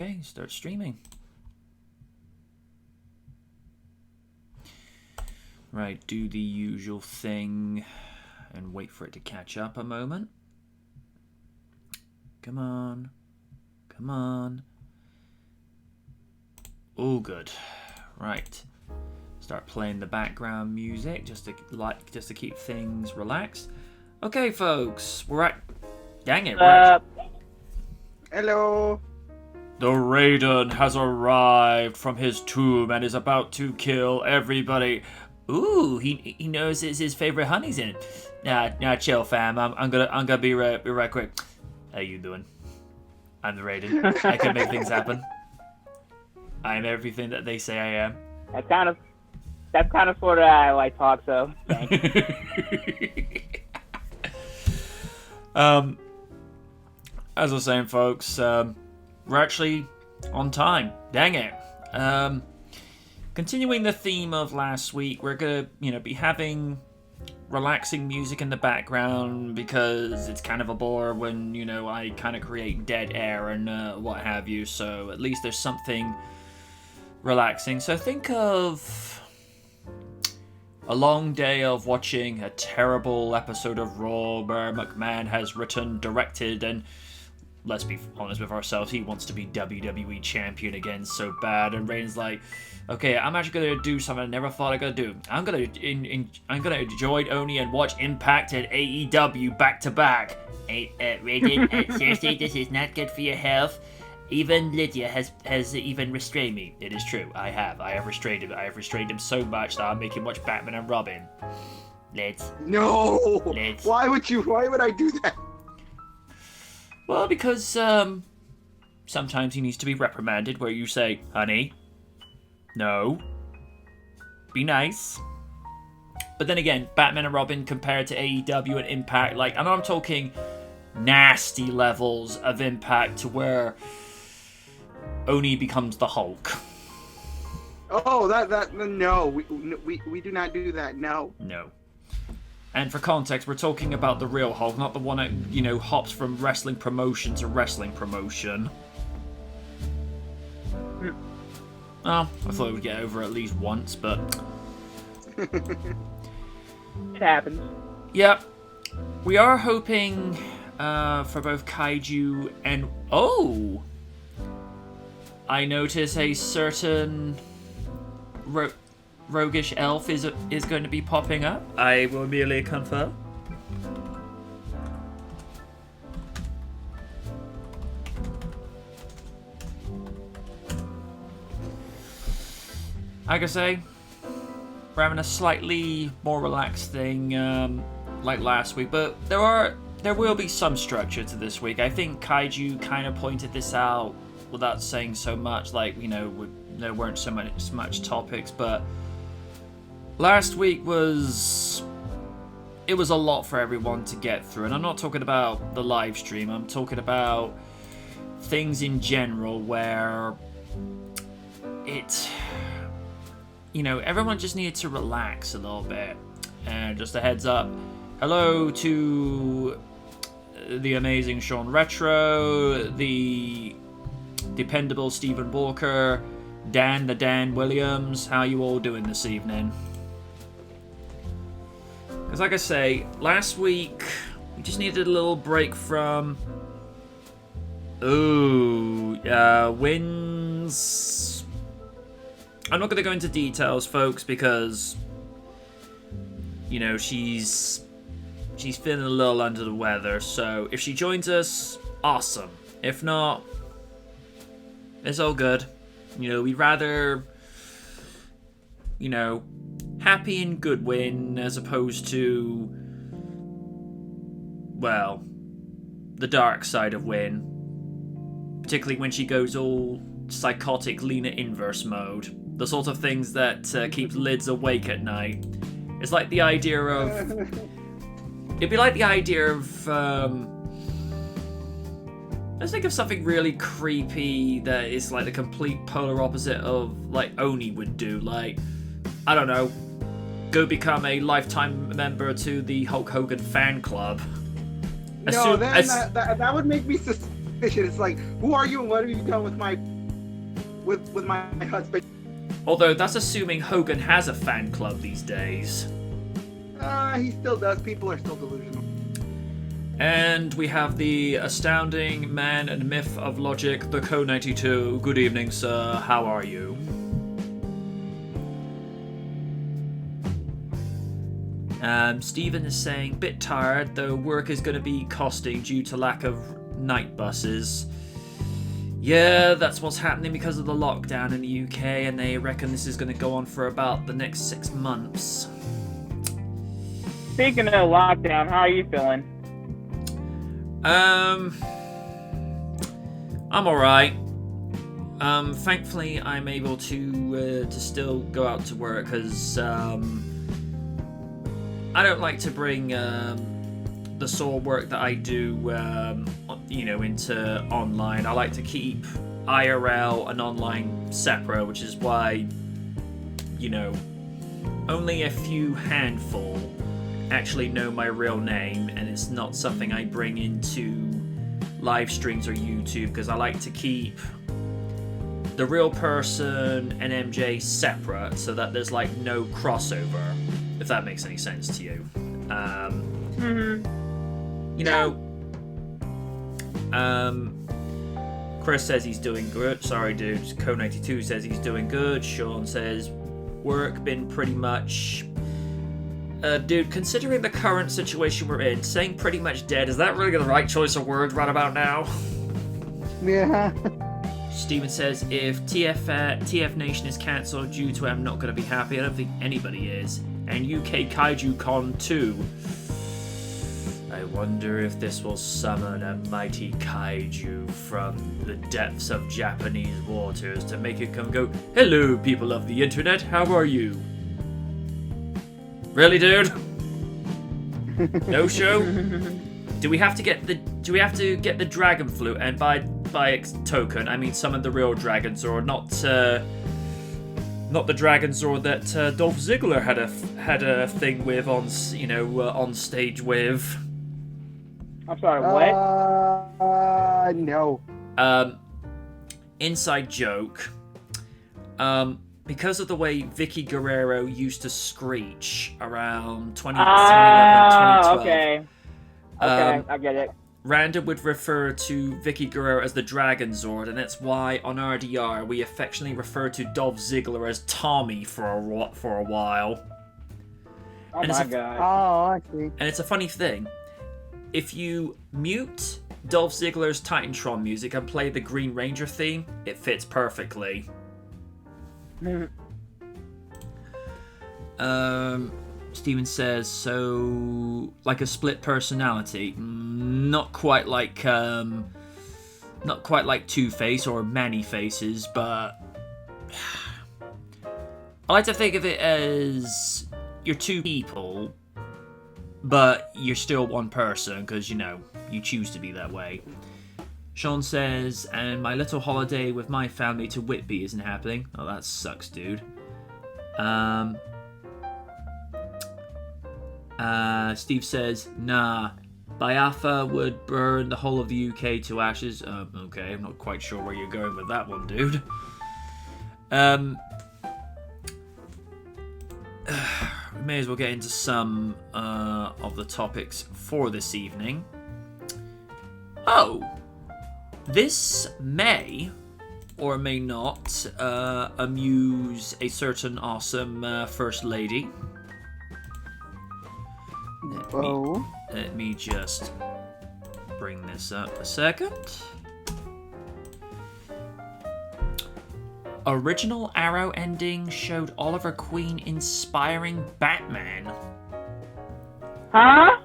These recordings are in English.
Okay, start streaming. Right, do the usual thing and wait for it to catch up a moment. Come on. Come on. Oh, good. Right. Start playing the background music just to keep things relaxed. Okay, folks, we're at. Dang it! Hello. The Raiden has arrived from his tomb and is about to kill everybody. Ooh, he knows his favorite honey's in it. Nah, chill, fam. I'm gonna be right quick. How you doing? I'm the Raiden. I can make things happen. I'm everything that they say I am. That's kind of sort of how I talk. So thanks. As I was saying, folks, we're actually on time. Dang it. Continuing the theme of last week, we're gonna, be having relaxing music in the background because it's kind of a bore when, I kind of create dead air and what have you. So at least there's something relaxing. So think of a long day of watching a terrible episode of Raw where McMahon has written, directed, and let's be honest with ourselves, he wants to be WWE champion again so bad. And Reigns like, okay, I'm actually gonna do something I never thought I'd gonna do. I'm gonna enjoy Oni and watch Impact and AEW back to back. Raiden, seriously, this is not good for your health. Even Lydia has even restrained me. It is true. I have restrained him. I have restrained him so much that I'm making watch Batman and Robin. Let's. Why would I do that? Well, because sometimes he needs to be reprimanded where you say, honey, no, be nice. But then again, Batman and Robin compared to AEW and Impact, I know I'm talking nasty levels of Impact to where Oni becomes the Hulk. Oh, no, we do not do that, no. No. And for context, we're talking about the real Hulk, not the one that, hops from wrestling promotion to wrestling promotion. Oh, I thought it would get over at least once, but... It happens. Yep. We are hoping for both Kaiju and... Oh! I notice a certain... roguish elf is going to be popping up. I will merely confirm. Like I say, we're having a slightly more relaxed thing like last week, but there will be some structure to this week. I think Kaiju kind of pointed this out without saying so much. There weren't so much topics, but last week was a lot for everyone to get through, and I'm not talking about the live stream. I'm talking about things in general where everyone just needed to relax a little bit. And just a heads up, hello to the amazing Sean Retro, the dependable Stephen Walker, Dan the Dan Williams. How you all doing this evening? Because like I say, last week we just needed a little break from wins. I'm not going to go into details, folks, because she's feeling a little under the weather. So if she joins us, awesome. If not, it's all good. We'd rather happy and good win as opposed to, well, the dark side of win. Particularly when she goes all psychotic Lena Inverse mode. The sort of things that keep lids awake at night. It's like the idea of... It'd be like the idea of... let's think of something really creepy that is like the complete polar opposite of like Oni would do. Like, I don't know, go become a lifetime member to the Hulk Hogan fan club. That would make me suspicious. It's like, who are you and what have you done with my with my husband. Although that's assuming Hogan has a fan club these days. He still does. People are still delusional. And we have the astounding man and myth of logic, the Co-92. Good evening, sir. How are you? Stephen is saying, bit tired, though work is going to be costing due to lack of night buses. Yeah, that's what's happening because of the lockdown in the UK, and they reckon this is going to go on for about the next 6 months. Speaking of lockdown, how are you feeling? I'm alright. Thankfully, I'm able to still go out to work, because I don't like to bring the sort of work that I do, into online. I like to keep IRL and online separate, which is why, only a few handful actually know my real name, and it's not something I bring into live streams or YouTube, because I like to keep the real person and MJ separate so that there's like no crossover, if that makes any sense to you. Chris says he's doing good. Sorry, dude. Co92 says he's doing good. Sean says work been pretty much... dude, considering the current situation we're in, saying pretty much dead, is that really the right choice of words right about now? Yeah. Steven says, if TF Nation is cancelled due to I'm not going to be happy, I don't think anybody is. And UK Kaiju Con 2. I wonder if this will summon a mighty kaiju from the depths of Japanese waters to make it come go, hello, people of the internet, how are you? Really, dude? No show? Do we have to get the dragon flute? And by token, I mean some of the real dragon Zord, not the dragon Zord that Dolph Ziggler had a thing with on stage with. I'm sorry, what? No. Inside joke. Because of the way Vicky Guerrero used to screech around 2011, 2012. Okay, I get it. Random would refer to Vicky Guerrero as the Dragon Zord, and that's why on RDR we affectionately refer to Dolph Ziggler as Tommy for a while. Oh my god. Oh, I see. And it's a funny thing. If you mute Dolph Ziggler's Titantron music and play the Green Ranger theme, it fits perfectly. Steven says, so like a split personality, not quite like Two-Face or Many Faces, but I like to think of it as you're two people, but you're still one person because you choose to be that way. Sean says, and my little holiday with my family to Whitby isn't happening. Oh, that sucks, dude. Steve says, nah, Biafra would burn the whole of the UK to ashes. Okay, I'm not quite sure where you're going with that one, dude. We may as well get into some of the topics for this evening. Oh! This may, or may not, amuse a certain awesome First Lady. Let me just bring this up a second. Original Arrow ending showed Oliver Queen inspiring Batman. Huh?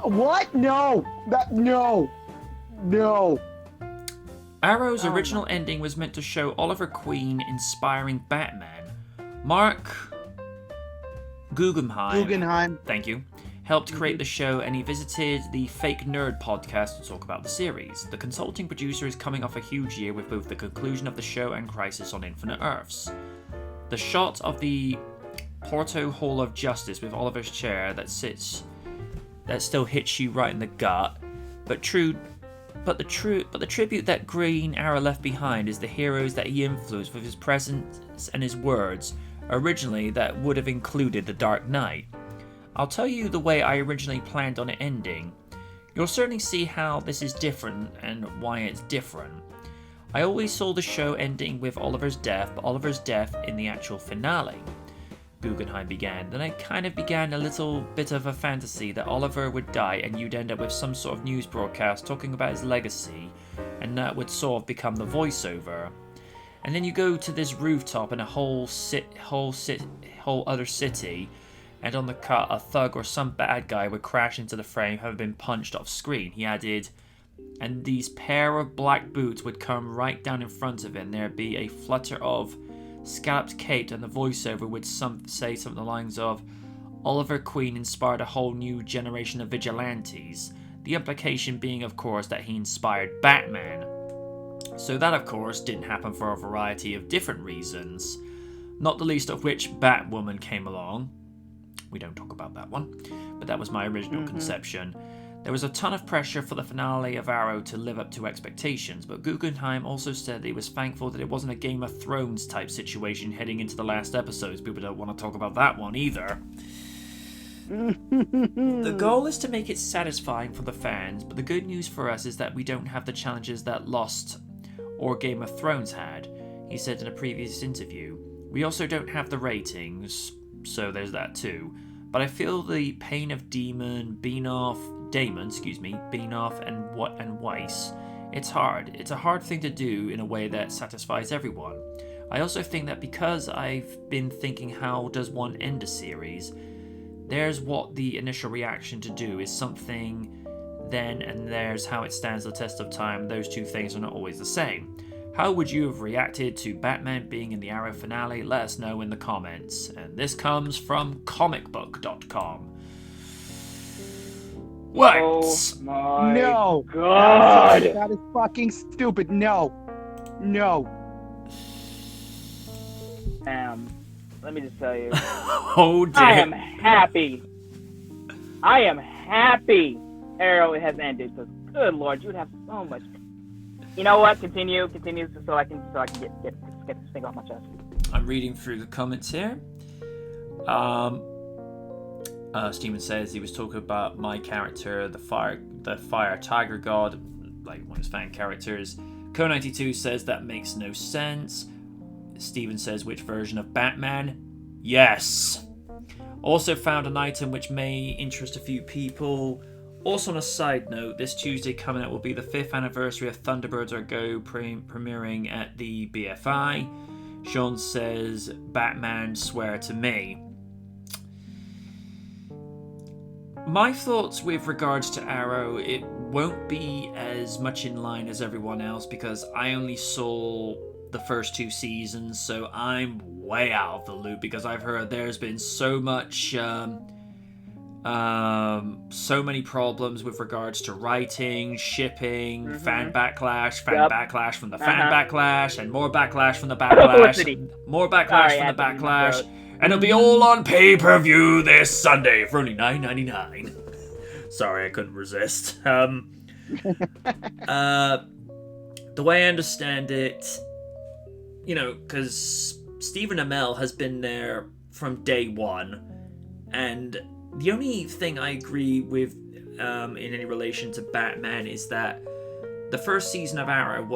What? No. No. Arrow's original ending was meant to show Oliver Queen inspiring Batman. Mark Guggenheim, thank you, helped create the show, and he visited the Fake Nerd podcast to talk about the series. The consulting producer is coming off a huge year with both the conclusion of the show and Crisis on Infinite Earths. The shot of the Porto Hall of Justice with Oliver's chair that still hits you right in the gut, but true But the tribute that Green Arrow left behind is the heroes that he influenced with his presence and his words. Originally, that would have included the Dark Knight. I'll tell you the way I originally planned on it ending. You'll certainly see how this is different and why it's different. I always saw the show ending with Oliver's death, but Oliver's death in the actual finale. Guggenheim began. Then I kind of began a little bit of a fantasy that Oliver would die and you'd end up with some sort of news broadcast talking about his legacy, and that would sort of become the voiceover. And then you go to this rooftop in a whole other city, and on the cut, a thug or some bad guy would crash into the frame, having been punched off screen. He added, and these pair of black boots would come right down in front of it, and there'd be a flutter of scalloped cape, and the voiceover would say something along the lines of, Oliver Queen inspired a whole new generation of vigilantes. The implication being, of course, that he inspired Batman. So that, of course, didn't happen for a variety of different reasons, not the least of which Batwoman came along. We don't talk about that one, but that was my original conception. There was a ton of pressure for the finale of Arrow to live up to expectations, but Guggenheim also said that he was thankful that it wasn't a Game of Thrones type situation heading into the last episodes. People don't want to talk about that one either. The goal is to make it satisfying for the fans, but the good news for us is that we don't have the challenges that Lost or Game of Thrones had, he said in a previous interview. We also don't have the ratings, so there's that too. But I feel the pain of Damon, Beanoff, and Weiss. It's hard. It's a hard thing to do in a way that satisfies everyone. I also think that because I've been thinking how does one end a series, there's what the initial reaction to do is something then, and there's how it stands the test of time. Those two things are not always the same. How would you have reacted to Batman being in the Arrow finale? Let us know in the comments. And this comes from comicbook.com. What? Oh my No. God. That is fucking stupid. No. Let me just tell you. Oh dear. I am happy Arrow has ended, because good Lord, you would have so much. You know what? Continue, so I can get this thing off my chest. I'm reading through the comments here. Steven says he was talking about my character, the fire tiger god, like one of his fan characters. Co92 says that makes no sense. Steven says, which version of Batman? Yes. Also found an item which may interest a few people. Also on a side note, this Tuesday coming up will be the 5th anniversary of Thunderbirds Are Go premiering at the BFI. Sean says, Batman swear to me. My thoughts with regards to Arrow, it won't be as much in line as everyone else because I only saw the first 2 seasons, so I'm way out of the loop because I've heard there's been so much, so many problems with regards to writing, shipping, fan backlash from the fan backlash, and more backlash from the backlash, more backlash from the backlash. And it'll be all on pay-per-view this Sunday for only $9.99. Sorry, I couldn't resist. The way I understand it, you know, because Stephen Amell has been there from day one, and the only thing I agree with in any relation to Batman is that the first season of Arrow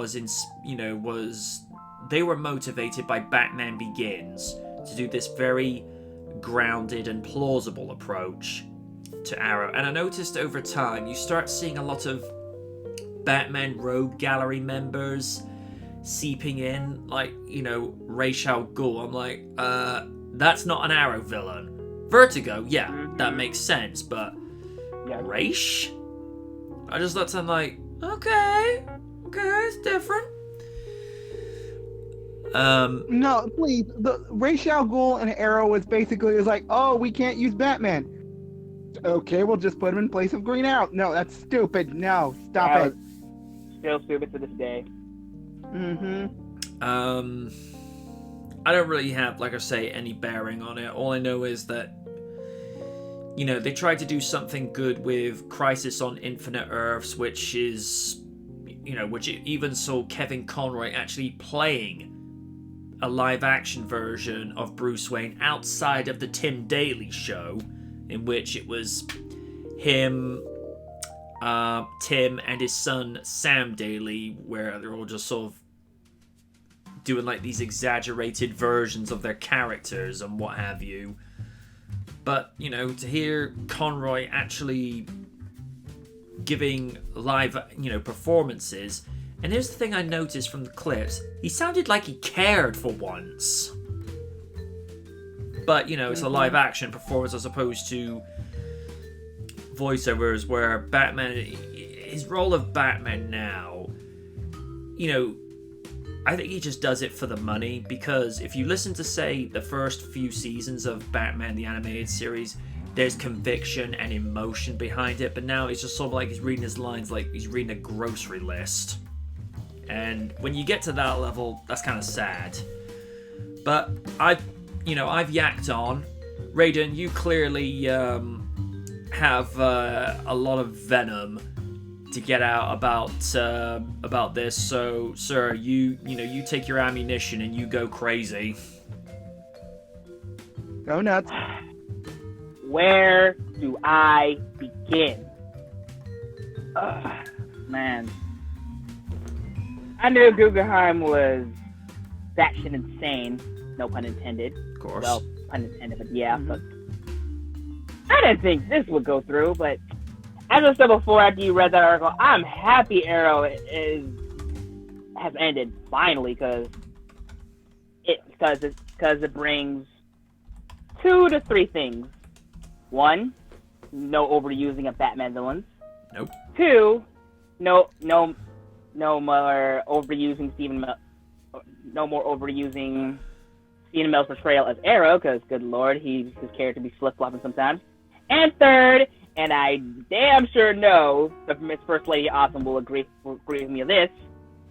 they were motivated by Batman Begins to do this very grounded and plausible approach to Arrow. And I noticed over time, you start seeing a lot of Batman Rogue Gallery members seeping in, like, you know, Ra's al Ghul. I'm like, that's not an Arrow villain. Vertigo, yeah, that makes sense, but Ra's? I just looked and I'm like, okay, it's different. No, please. The Ra's al Ghul and Arrow is like, oh, we can't use Batman. Okay, we'll just put him in place of Green Arrow. No, that's stupid. No, stop it. Still stupid to this day. I don't really have, like I say, any bearing on it. All I know is that, you know, they tried to do something good with Crisis on Infinite Earths, which is, which even saw Kevin Conroy actually playing a live-action version of Bruce Wayne outside of the Tim Daly show, in which it was him, Tim, and his son Sam Daly, where they're all just sort of doing like these exaggerated versions of their characters and what have you. But, to hear Conroy actually giving live, performances, and here's the thing I noticed from the clips, he sounded like he cared for once. But, it's a live action performance as opposed to voiceovers where Batman, his role of Batman now, I think he just does it for the money, because if you listen to, say, the first few seasons of Batman the Animated Series, there's conviction and emotion behind it, but now it's just sort of like he's reading his lines like he's reading a grocery list. And when you get to that level, that's kind of sad. But I've yacked on. Raiden, you clearly have a lot of venom to get out about this. So, sir, you take your ammunition and you go crazy. Go nuts. Where do I begin? Man. I knew Guggenheim was batshit insane. No pun intended. Of course. Well, pun intended, but yeah. But I didn't think this would go through, but as I said before, after you read that article, I'm happy Arrow has ended finally, because it brings 2 to 3 things. 1, no overusing of Batman villains. Nope. 2, no more overusing Stephen Amell's portrayal as Arrow, because good lord, his character be flip-flopping sometimes. And 3rd, and I damn sure know that Miss First Lady Awesome will agree with me on this,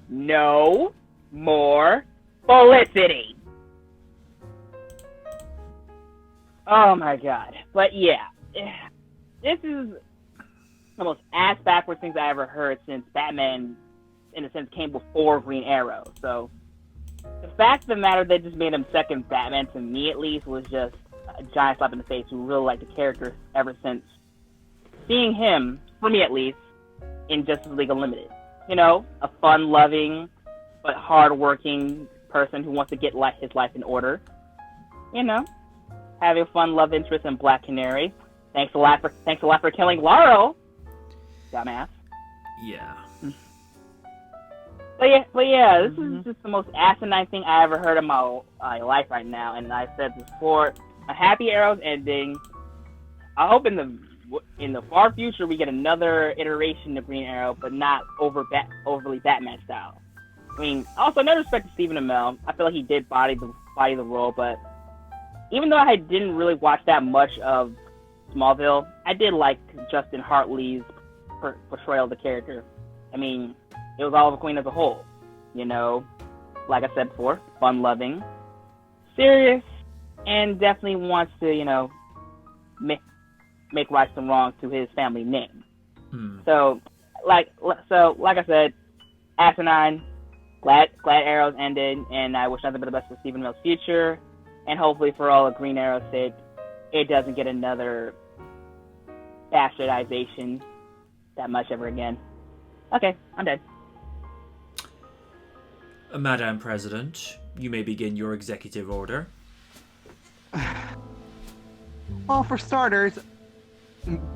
no more Felicity. Oh my god. But yeah, this is the most ass-backwards things I ever heard since Batman, in a sense, came before Green Arrow. So the fact of the matter, they just made him second Batman, to me at least, was just a giant slap in the face. We really liked the character ever since seeing him, for me at least, in Justice League Unlimited. A fun-loving but hard-working person who wants to get his life in order. Having a fun love interest in Black Canary. Thanks a lot for killing Laurel, dumbass. Yeah. But yeah, this is just the most asinine thing I ever heard in my life right now. And I said before, a happy Arrow's ending. I hope in the far future we get another iteration of Green Arrow, but not overly Batman style. I mean, also no respect to Stephen Amell. I feel like he did body the role, but even though I didn't really watch that much of Smallville, I did like Justin Hartley's portrayal of the character. I mean, it was Oliver Queen as a whole. Like I said before, fun-loving, serious, and definitely wants to, make rights and wrongs to his family name. So, like I said, asinine. Glad Arrow's ended, and I wish nothing but the best for Stephen Amell's future. And hopefully, for all of Green Arrow's sake, it doesn't get another bastardization that much ever again. Okay, I'm done. Madam President, you may begin your executive order. Well, for starters,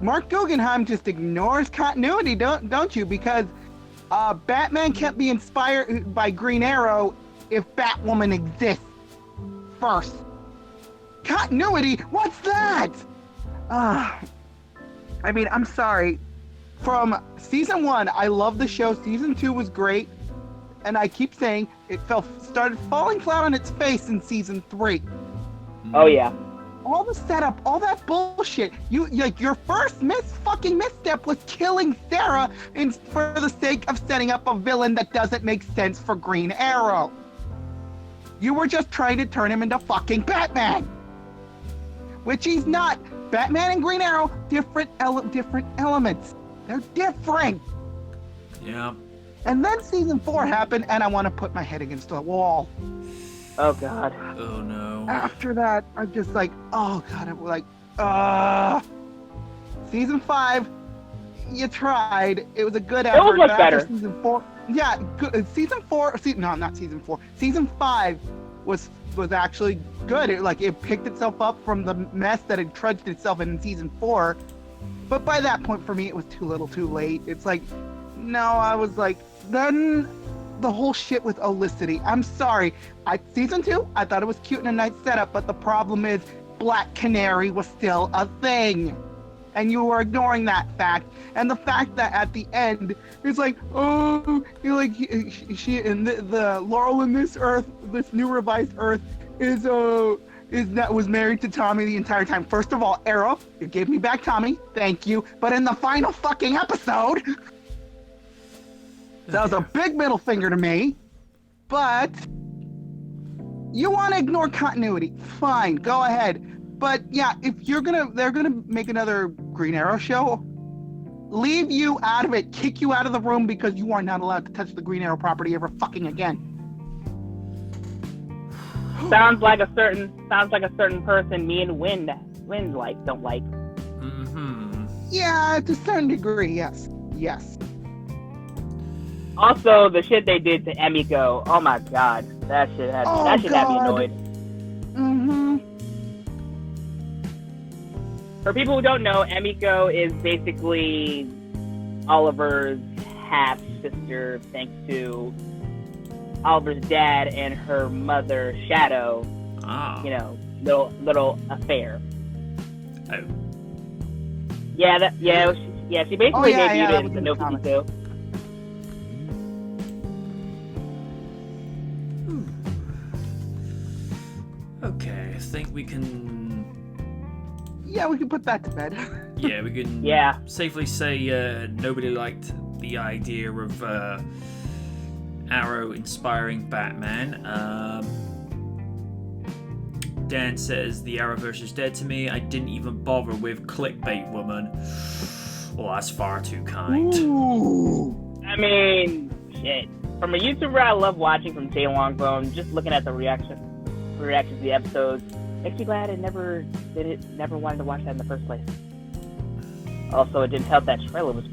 Mark Guggenheim just ignores continuity, don't you? Because Batman can't be inspired by Green Arrow if Batwoman exists first. Continuity? What's that? I mean, I'm sorry. From season 1, I love the show. Season 2 was great. And I keep saying it started falling flat on its face in season 3. Oh yeah. All the setup, all that bullshit. Your first misstep was killing Sarah for the sake of setting up a villain that doesn't make sense for Green Arrow. You were just trying to turn him into fucking Batman, which he's not. Batman and Green Arrow, different elements. They're different. Yeah. And then season 4 happened, and I want to put my head against the wall. Oh God. Oh no. After that, I'm just like, oh God, I'm like, Season 5, you tried. It was a good effort. It was much but better. After season 4, yeah, good. Season 4, no, not season 4. Season 5 was actually good. It picked itself up from the mess that it trudged itself in season 4. But by that point, for me, it was too little, too late. It's like, no, I was like, then the whole shit with Olicity. I'm sorry. Season 2, I thought it was cute and a nice setup, but the problem is Black Canary was still a thing. And you were ignoring that fact. And the fact that at the end, it's like, oh, you're like, she and the Laurel in this Earth, this new revised Earth, was married to Tommy the entire time. First of all, Arrow, you gave me back Tommy, thank you. But in the final fucking episode, that was a big middle finger to me. But you want to ignore continuity, fine, go ahead. But yeah, if they're gonna make another Green Arrow show, leave you out of it, kick you out of the room because you are not allowed to touch the Green Arrow property ever fucking again. Sounds like a certain person me and Wind don't like. Mm-hmm. Yeah, to a certain degree, yes. Also, the shit they did to Emiko, oh my God, that shit had me annoyed. Mm-hmm. For people who don't know, Emiko is basically Oliver's half sister, thanks to Oliver's dad and her mother, Shadow. Ah. You know, little affair. Oh. She basically debuted in the No 52. Okay, I think we can. Yeah, we can put that to bed. Yeah, we can. Yeah. Safely say nobody liked the idea of Arrow inspiring Batman. Dan says the Arrowverse is dead to me. I didn't even bother with clickbait woman. Well, that's far too kind. Ooh. I mean, shit. From a YouTuber I love watching, from Jay Longbone, just looking at the reactions to the episodes, makes me glad I never wanted to watch that in the first place. Also, it didn't help that trailer was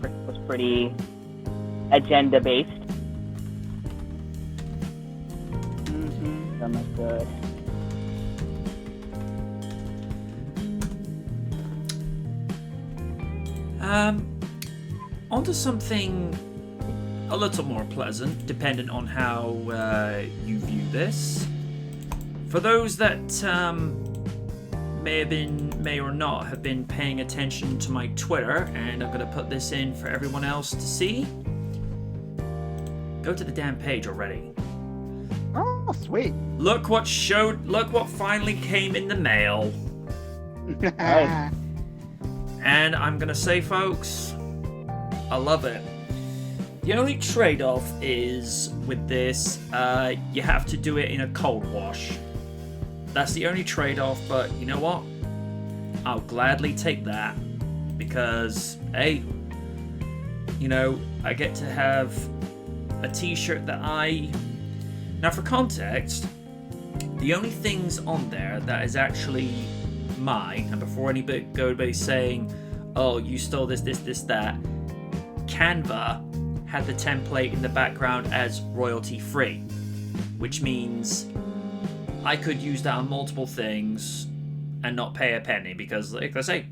pretty agenda based. Mm-hmm. That was good. Onto something a little more pleasant, dependent on how you view this. For those that may or not have been paying attention to my Twitter, and I'm going to put this in for everyone else to see. Go to the damn page already. Oh, sweet. Look what finally came in the mail. Right. And I'm going to say, folks, I love it. The only trade-off is with this, you have to do it in a cold wash. That's the only trade-off, but you know what? I'll gladly take that because, hey, you know, I get to have a t-shirt that Now, for context, the only things on there that is actually mine, and before anybody saying, oh, you stole this, that, Canva had the template in the background as royalty-free, which means I could use that on multiple things and not pay a penny because, like I say,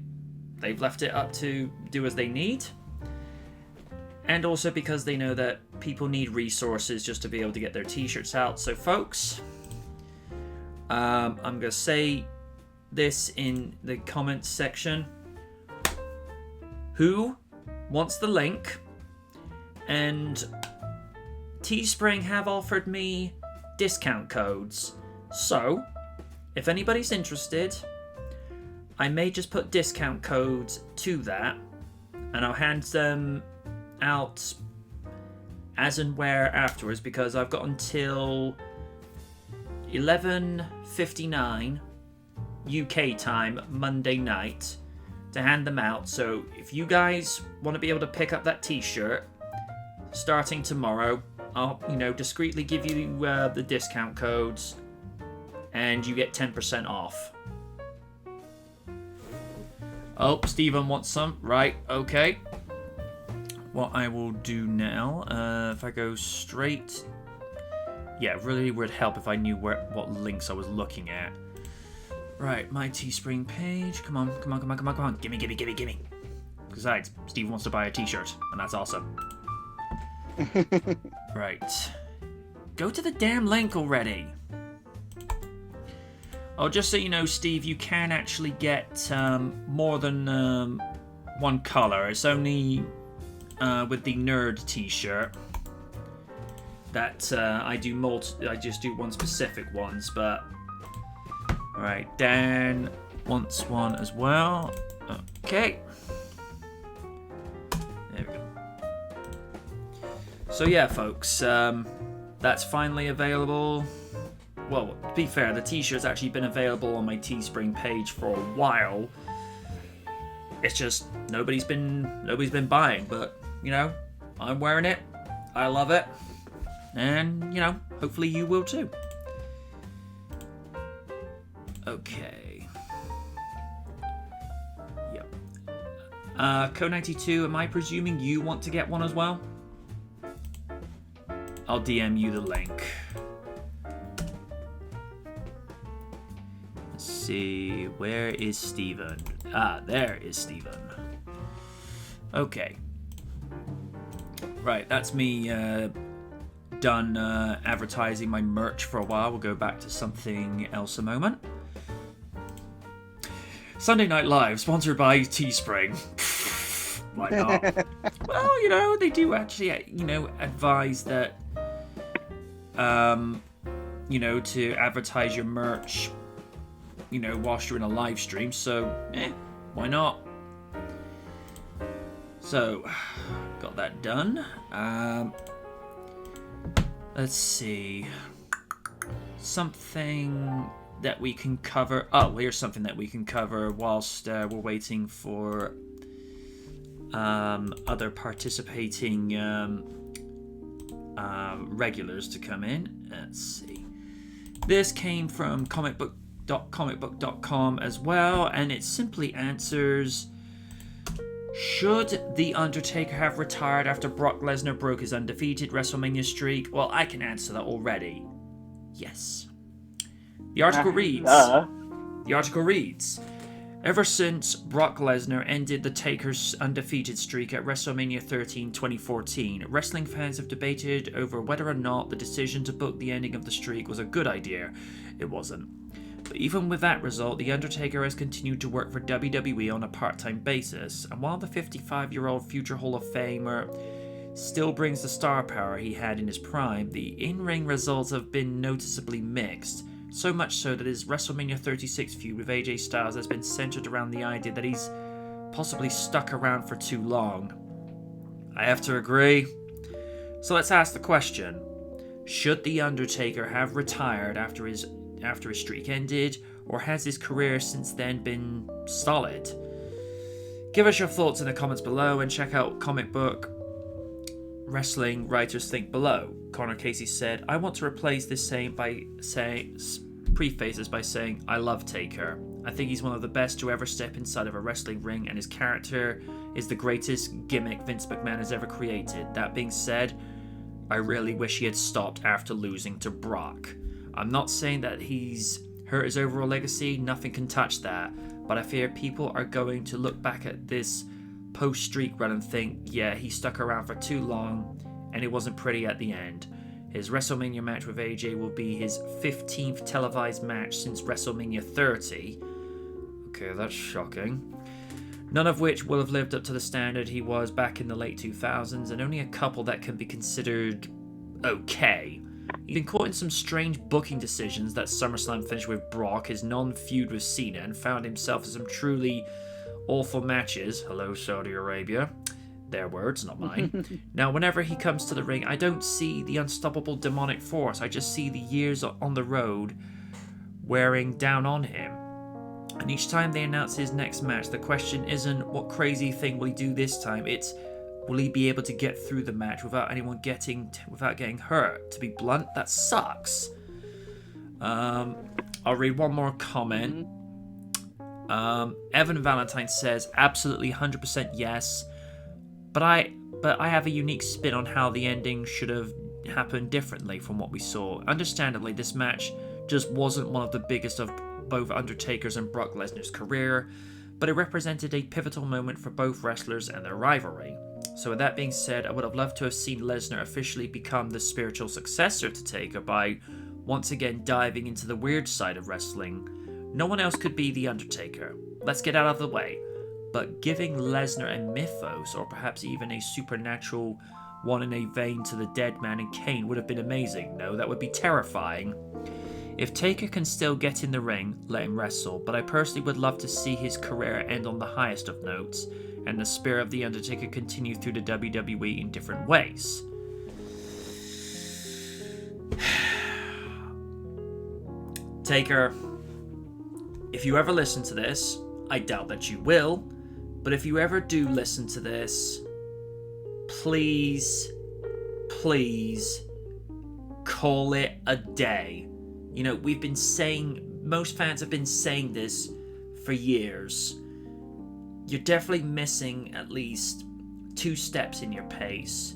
they've left it up to do as they need. And also because they know that people need resources just to be able to get their t-shirts out. So, folks, I'm going to say this in the comments section. Who wants the link? And Teespring have offered me discount codes. So, if anybody's interested, I may just put discount codes to that, and I'll hand them out as and where afterwards, because I've got until 11:59 UK time Monday night to hand them out. So if you guys want to be able to pick up that t-shirt, starting tomorrow, I'll, discreetly give you the discount codes, and you get 10% off. Oh, Steven wants some. Right, okay. What I will do now, if I go straight... Yeah, it really would help if I knew what links I was looking at. Right, my Teespring page. Come on. Gimme. Besides, Steve wants to buy a t-shirt, and that's awesome. Right. Go to the damn link already. Oh, just so you know, Steve, you can actually get more than one color. It's only with the nerd t-shirt that I just do one specific ones, but alright, Dan wants one as well. Okay. There we go. So yeah, folks, that's finally available. Well, to be fair, the t-shirt's actually been available on my Teespring page for a while. It's just nobody's been buying, but I'm wearing it. I love it. And, hopefully you will too. Okay. Yep. Code92, am I presuming you want to get one as well? I'll DM you the link. Let's see, where is Steven? Ah, there is Steven. Okay. Right, that's me done advertising my merch for a while. We'll go back to something else a moment. Sunday Night Live, sponsored by Teespring. Why not? Well, they do actually, advise that, to advertise your merch, whilst you're in a live stream. So, why not? So, got that done. Let's see. Something that we can cover. Oh, here's something that we can cover whilst we're waiting for other participating regulars to come in. Let's see. This came from comicbook.com as well, and it simply answers: should The Undertaker have retired after Brock Lesnar broke his undefeated WrestleMania streak? Well, I can answer that already. Yes. The article reads, ever since Brock Lesnar ended the Taker's undefeated streak at WrestleMania 13 2014, wrestling fans have debated over whether or not the decision to book the ending of the streak was a good idea. It wasn't. But even with that result, The Undertaker has continued to work for WWE on a part-time basis, and while the 55-year-old future Hall of Famer still brings the star power he had in his prime, the in-ring results have been noticeably mixed, so much so that his WrestleMania 36 feud with AJ Styles has been centered around the idea that he's possibly stuck around for too long. I have to agree. So let's ask the question: should The Undertaker have retired after his streak ended, or has his career since then been solid? Give us your thoughts in the comments below, and check out Comic Book Wrestling Writers Think Below. Connor Casey said, I want to replace this saying by prefaces by saying, I love Taker. I think he's one of the best to ever step inside of a wrestling ring, and his character is the greatest gimmick Vince McMahon has ever created. That being said, I really wish he had stopped after losing to Brock. I'm not saying that he's hurt his overall legacy, nothing can touch that, but I fear people are going to look back at this post-streak run and think, yeah, he stuck around for too long, and it wasn't pretty at the end. His WrestleMania match with AJ will be his 15th televised match since WrestleMania 30. Okay, that's shocking. None of which will have lived up to the standard he was back in the late 2000s, and only a couple that can be considered okay. He's been caught in some strange booking decisions. That SummerSlam finish with Brock, his non-feud with Cena, and found himself in some truly awful matches. Hello, Saudi Arabia. Their words, not mine. Now, whenever he comes to the ring, I don't see the unstoppable demonic force. I just see the years on the road wearing down on him. And each time they announce his next match, the question isn't what crazy thing will he do this time. It's Will he be able to get through the match without getting hurt? To be blunt, that sucks. I'll read one more comment. Evan Valentine says, absolutely 100% yes, but I have a unique spin on how the ending should have happened differently from what we saw. Understandably, this match just wasn't one of the biggest of both Undertaker's and Brock Lesnar's career, but it represented a pivotal moment for both wrestlers and their rivalry. So with that being said, I would have loved to have seen Lesnar officially become the spiritual successor to Taker by once again diving into the weird side of wrestling. No one else could be The Undertaker. Let's get out of the way. But giving Lesnar a mythos, or perhaps even a supernatural one in a vein to the Dead Man and Kane, would have been amazing. No, that would be terrifying. If Taker can still get in the ring, let him wrestle, but I personally would love to see his career end on the highest of notes, and the spirit of The Undertaker continue through the WWE in different ways. Taker, if you ever listen to this, I doubt that you will, but if you ever do listen to this, please call it a day. You know, most fans have been saying this for years. You're definitely missing at least 2 steps in your pace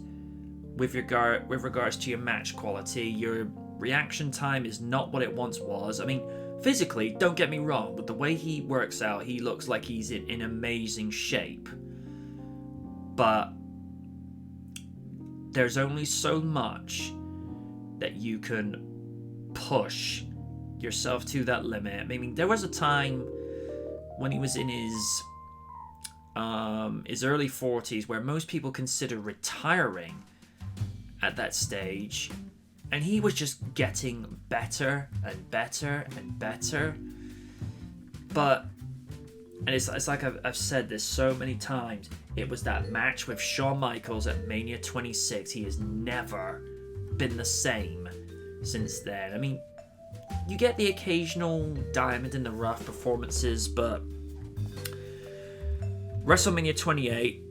with regards to your match quality. Your reaction time is not what it once was. I mean, physically, don't get me wrong, but the way he works out, he looks like he's in amazing shape. But there's only so much that you can push yourself to that limit. I mean, there was a time when he was in his early 40s where most people consider retiring at that stage, and he was just getting better and better and better. But, and it's like I've said this so many times, it was that match with Shawn Michaels at Mania 26. He has never been the same since then. I mean, you get the occasional diamond in the rough performances, but WrestleMania 28,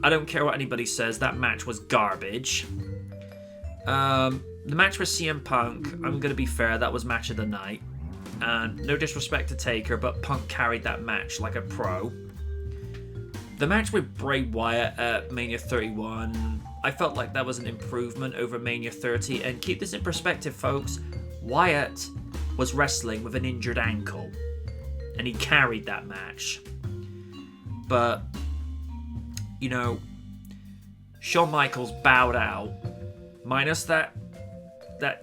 I don't care what anybody says, that match was garbage. The match with CM Punk, I'm going to be fair, that was match of the night. And no disrespect to Taker, but Punk carried that match like a pro. The match with Bray Wyatt at Mania 31, I felt like that was an improvement over Mania 30. And keep this in perspective, folks, Wyatt was wrestling with an injured ankle, and he carried that match. But, you know, Shawn Michaels bowed out, minus that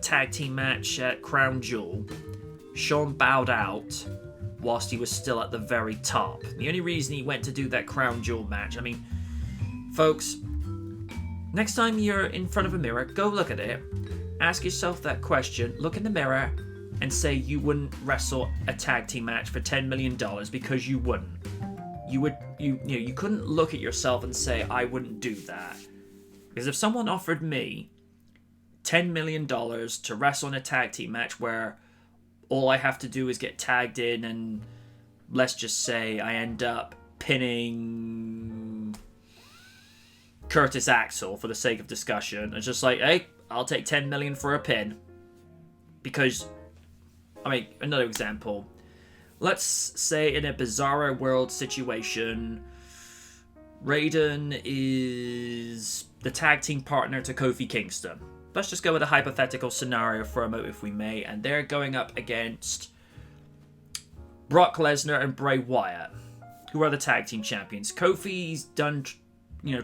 tag team match at Crown Jewel. Shawn bowed out whilst he was still at the very top. The only reason he went to do that Crown Jewel match, I mean, folks, next time you're in front of a mirror, go look at it, ask yourself that question, look in the mirror, and say you wouldn't wrestle a tag team match for $10 million, because you wouldn't. You couldn't look at yourself and say, I wouldn't do that. Because if someone offered me $10 million to wrestle in a tag team match where all I have to do is get tagged in, and let's just say I end up pinning Curtis Axel for the sake of discussion, it's just like, hey, I'll take 10 million for a pin. Because, I mean, another example. Let's say in a Bizarro World situation, Raiden is the tag team partner to Kofi Kingston. Let's just go with a hypothetical scenario for a moment, if we may, and they're going up against Brock Lesnar and Bray Wyatt, who are the tag team champions. Kofi's done,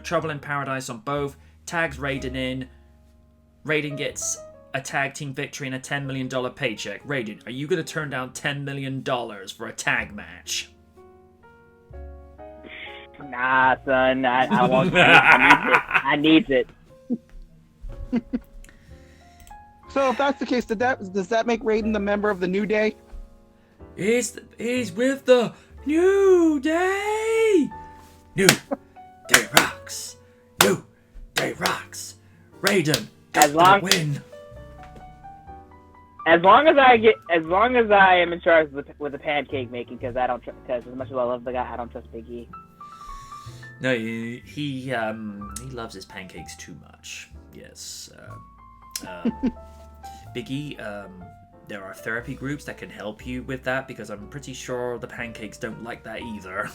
Trouble in Paradise on both, tags Raiden in. Raiden gets a tag team victory and a $10 million paycheck. Raiden, are you going to turn down $10 million for a tag match? Nah, son, I won't. I need it. So if that's the case, does that make Raiden the member of the New Day? He's with the New Day. New Day rocks. New Day rocks. Raiden got the win. As long as I am in charge with the pancake making, because as much as I love the guy, I don't trust Big E. No, he loves his pancakes too much. Yes. Biggie, there are therapy groups that can help you with that because I'm pretty sure the pancakes don't like that either.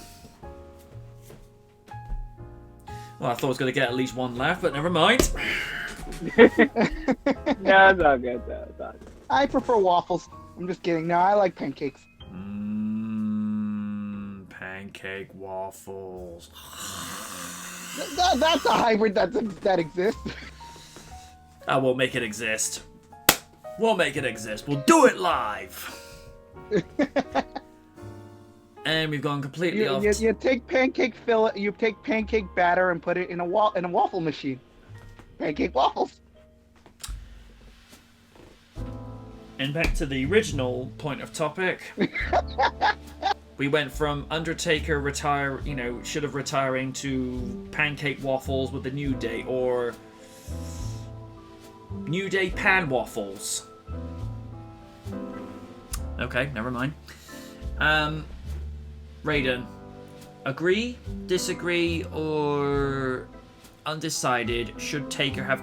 Well, I thought I was going to get at least one laugh, but never mind. No, it's all good, though. It's all good. I prefer waffles. I'm just kidding. No, I like pancakes. Pancake waffles. That's a hybrid that exists. I won't make it exist. We'll make it exist. We'll do it live. And we've gone completely off. You take pancake you take pancake batter and put it in a waffle machine. Pancake waffles. And back to the original point of topic. We went from Undertaker should have retiring to pancake waffles with the New Day, or New Day pan waffles. Okay, never mind. Raiden, agree, disagree, or undecided? Should Taker have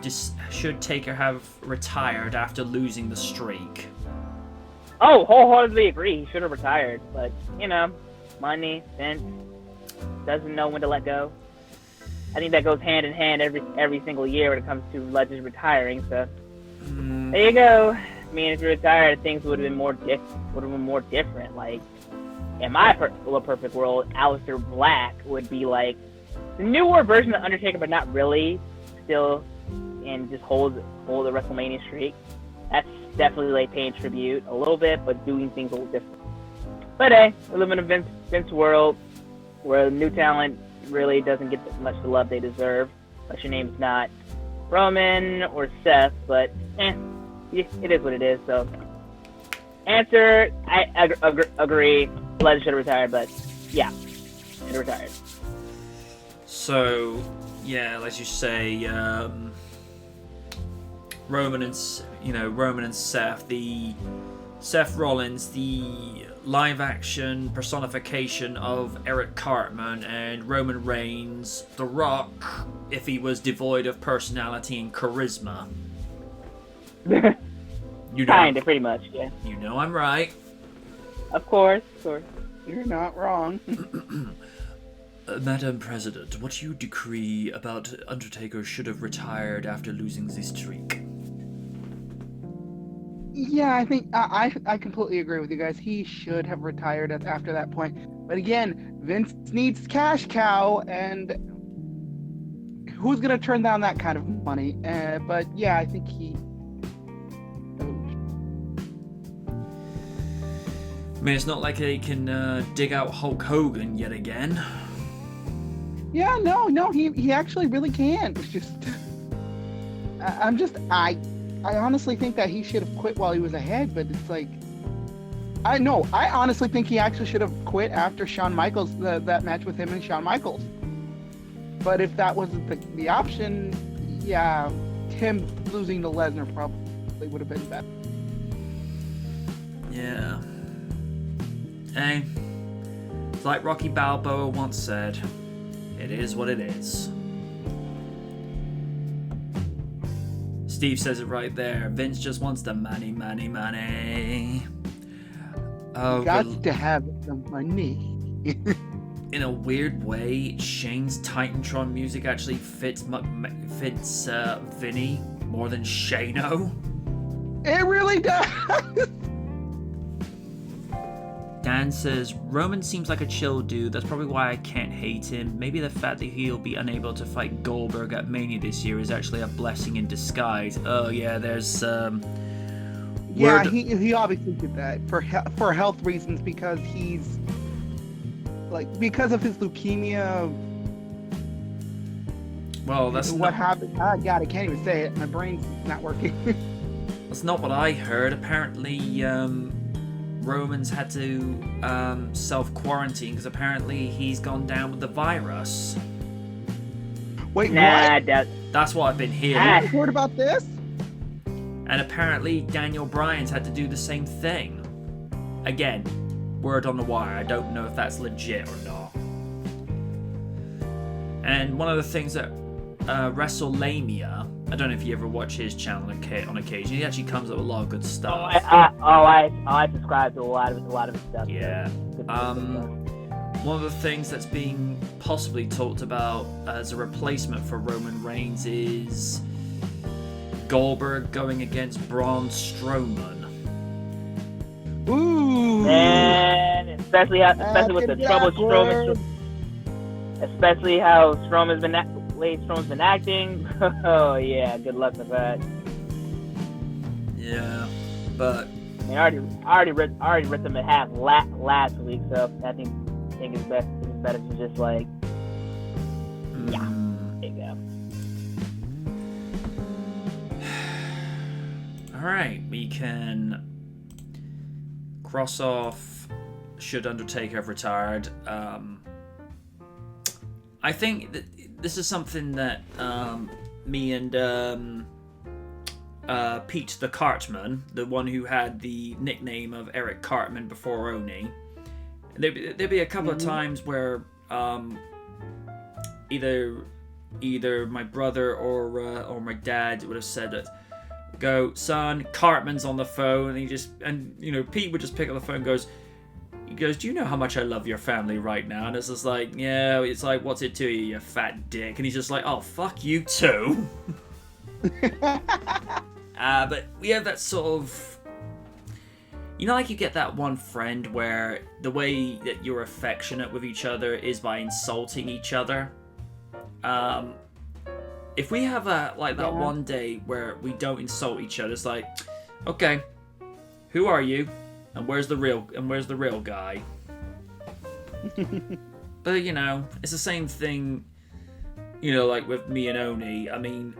retired after losing the streak? Oh, wholeheartedly agree. He should have retired, but money, Vince doesn't know when to let go. I think that goes hand in hand every single year when it comes to legends retiring. So there you go. I mean, if you retired, things would have been more different. Like in my perfect world, Aleister Black would be like the newer version of Undertaker, but not really. Still, and just hold the WrestleMania streak. That's definitely like paying tribute a little bit, but doing things a little different. But hey, we live in a Vince world where new talent really doesn't get much the love they deserve. Unless your name's not Roman or Seth, but it is what it is. So, answer, I agree. Lesnar should have retired, but yeah, should have retired. So, yeah, as you say, Roman and Seth, Seth Rollins, the live-action personification of Eric Cartman, and Roman Reigns, The Rock, if he was devoid of personality and charisma. Kinda, pretty much, yeah. You know I'm right. Of course. You're not wrong. Madam President, what do you decree about Undertaker should have retired after losing the streak? Yeah, I think I completely agree with you guys. He should have retired after that point. But again, Vince needs cash cow, and who's gonna turn down that kind of money? But yeah, I think he. I mean, it's not like they can dig out Hulk Hogan yet again. Yeah, no, he actually really can. It's just, I honestly think that he should have quit while he was ahead, but it's like, I honestly think he actually should have quit after Shawn Michaels, that match with him and Shawn Michaels. But if that wasn't the option, yeah, him losing to Lesnar probably would have been better. Yeah. Hey, it's like Rocky Balboa once said, it is what it is. Steve says it right there. Vince just wants the money. Oh, got to have the money. In a weird way, Shane's Titantron music actually fits Vinny more than Shano. It really does. Dan says, Roman seems like a chill dude. That's probably why I can't hate him. Maybe the fact that he'll be unable to fight Goldberg at Mania this year is actually a blessing in disguise. Oh, yeah, there's, Yeah, he obviously did that for health reasons, because he's, because of his leukemia. Well, that's what happened. Oh, God, I can't even say it. My brain's not working. That's not what I heard. Apparently, Roman's had to self-quarantine because apparently he's gone down with the virus. Wait, what? That's what I've been hearing. You heard about this? And apparently Daniel Bryan's had to do the same thing. Again, word on the wire. I don't know if that's legit or not. And one of the things that WrestleLamia, I don't know if you ever watch his channel on occasion. He actually comes up with a lot of good stuff. I subscribe to a lot of his stuff. Yeah. One of the things that's being possibly talked about as a replacement for Roman Reigns is Goldberg going against Braun Strowman. Ooh. And especially with the trouble Strowman, especially how Strowman's been acting. Oh yeah, good luck with that. Yeah, but I mean, I already ripped him in half last week, so I think it's better to just like, yeah, there you go. All right, we can cross off. Should Undertaker have retired? I think that this is something that me and Pete the Cartman, the one who had the nickname of Eric Cartman before Oni, there'd be a couple of times where either my brother or my dad would have said that, go, son, Cartman's on the phone, and Pete would just pick up the phone and he goes, do you know how much I love your family right now? And it's just like, yeah, it's like, what's it to you, you fat dick? And he's just like, oh, fuck you too. But we have that sort of, like you get that one friend where the way that you're affectionate with each other is by insulting each other. If we have that one day where we don't insult each other, it's like, okay, who are you? And where's the real guy? But it's the same thing, like with me and Oni. I mean,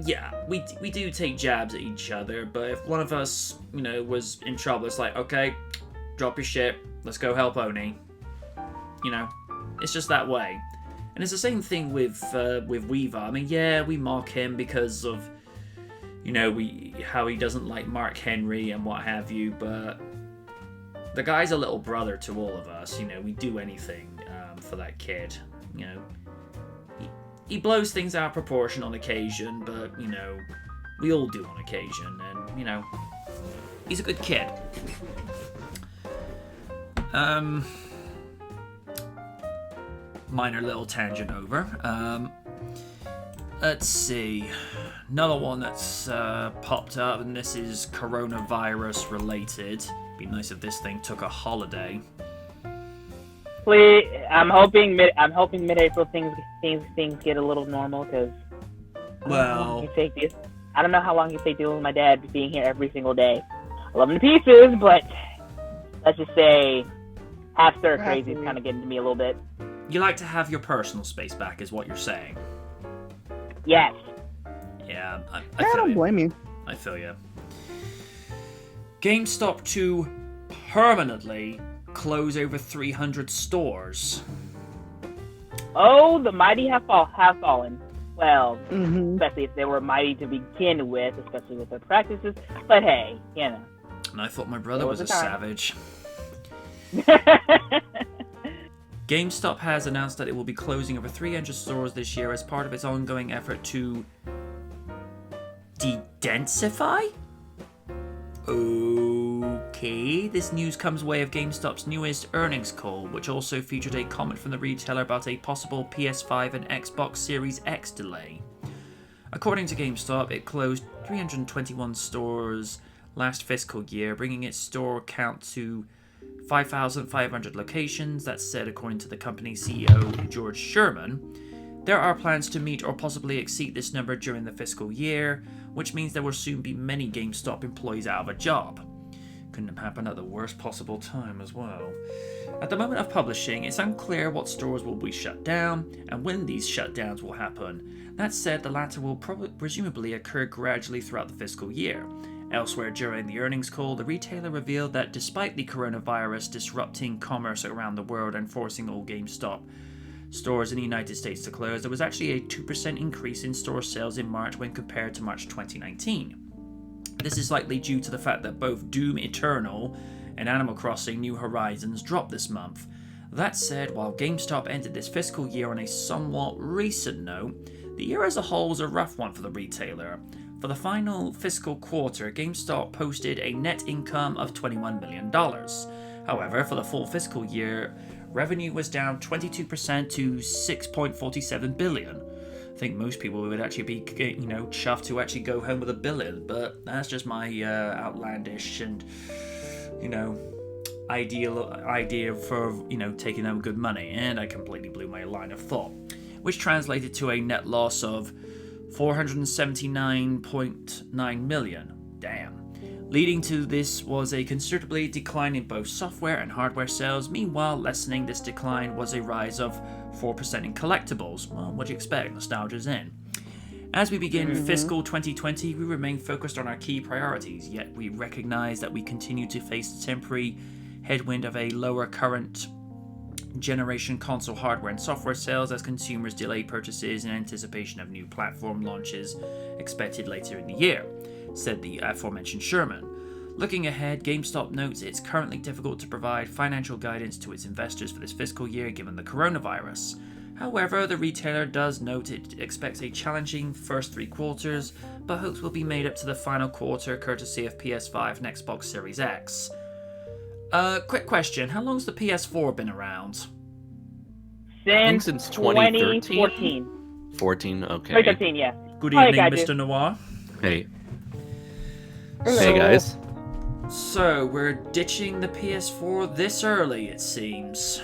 yeah, we do take jabs at each other, but if one of us, was in trouble, it's like, okay, drop your shit, let's go help Oni. It's just that way. And it's the same thing with Weaver. I mean, yeah, we mock him because of, how he doesn't like Mark Henry and what have you, but the guy's a little brother to all of us. We do anything for that kid. He blows things out of proportion on occasion, but, we all do on occasion, and, he's a good kid. Minor little tangent over. Let's see. Another one that's popped up, and this is coronavirus related. Be nice if this thing took a holiday. Please, I'm hoping mid-April things get a little normal, because I don't know how long you take dealing with my dad being here every single day. I love him to pieces, but let's just say half stir crazy is kind of getting to me a little bit. You like to have your personal space back, is what you're saying. Yes. Yeah, I don't blame you. I feel you. GameStop to permanently close over 300 stores. Oh, the mighty have fallen. Well, especially if they were mighty to begin with, especially with their practices. But hey, And I thought my brother was a savage. GameStop has announced that it will be closing over 300 stores this year as part of its ongoing effort to de-densify? Okay, this news comes way of GameStop's newest earnings call, which also featured a comment from the retailer about a possible PS5 and Xbox Series X delay. According to GameStop, it closed 321 stores last fiscal year, bringing its store count to 5,500 locations. That said, according to the company's CEO, George Sherman, there are plans to meet or possibly exceed this number during the fiscal year, which means there will soon be many GameStop employees out of a job. Couldn't have happened at the worst possible time as well. At the moment of publishing, it's unclear what stores will be shut down and when these shutdowns will happen. That said, the latter will presumably occur gradually throughout the fiscal year. Elsewhere during the earnings call, the retailer revealed that despite the coronavirus disrupting commerce around the world and forcing all GameStop stores in the United States to close, there was actually a 2% increase in store sales in March when compared to March 2019. This is likely due to the fact that both Doom Eternal and Animal Crossing New Horizons dropped this month. That said, while GameStop ended this fiscal year on a somewhat recent note, the year as a whole was a rough one for the retailer. For the final fiscal quarter, GameStop posted a net income of $21 million. However, for the full fiscal year, revenue was down 22% to $6.47 billion. I think most people would actually be, chuffed to actually go home with $1 billion, but that's just my outlandish and, idea for, taking home good money, and I completely blew my line of thought, which translated to a net loss of $479.9 million. Damn. Leading to this was a considerably decline in both software and hardware sales. Meanwhile, lessening this decline was a rise of 4% in collectibles. Well, what do you expect? Nostalgia's in. As we begin fiscal 2020, we remain focused on our key priorities, yet we recognize that we continue to face the temporary headwind of a lower current generation console hardware and software sales as consumers delay purchases in anticipation of new platform launches expected later in the year, said the aforementioned Sherman. Looking ahead, GameStop notes it's currently difficult to provide financial guidance to its investors for this fiscal year given the coronavirus. However, the retailer does note it expects a challenging first 3 quarters, but hopes will be made up to the final quarter courtesy of PS5 and Xbox Series X. Quick question, how long's the PS4 been around? Since 2014. 14, okay. 2013, yeah. Good Hi, evening, Kaiju. Mr. Noir. Hey. Hello. Hey, guys. So, we're ditching the PS4 this early, it seems.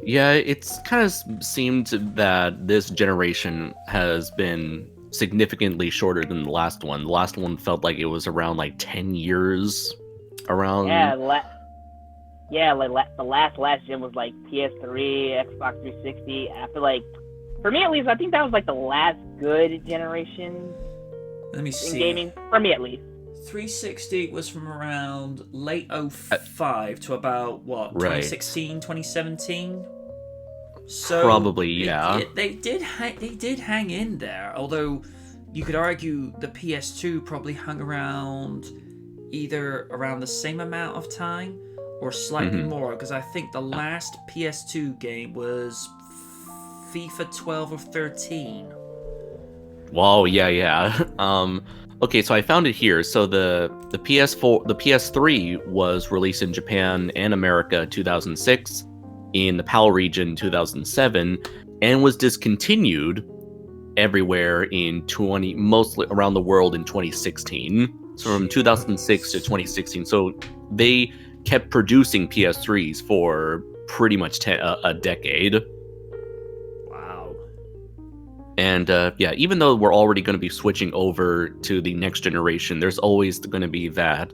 Yeah, it's kind of seemed that this generation has been significantly shorter than the last one. The last one felt like it was around like 10 years around. Yeah, the last gen was like PS3, Xbox 360. I feel like, for me at least, I think that was like the last good generation Let me in see. gaming. For me at least. 360 was from around late 05 to about, what, Right. 2016, 2017? So Probably, yeah. They did hang in there, although you could argue the PS2 probably hung around either around the same amount of time or slightly more, because I think the last PS2 game was FIFA 12 or 13. Whoa, yeah. Okay, so I found it here. So the PS3 was released in Japan and America 2006, in the PAL region 2007, and was discontinued everywhere mostly around the world in 2016. So from 2006 to 2016. So they kept producing PS3s for pretty much a decade. Wow. And even though we're already going to be switching over to the next generation, there's always going to be that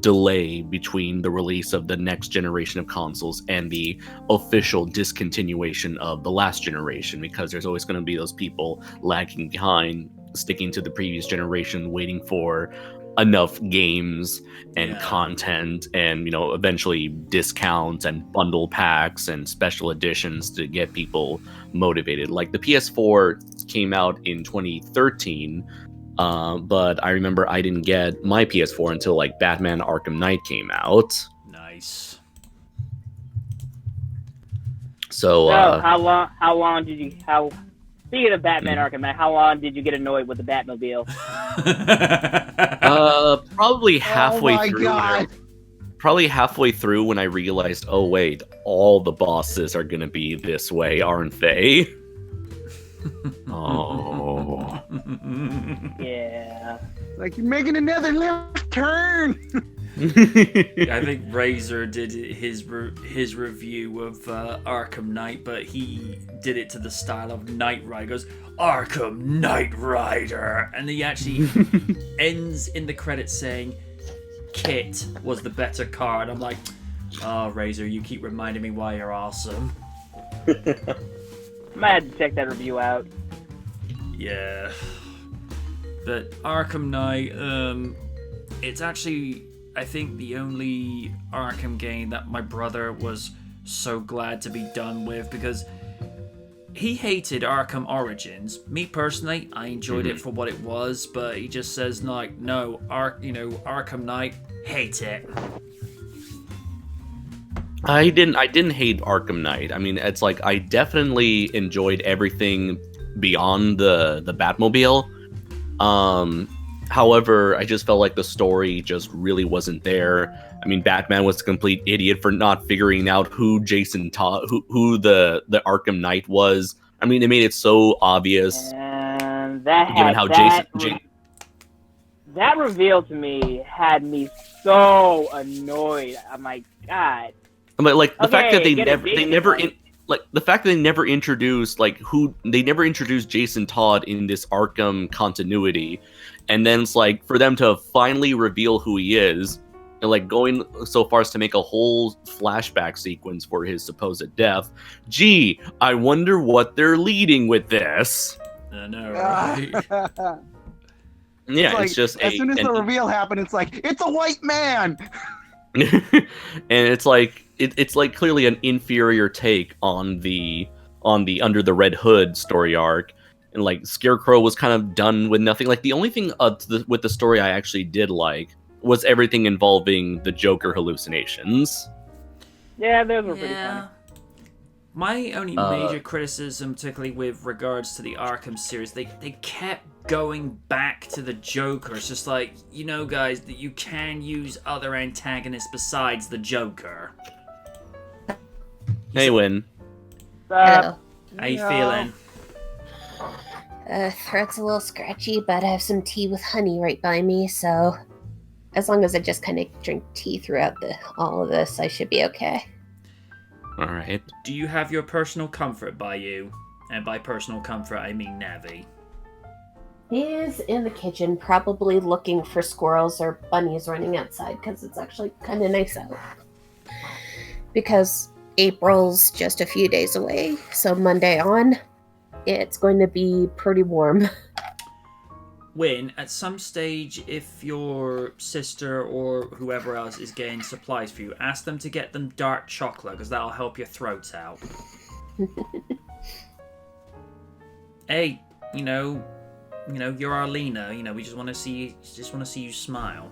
delay between the release of the next generation of consoles and the official discontinuation of the last generation, because there's always going to be those people lagging behind, sticking to the previous generation, waiting for enough games and content and eventually discounts and bundle packs and special editions to get people motivated. Like the PS4 came out in 2013, but I remember I didn't get my PS4 until like Batman Arkham Knight came out. Nice. So how long did you speaking of Batman Arkham Knight, how long did you get annoyed with the Batmobile? Probably halfway Oh my through. God. Probably halfway through when I realized, oh wait, all the bosses are gonna be this way, aren't they? Oh. Yeah. Like, you're making another left turn. I think Razor did his review of Arkham Knight, but he did it to the style of Knight Rider. He goes, Arkham Knight Rider, and he actually ends in the credits saying, Kit was the better car. And I'm like, oh, Razor, you keep reminding me why you're awesome. Might have to check that review out. Yeah. But Arkham Knight, it's actually, I think, the only Arkham game that my brother was so glad to be done with, because he hated Arkham Origins. Me personally, I enjoyed it for what it was, but he just says like, no, Arkham Knight, hate it. I didn't hate Arkham Knight. I mean, it's like I definitely enjoyed everything beyond the Batmobile. However, I just felt like the story just really wasn't there. I mean, Batman was a complete idiot for not figuring out who Jason Todd, who the Arkham Knight was. I mean, they made it so obvious, And that given had how that reveal to me had me so annoyed. I'm like, God. But like the fact that they get a never Jason. the fact that they never introduced they never introduced Jason Todd in this Arkham continuity, and then it's like for them to finally reveal who he is, and like going so far as to make a whole flashback sequence for his supposed death. Gee, I wonder what they're leading with this. I know, right? Yeah, like, it's just as soon as the reveal happened, it's like, it's a white man. and it's like it's like clearly an inferior take on the Under the Red Hood story arc, and like Scarecrow was kind of done with nothing. Like the only thing with the story I actually did like was everything involving the Joker hallucinations. Yeah, those were pretty funny. My only major criticism, particularly with regards to the Arkham series, they kept going back to the Joker. It's just like, you know, guys, that you can use other antagonists besides the Joker. Hey, Win. Hello. How you feeling? Throat's a little scratchy, but I have some tea with honey right by me, so as long as I just kind of drink tea throughout all of this, I should be okay. All right. Do you have your personal comfort by you? And by personal comfort, I mean Navi. He's in the kitchen, probably looking for squirrels or bunnies running outside, because it's actually kind of nice out. Because April's just a few days away, so Monday on, it's going to be pretty warm. Win, at some stage, if your sister or whoever else is getting supplies for you, ask them to get them dark chocolate, because that'll help your throats out. Hey, you know, you're our Lena. You know, we just want to see you smile.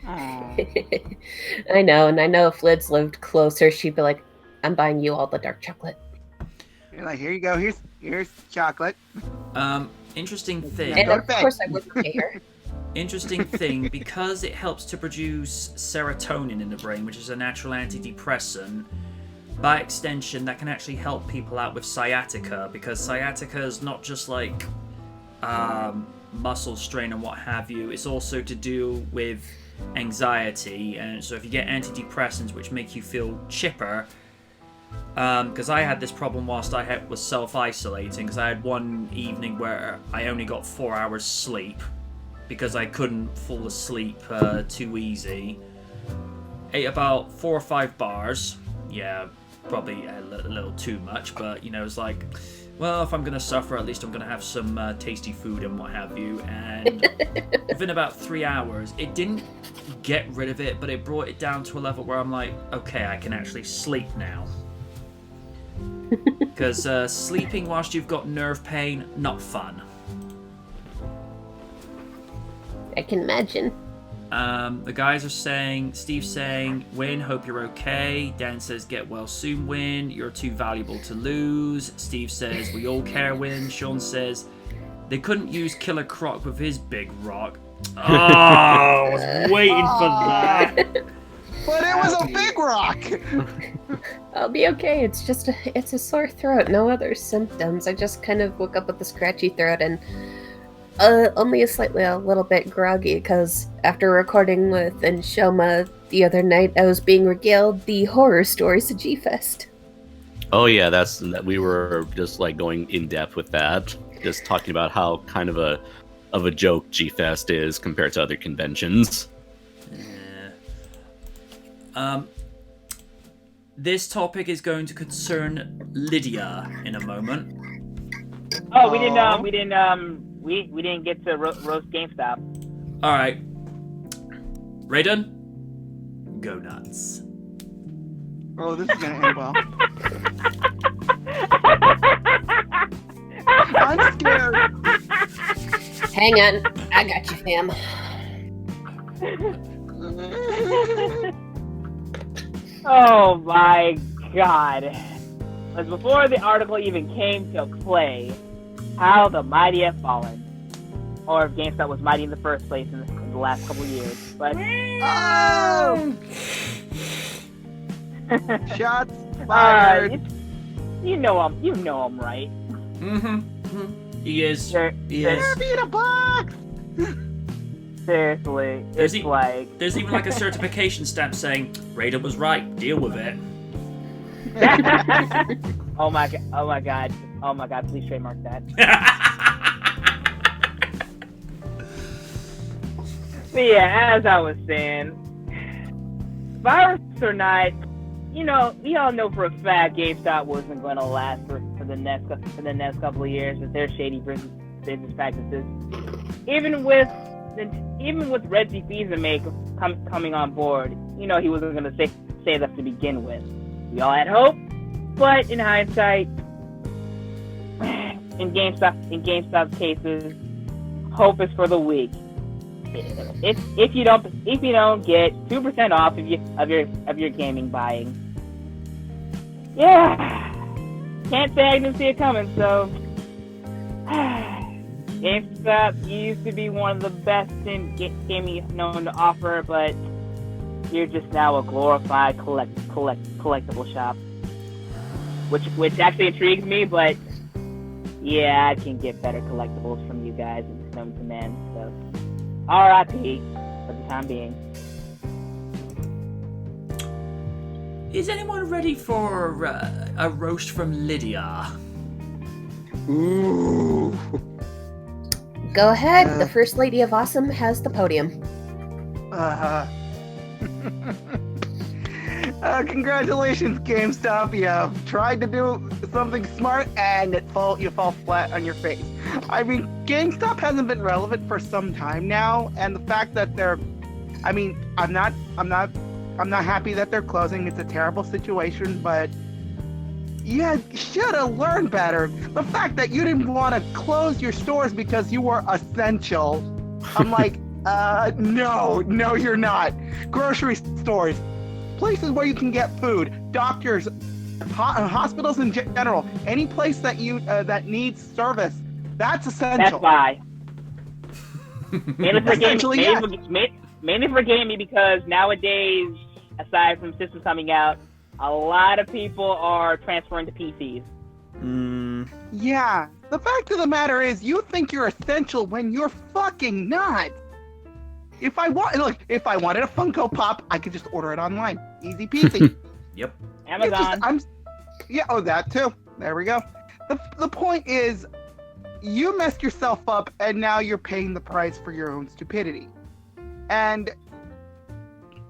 I know, and I know if Lids lived closer, she'd be like, "I'm buying you all the dark chocolate." You're like, here you go. Here's chocolate. Interesting thing. And of course, I wouldn't pay her. Interesting thing, because it helps to produce serotonin in the brain, which is a natural antidepressant. By extension, that can actually help people out with sciatica, because sciatica is not just like muscle strain and what have you. It's also to do with anxiety, and so if you get antidepressants which make you feel chipper, because I had this problem whilst I was self-isolating, because I had one evening where I only got 4 hours sleep because I couldn't fall asleep too easy. Ate about 4 or 5 bars. Yeah, probably a little too much, but you know, it's like, well, if I'm gonna suffer, at least I'm gonna have some tasty food and what have you. And within about 3 hours, it didn't get rid of it, but it brought it down to a level where I'm like, okay, I can actually sleep now. Because sleeping whilst you've got nerve pain, not fun. I can imagine. The guys are saying, Steve's saying, Win, hope you're okay. Dan says, get well soon, Win. You're too valuable to lose. Steve says, we all care, Win. Sean says, they couldn't use Killer Croc with his big rock. Oh, I was waiting for that. But it was a big rock. I'll be okay. It's just it's a sore throat. No other symptoms. I just kind of woke up with a scratchy throat and only a little bit groggy because after recording with Anshoma the other night, I was being regaled the horror stories of G-Fest. Oh yeah, we were just like going in depth with that, just talking about how kind of a joke G-Fest is compared to other conventions. This topic is going to concern Lydia in a moment. Oh, we didn't get to roast GameStop. All right, Raiden, go nuts. Oh, this is gonna end well. I'm scared. Hang on, I got you, fam. Oh my god. But before the article even came to play, how the mighty have fallen. Or if GameStop was mighty in the first place in the last couple of years. But Oh! Shots fired. You know I'm right. He is. He is. Therapy in a box. Seriously, There's it's like There's even like a certification stamp saying Raiden was right. Deal with it. oh my god, please trademark that. But yeah, as I was saying, virus or not, we all know for a fact GameStop wasn't going to last for the next couple of years with their shady business practices. Even with Reggie Fils-Aimé coming on board, he wasn't going to say that to begin with. We all had hope, but in hindsight, in GameStop cases, hope is for the weak. If you don't get 2% off of your gaming buying, yeah, can't say I didn't see it coming. So GameStop used to be one of the best in gaming known to offer, but you're just now a glorified collectible shop, which actually intrigues me. But yeah, I can get better collectibles from you guys and known to men. So R.I.P. for the time being. Is anyone ready for a roast from Lydia? Ooh. Go ahead. The First Lady of Awesome has the podium. Congratulations, GameStop. You tried to do something smart and you fall flat on your face. I mean, GameStop hasn't been relevant for some time now, and the fact that I'm not happy that they're closing. It's a terrible situation, but you should have learned better. The fact that you didn't want to close your stores because you were essential. I'm like, no, you're not. Grocery stores, places where you can get food, doctors, hospitals in general, any place that that needs service, that's essential. That's why. Mainly for gaming, because nowadays, aside from systems coming out, a lot of people are transferring to PCs. Yeah, the fact of the matter is, you think you're essential when you're fucking not. If I wanted a Funko Pop, I could just order it online. Easy peasy. Yep. Amazon. That too. There we go. The point is, you messed yourself up, and now you're paying the price for your own stupidity. And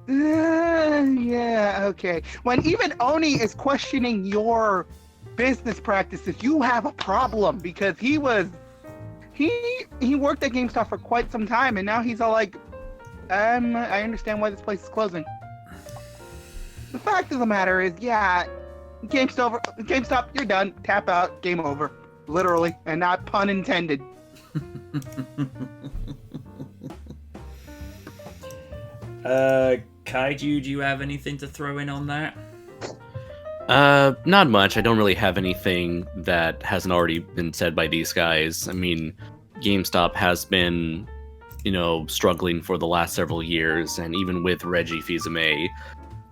yeah, okay. When even Oni is questioning your business practices, you have a problem, because he worked at GameStop for quite some time, and now he's all like, I understand why this place is closing. The fact of the matter is, yeah, GameStop, you're done. Tap out. Game over. Literally, and not pun intended. Kaiju, do you have anything to throw in on that? Not much. I don't really have anything that hasn't already been said by these guys. I mean, GameStop has been, struggling for the last several years, and even with Reggie Fils-Aimé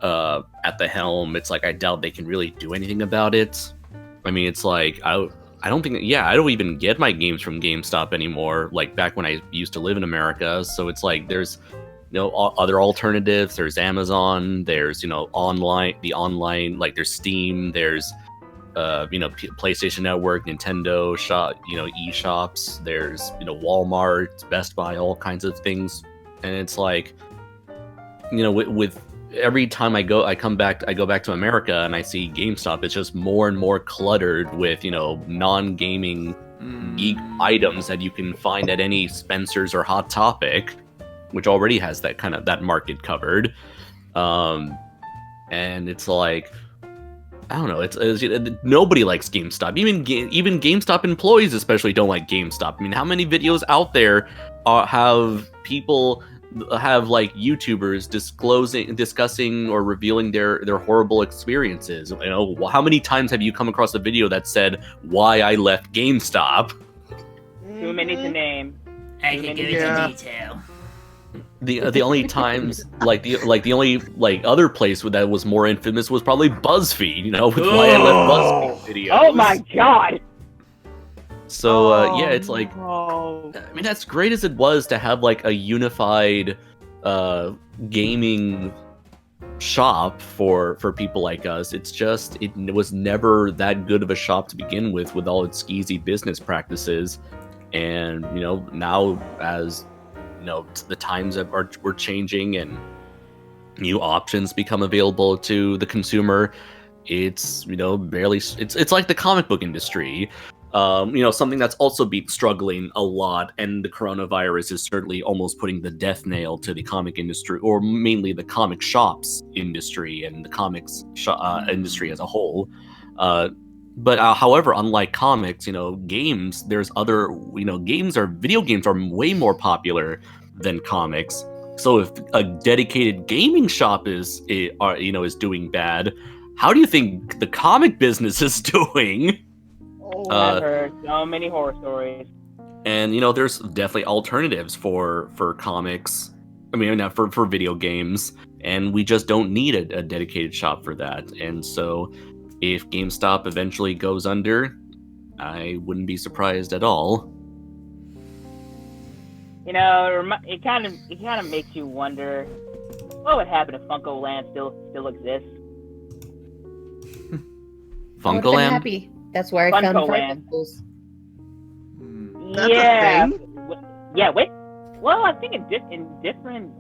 at the helm, it's like I doubt they can really do anything about it. I mean, it's like I don't even get my games from GameStop anymore, like back when I used to live in America. So it's like there's other alternatives. There's Amazon, there's online, like there's Steam, there's PlayStation Network, Nintendo shop, eShops, there's Walmart, Best Buy, all kinds of things. And it's like, with every time I go back to America and I see GameStop, it's just more and more cluttered with non-gaming geek items that you can find at any Spencer's or Hot Topic, which already has that market covered. And it's like, I don't know. It's nobody likes GameStop. Even GameStop employees especially don't like GameStop. I mean, how many videos out there have people have like YouTubers discussing or revealing their horrible experiences. You know, how many times have you come across a video that said why I left GameStop? Too many to name. I Too can many go to into name. detail. The only times the only like other place that was more infamous was probably BuzzFeed. You know, with why I left BuzzFeed videos. Oh my god! So yeah, it's like Oh. I mean, as great as it was to have like a unified gaming shop for people like us, it's just it was never that good of a shop to begin with all its skeezy business practices. And you know, now as you know, the times we're changing and new options become available to the consumer, it's, you know, barely it's like the comic book industry. You know, something that's also been struggling a lot, and the coronavirus is certainly almost putting the death nail to the comic industry, or mainly the comic shops industry and the comics industry as a whole. But however, unlike comics, you know, games, there's other, you know, video games are way more popular than comics. So if a dedicated gaming shop is doing bad, how do you think the comic business is doing? I've heard so many horror stories. And you know, there's definitely alternatives for comics. I mean, not for video games, and we just don't need a dedicated shop for that. And so, if GameStop eventually goes under, I wouldn't be surprised at all. You know, it kind of makes you wonder what would happen if Funko Land still exists. I would've Funko been Land? happy. That's where I Funko found Land. Frightfuls. That's a Yeah. thing? Yeah. Wait. Well, I think in different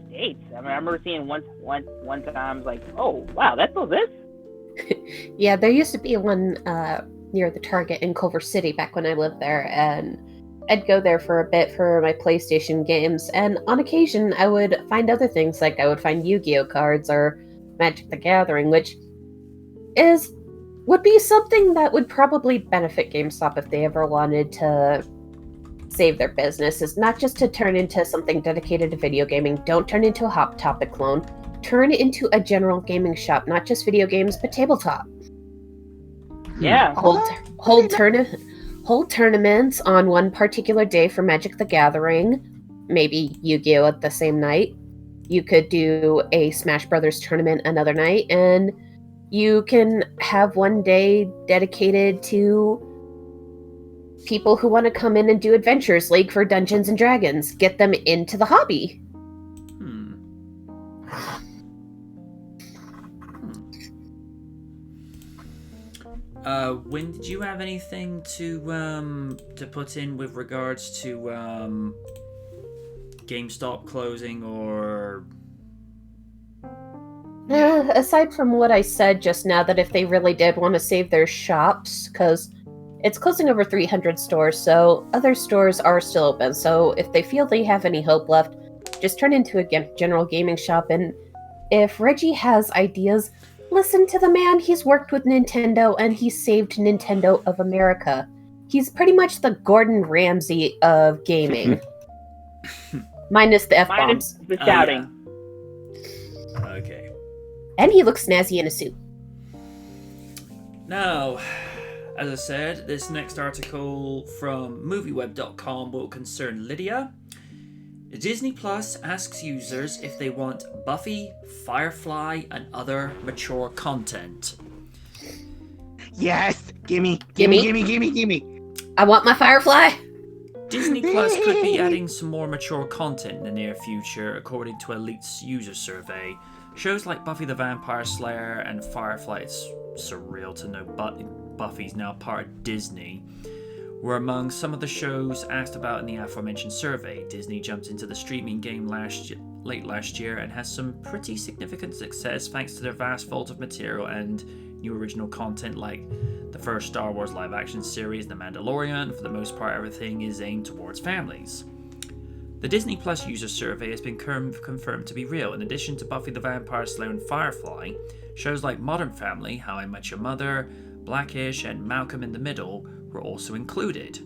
states. I remember seeing one time like, oh wow, that's all this. Yeah, there used to be one near the Target in Culver City back when I lived there, and I'd go there for a bit for my PlayStation games, and on occasion I would find other things, like I would find Yu-Gi-Oh cards or Magic the Gathering, which would be something that would probably benefit GameStop if they ever wanted to save their business, is not just to turn into something dedicated to video gaming. Don't turn into a Hot Topic clone. Turn it into a general gaming shop, not just video games, but tabletop. Yeah. Hold tournaments on one particular day for Magic the Gathering, maybe Yu-Gi-Oh at the same night. You could do a Smash Brothers tournament another night, and you can have one day dedicated to people who want to come in and do Adventures League for Dungeons and Dragons. Get them into the hobby. Wynn, did you have anything to put in with regards to GameStop closing, or? Aside from what I said just now, that if they really did want to save their shops, because it's closing over 300 stores, so other stores are still open. So if they feel they have any hope left, just turn into a general gaming shop. And if Reggie has ideas, listen to the man. He's worked with Nintendo, and he saved Nintendo of America. He's pretty much the Gordon Ramsay of gaming. Minus the F-bombs. Minus the shouting. Okay. And he looks snazzy in a suit. Now, as I said, this next article from MovieWeb.com will concern Lydia. Disney Plus asks users if they want Buffy, Firefly, and other mature content. Yes, gimme. I want my Firefly. Disney Plus could be adding some more mature content in the near future, according to Elite's user survey. Shows like Buffy the Vampire Slayer and Firefly, it's surreal to know Buffy's now part of Disney, were among some of the shows asked about in the aforementioned survey. Disney jumped into the streaming game late last year and has some pretty significant success thanks to their vast vault of material and new original content like the first Star Wars live-action series, The Mandalorian. For the most part, everything is aimed towards families. The Disney Plus user survey has been confirmed to be real. In addition to Buffy the Vampire Slayer and Firefly, shows like Modern Family, How I Met Your Mother, Blackish, and Malcolm in the Middle were also included.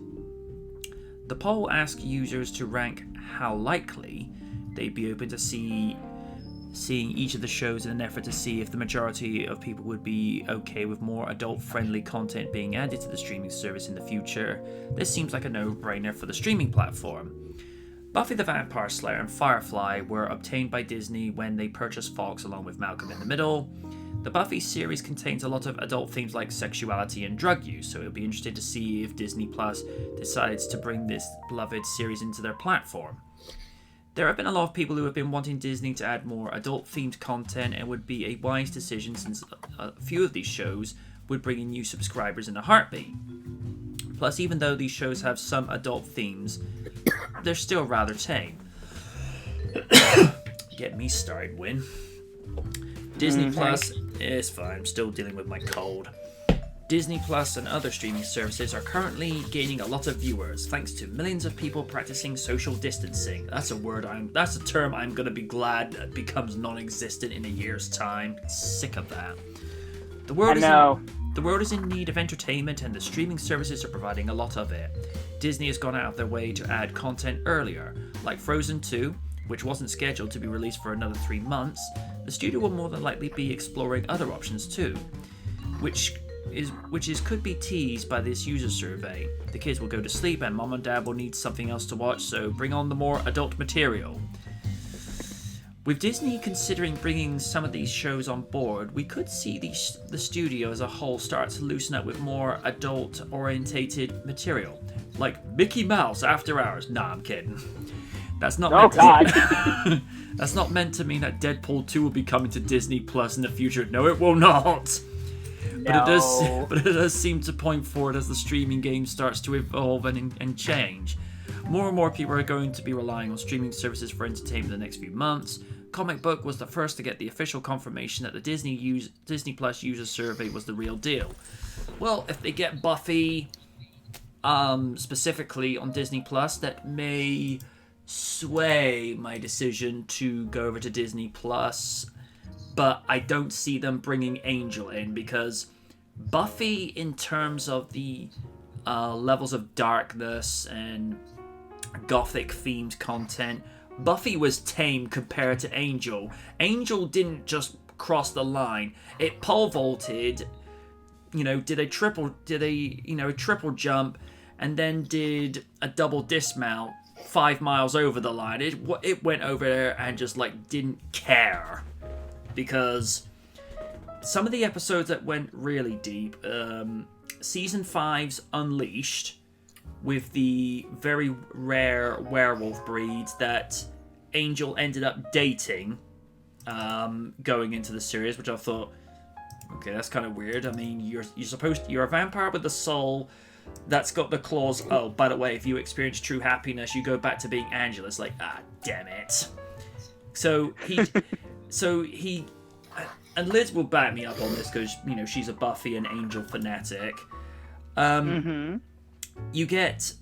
The poll asked users to rank how likely they'd be open to seeing each of the shows in an effort to see if the majority of people would be okay with more adult-friendly content being added to the streaming service in the future. This seems like a no-brainer for the streaming platform. Buffy the Vampire Slayer and Firefly were obtained by Disney when they purchased Fox along with Malcolm in the Middle. The Buffy series contains a lot of adult themes like sexuality and drug use, so it'll be interesting to see if Disney Plus decides to bring this beloved series into their platform. There have been a lot of people who have been wanting Disney to add more adult-themed content, and would be a wise decision since a few of these shows would bring in new subscribers in a heartbeat. Plus, even though these shows have some adult themes, they're still rather tame. Get me started, Win. Disney Plus is fine, I'm still dealing with my cold. Disney Plus and other streaming services are currently gaining a lot of viewers thanks to millions of people practicing social distancing. That's a term I'm gonna be glad that becomes non-existent in a year's time. Sick of that. The world is in need of entertainment, and the streaming services are providing a lot of it. Disney has gone out of their way to add content earlier, like Frozen 2, which wasn't scheduled to be released for another 3 months. The studio will more than likely be exploring other options too, which could be teased by this user survey. The kids will go to sleep and mom and dad will need something else to watch, so bring on the more adult material. With Disney considering bringing some of these shows on board, we could see the studio as a whole start to loosen up with more adult-orientated material, like Mickey Mouse After Hours. Nah, I'm kidding. That's not that's not meant to mean that Deadpool 2 will be coming to Disney Plus in the future. No, it will not. But it does seem to point forward as the streaming game starts to evolve and change. More and more people are going to be relying on streaming services for entertainment in the next few months. Comic Book was the first to get the official confirmation that the Disney Plus user survey was the real deal. Well, if they get Buffy specifically on Disney Plus, that may sway my decision to go over to Disney Plus. But I don't see them bringing Angel in, because Buffy, in terms of the levels of darkness and gothic-themed content, Buffy was tame compared to Angel. Angel didn't just cross the line; it pole vaulted. Did a triple jump, and then did a double dismount 5 miles over the line. It went over there and just didn't care. Because some of the episodes that went really deep, Season 5's Unleashed, with the very rare werewolf breeds that Angel ended up dating going into the series, which I thought, okay, that's kind of weird. I mean, you're a vampire with a soul that's got the clause, oh, by the way, if you experience true happiness, you go back to being Angel. It's damn it. So he, and Liz will back me up on this because, she's a Buffy and Angel fanatic. You get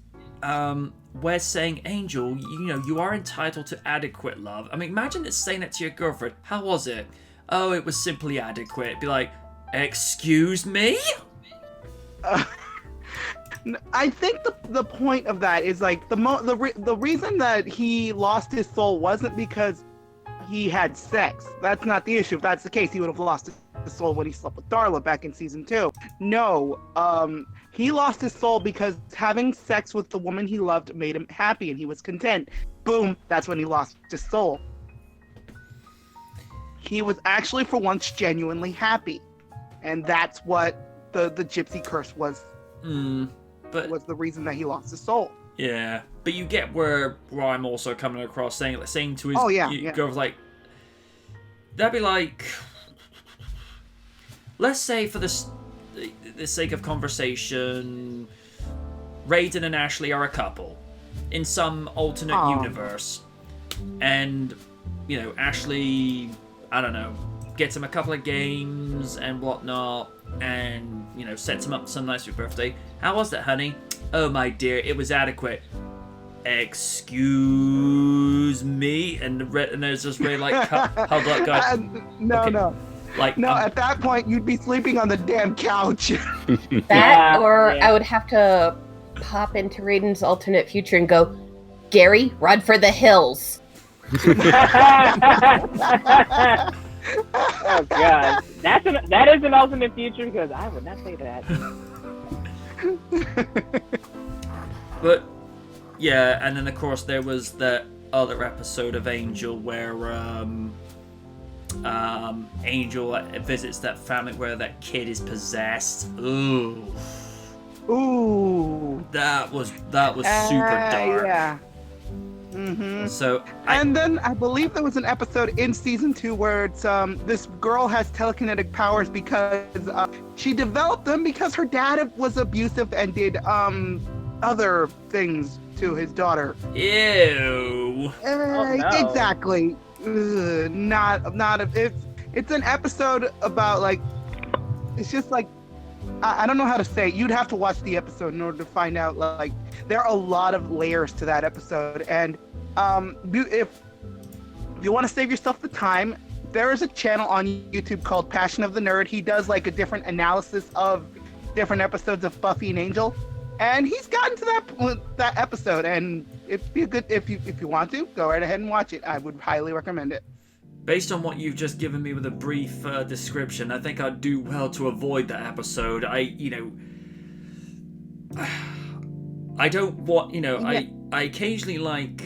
Wes saying, Angel, you are entitled to adequate love. I mean, imagine it's saying that to your girlfriend. How was it? Oh, it was simply adequate. Be like, excuse me? I think the point of that is the reason that he lost his soul wasn't because he had sex. That's not the issue. If that's the case, he would have lost his soul when he slept with Darla back in season 2. No, he lost his soul because having sex with the woman he loved made him happy and he was content. Boom, that's when he lost his soul. He was actually for once genuinely happy. And that's what the gypsy curse was. Was the reason that he lost his soul. Yeah, but you get where I'm also coming across saying to his girl, that'd be like, let's say for the sake of conversation, Raiden and Ashley are a couple in some alternate universe, and Ashley, I don't know, gets him a couple of games and whatnot, and sets him up some nice birthday. How was that, honey? Oh, my dear, it was adequate. Excuse me? And there's just really huddled up guy. No. At that point, you'd be sleeping on the damn couch. I would have to pop into Raiden's alternate future and go, Gary, run for the hills. Oh god, that is an alternate future because I would not say that. But yeah, and then of course there was that other episode of Angel where Angel visits that family where that kid is possessed. Ooh. Ooh. That was super dark. Yeah. Mm-hmm. So and then I believe there was an episode in season 2 where it's this girl has telekinetic powers because she developed them because her dad was abusive and did other things to his daughter. Ew. no. Exactly. It's an episode about like it's just like I don't know how to say it. You'd have to watch the episode in order to find out. Like there are a lot of layers to that episode, and if you want to save yourself the time, there is a channel on YouTube called Passion of the Nerd. He does like a different analysis of different episodes of Buffy and Angel, and he's gotten to that episode, and it'd be good if you want to go right ahead and watch it. I would highly recommend it. Based on what you've just given me with a brief description, I think I'd do well to avoid that episode. I don't want, I occasionally like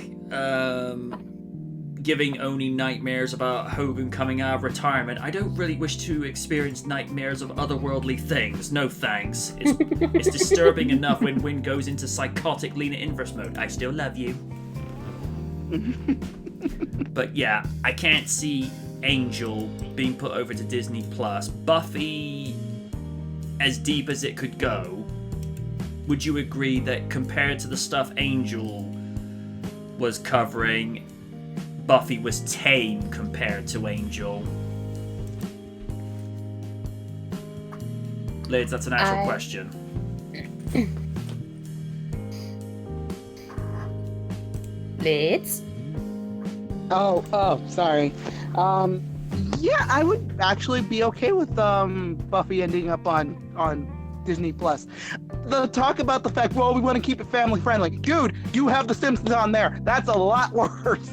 giving Oni nightmares about Hogan coming out of retirement. I don't really wish to experience nightmares of otherworldly things. No thanks. It's disturbing enough when Wynn goes into psychotic Lena Inverse mode. I still love you. But yeah, I can't see Angel being put over to Disney Plus. Buffy, as deep as it could go, would you agree that compared to the stuff Angel was covering, Buffy was tame compared to Angel? Liz, that's an actual question. Liz? Oh, sorry. Yeah, I would actually be okay with Buffy ending up on Disney Plus. The talk about the fact, well, we want to keep it family friendly. Dude, you have The Simpsons on there. That's a lot worse.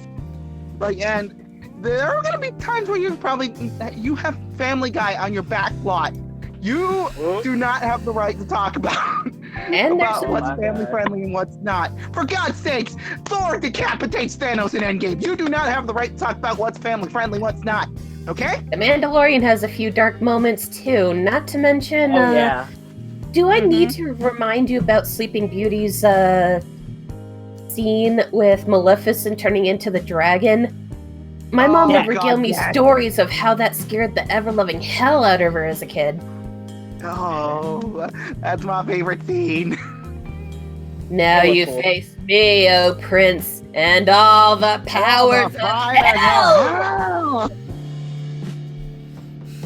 Like, and there are gonna be times where you have Family Guy on your back lot. You do not have the right to talk about what's family friendly and what's not. For God's sakes, Thor decapitates Thanos in Endgame. You do not have the right to talk about what's family friendly, what's not. Okay? The Mandalorian has a few dark moments too. Not to mention, yeah. do I need to remind you about Sleeping Beauty's scene with Maleficent turning into the dragon? My mom would regale me stories of how that scared the ever-loving hell out of her as a kid. Oh, that's my favorite scene. Now you face me, oh prince, and all the powers of hell!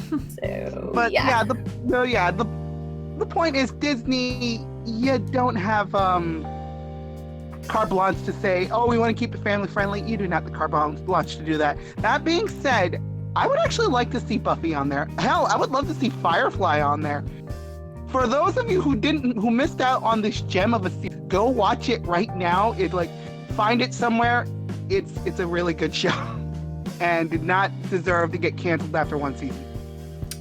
So, but the point is, Disney, you don't have carte blanche to say, oh, we want to keep it family friendly. You do not have the carte blanche to do that. That being said, I would actually like to see Buffy on there. Hell, I would love to see Firefly on there. For those of you who missed out on this gem of a season, go watch it right now. Find it somewhere. It's a really good show, and did not deserve to get canceled after one season.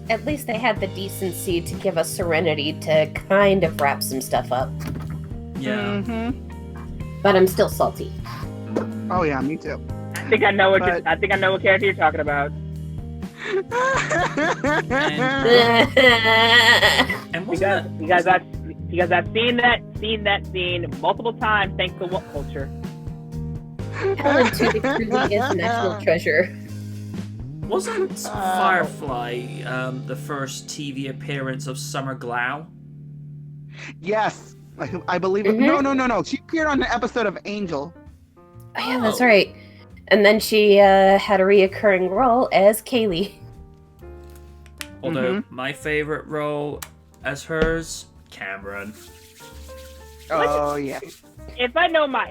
At least they had the decency to give us Serenity to kind of wrap some stuff up. Yeah. Mm-hmm. But I'm still salty. Oh yeah, me too. I think I know what character you're talking about. And because I've seen that scene multiple times thanks to What Culture. Helen Tudyk truly is an actual treasure. Wasn't Firefly the first TV appearance of Summer Glau? Yes, I believe it. No. She appeared on an episode of Angel. Oh yeah, that's right. And then she had a reoccurring role as Kaylee. Although my favorite role as hers, Cameron. Oh yeah. If I know my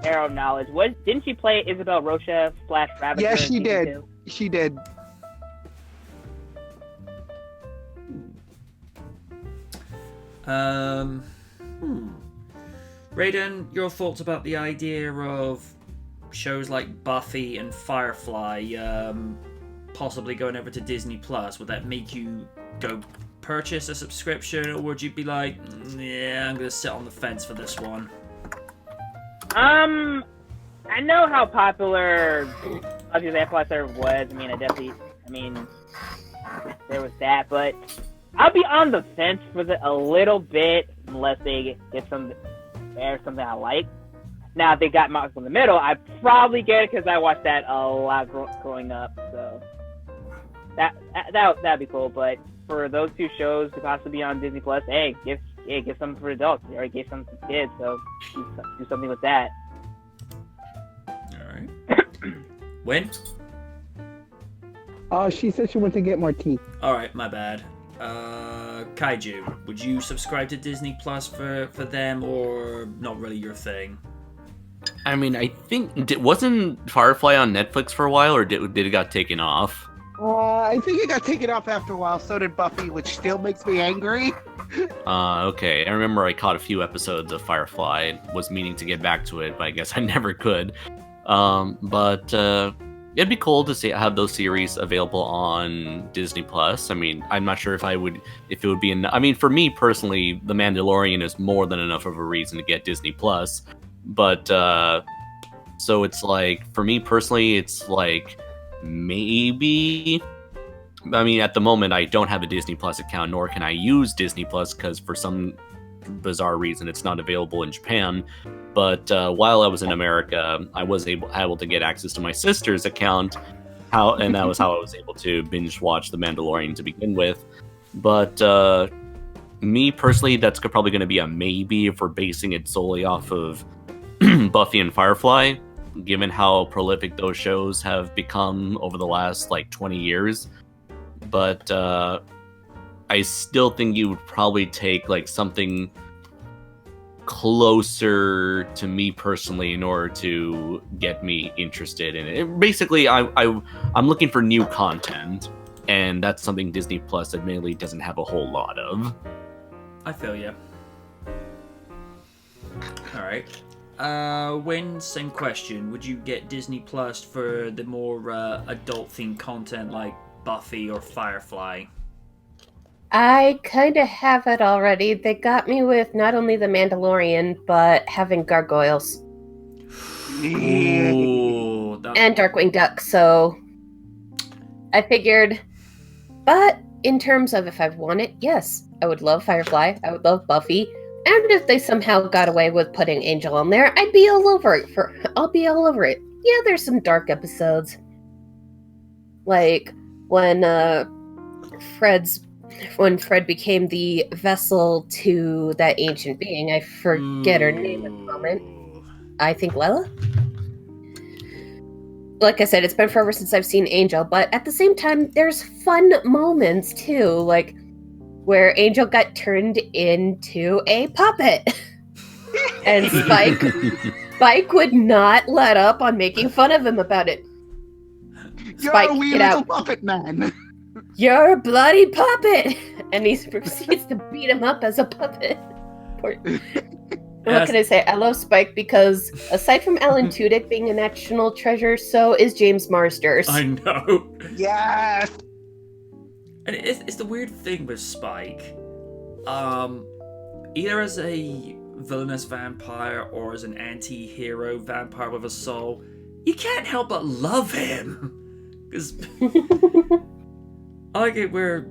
Arrow knowledge, didn't she play Isabel Rocha / Ravager? Yes, she in did. season 2? She did. Raiden, your thoughts about the idea of shows like Buffy and Firefly possibly going over to Disney Plus, would that make you go purchase a subscription, or would you be like, yeah, I'm gonna sit on the fence for this one? I know how popular Buffy the Vampire Slayer was. There was that, but I'll be on the fence for a little bit unless they get something I like. Now, if they got Malcolm in the Middle, I'd probably get it because I watched that a lot growing up. So that'd be cool. But for those two shows to possibly be on Disney Plus, hey, give something for adults. They already gave something for kids, so do something with that. All right. When? She said she went to get more tea. All right, my bad. Kaiju, would you subscribe to Disney Plus for them, or not really your thing? I mean, I think wasn't Firefly on Netflix for a while, or did it got taken off? I think it got taken off after a while. So did Buffy, which still makes me angry. Okay. I remember I caught a few episodes of Firefly and was meaning to get back to it, but I guess I never could. But it'd be cool to have those series available on Disney Plus. I mean, I'm not sure if it would be enough. I mean, for me personally, The Mandalorian is more than enough of a reason to get Disney Plus. But so it's like, for me personally, it's like maybe. I mean, at the moment, I don't have a Disney Plus account, nor can I use Disney Plus because for some bizarre reason it's not available in Japan. But while I was in America, I was able to get access to my sister's account, and that was how I was able to binge watch The Mandalorian to begin with. But me personally, that's probably going to be a maybe if we're basing it solely off of Buffy and Firefly, given how prolific those shows have become over the last 20 years. But I still think you would probably take something closer to me personally in order to get me interested in it. Basically, I'm looking for new content, and that's something Disney Plus admittedly doesn't have a whole lot of. I feel you. All right. Win, same question. Would you get Disney Plus for the more adult-themed content like Buffy or Firefly? I kind of have it already. They got me with not only The Mandalorian, but having gargoyles. Ooh, And Darkwing Duck, so I figured. But in terms of if I want it, yes, I would love Firefly, I would love Buffy, and if they somehow got away with putting Angel on there, I'd be all over it. I'll be all over it. Yeah, there's some dark episodes. Like when Fred became the vessel to that ancient being. I forget her name at the moment. I think Lella? Like I said, it's been forever since I've seen Angel, but at the same time, there's fun moments too, like where Angel got turned into a puppet. And Spike would not let up on making fun of him about it. You're Spike, a weird get little out. puppet man. You're a bloody puppet! And he proceeds to beat him up as a puppet. What can I say? I love Spike because, aside from Alan Tudyk being a national treasure, so is James Marsters. I know. Yes. And it's the weird thing with Spike. Either as a villainous vampire or as an anti-hero vampire with a soul, you can't help but love him. Because I like it where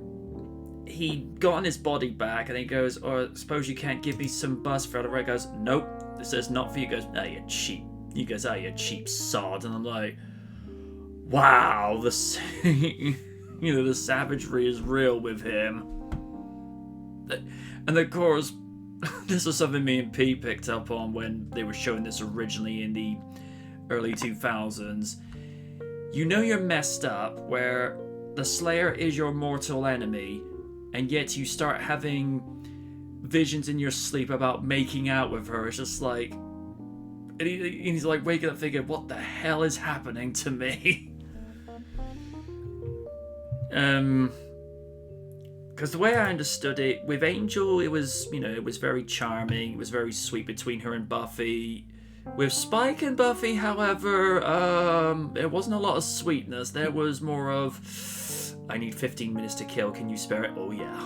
he got his body back and he goes, "Oh, suppose you can't give me some buzz for it." Right? Goes, "Nope, this is not for you." Goes, "Oh, you cheap." He goes, "Oh, you cheap sod." And I'm like, wow, the savagery is real with him. And of course, this was something me and Pete picked up on when they were showing this originally in the early 2000s. You know you're messed up where the Slayer is your mortal enemy, and yet you start having visions in your sleep about making out with her. It's just like, and he's like waking up thinking, what the hell is happening to me? Because the way I understood it, with Angel, it was very charming, it was very sweet between her and Buffy. With Spike and Buffy, however, there wasn't a lot of sweetness. There was more of, I need 15 minutes to kill, can you spare it? Oh yeah.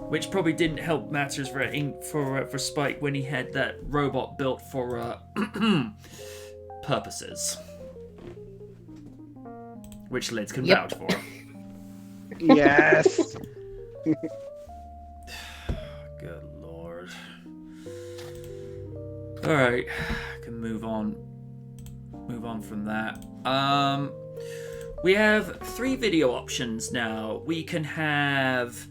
Which probably didn't help matters for Spike when he had that robot built for purposes. Which Lids can vouch for. Yes. Good lord. Alright, can move on from that. We have 3 video options now. We can have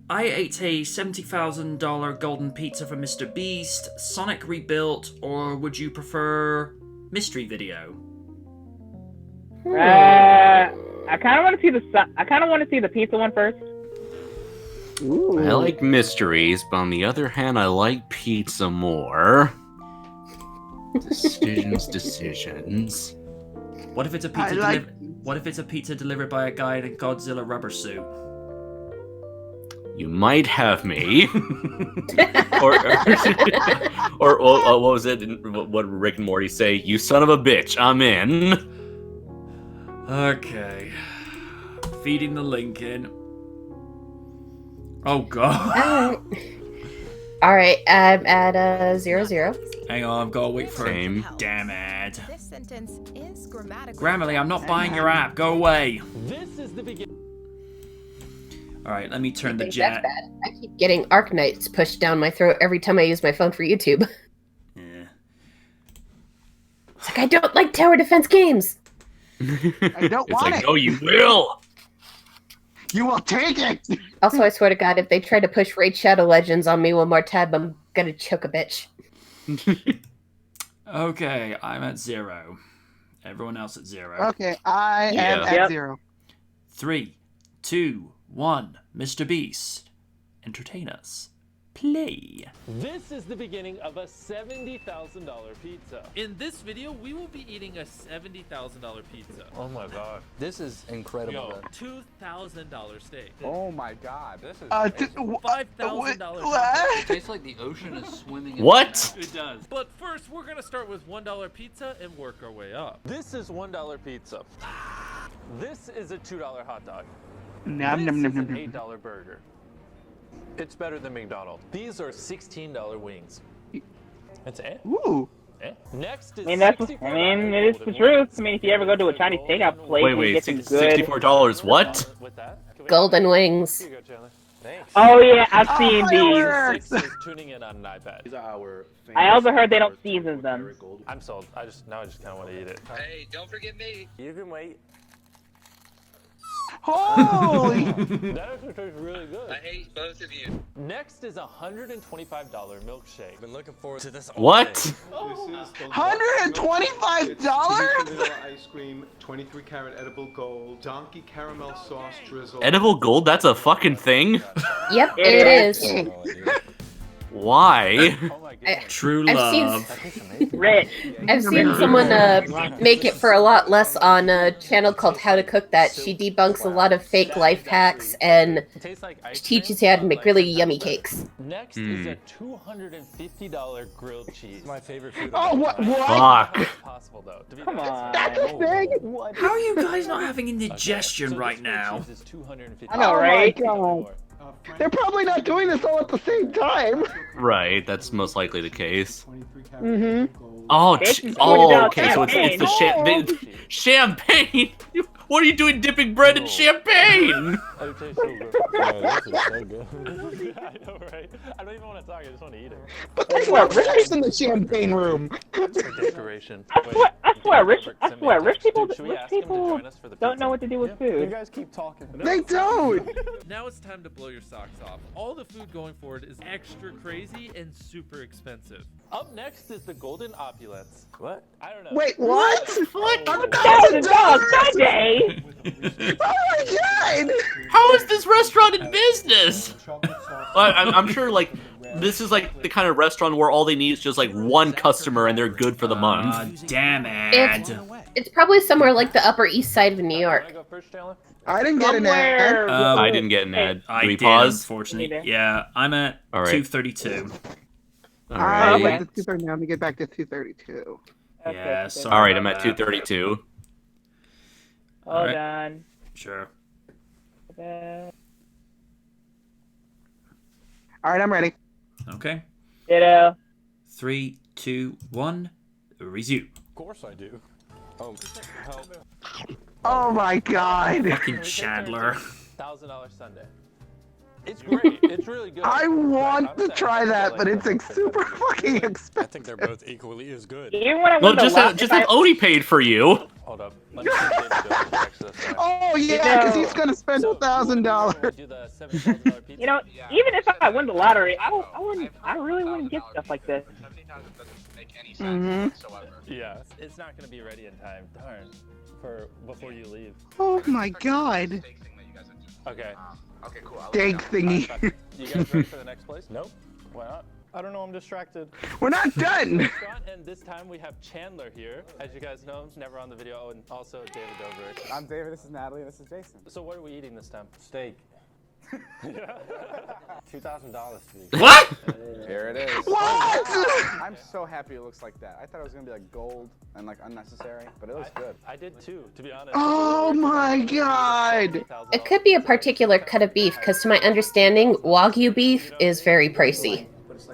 I ate a $70,000 golden pizza from Mr. Beast, Sonic Rebuilt, or would you prefer mystery video? I kind of want to see the pizza one first. Ooh. I like mysteries, but on the other hand, I like pizza more. Decisions. What if it's a pizza What if it's a pizza delivered by a guy in a Godzilla rubber suit? You might have me. or what was it? What did Rick and Morty say? You son of a bitch, I'm in. Okay. Feeding the Lincoln. Oh god. Alright, I'm at 0. Hang on, I've got to wait for Same. it. Damn it. This sentence is grammatically Grammarly, I'm not buying your app. Go away. This is the beginning. Alright, let me turn I the think jet. that's bad. I keep getting Arknights pushed down my throat every time I use my phone for YouTube. Yeah. It's like, I don't like tower defense games! I don't It's want like, it. oh, you will. You will take it. Also, I swear to God, if they try to push Raid Shadow Legends on me one more time, I'm gonna choke a bitch. Okay, I'm at 0. Everyone else at 0. Okay, I am Yeah. at Yep. 0. 3, 2, 1. Mr. Beast. Entertain us. Play. This is the beginning of a $70,000 pizza. In this video, we will be eating a $70,000 pizza. Oh my god. This is incredible. Yo. $2,000 steak. Oh my god. This is $5,000 what? It tastes like the ocean is swimming in What? It does. But first, we're gonna start with $1 pizza and work our way up. This is $1 pizza. This is a $2 hot dog. Nom, This nom, nom, is nom, an nom. $8 burger. It's better than McDonald's. These are $16 wings. That's it. Ooh. Next is I mean, it is the $64 truth. I mean, if you ever go to a Chinese takeout place and Wait, get some good... $64 what? With that, can we- Golden wings. Here you go, Chandler. Thanks. Oh yeah, I've seen these. fireworks! 6 is tuning in on an iPad. These are our I also heard they don't season them. I'm sold. Now I just kind of want to eat it. Hey, don't forget me. You can wait. Holy! That actually tastes really good. I hate both of you. Next is a $125 milkshake. Been looking forward to this all What? day. $125? Vanilla ice cream, 23 karat edible gold, donkey caramel sauce drizzle. Edible gold? That's a fucking thing? Yep, It it is. is. Why? Oh my goodness. True I've seen- love. That tastes amazing. Rich. I've seen someone make it for a lot less on a channel called How to Cook That. She debunks a lot of fake life hacks and It tastes like ice teaches cream, you how to but make like really a yummy chocolate. cakes. Next is a $250 grilled cheese. My favorite food. Oh, what? What? Fuck. It's possible though. To be Come on. That's a thing? How are you guys not having indigestion So right this grilled now? cheese is $250. I know, Oh my right? God. They're probably not doing this all at the same time. Right, that's most likely the case. 23 karat Mhm. edible gold. Oh, It's okay, so it's the champagne. What are you doing dipping bread in champagne? Oh, it tastes so good. Oh, this is so good. I know, right? I don't even want to talk. I just want to eat it. But there's no rich in the champagne room. For decoration. I swear, rich people Should we ask him to join us for the don't pizza? know what to do with food. guys keep talking. They don't. Now it's time to blow your socks off. All the food going forward is extra crazy and super expensive. Up next is the golden opulence. What? I don't know. Wait, what? What? $1,000 Sunday. Oh my god! How is this restaurant in business? I'm sure, like, this is like the kind of restaurant where all they need is just like one customer and they're good for the month. Damn it. It's probably somewhere like the Upper East Side of New York. Want to go first, Chandler? I didn't get an ad. Um, I didn't get an ad. I Do we did, pause? unfortunately. Neither. Yeah, I'm at All right. 232. All I'm right. at the 2:30 now. Let me get back to 2:32. Yeah, sorry. All right, I'm about at that. 232. Hold Alright. on. Sure. All right, I'm ready. Okay. Ditto. 3, 2, 1. Resume. Of course I do. Oh, help. Oh my god. Fucking Chandler. $1,000 Sunday. It's great. It's really good. I want to I'm try sad. that, I but like it's the like whole super thing. fucking I expensive. think they're both equally as good. Even when I Well, win the just lottery, just have Odie paid for you. Hold up. Let me see if David does the text this time. Oh yeah, because he's gonna spend So, $1,000. do the $7,000 pizza? you know, even if I win the lottery, I really wouldn't get stuff like this. Mm-hmm. Yeah, it's not gonna be ready in time. Darn. For before you leave. Oh my god. Okay. Okay, cool. Steak thingy. You guys ready for the next place? Nope. Why not? I don't know. I'm distracted. We're not done. Scott, and this time we have Chandler here. As you guys know, never on the video. Oh, and also David Dobrik. I'm David, this is Natalie, this is Jason. So what are we eating this time? Steak. $2,000 to me. What? Here it is. What? I'm so happy it looks like that. I thought it was gonna be like gold and like unnecessary, but it looks good. I did too, to be honest. Oh my god. It could be a particular cut of beef, because to my understanding, Wagyu beef is very pricey.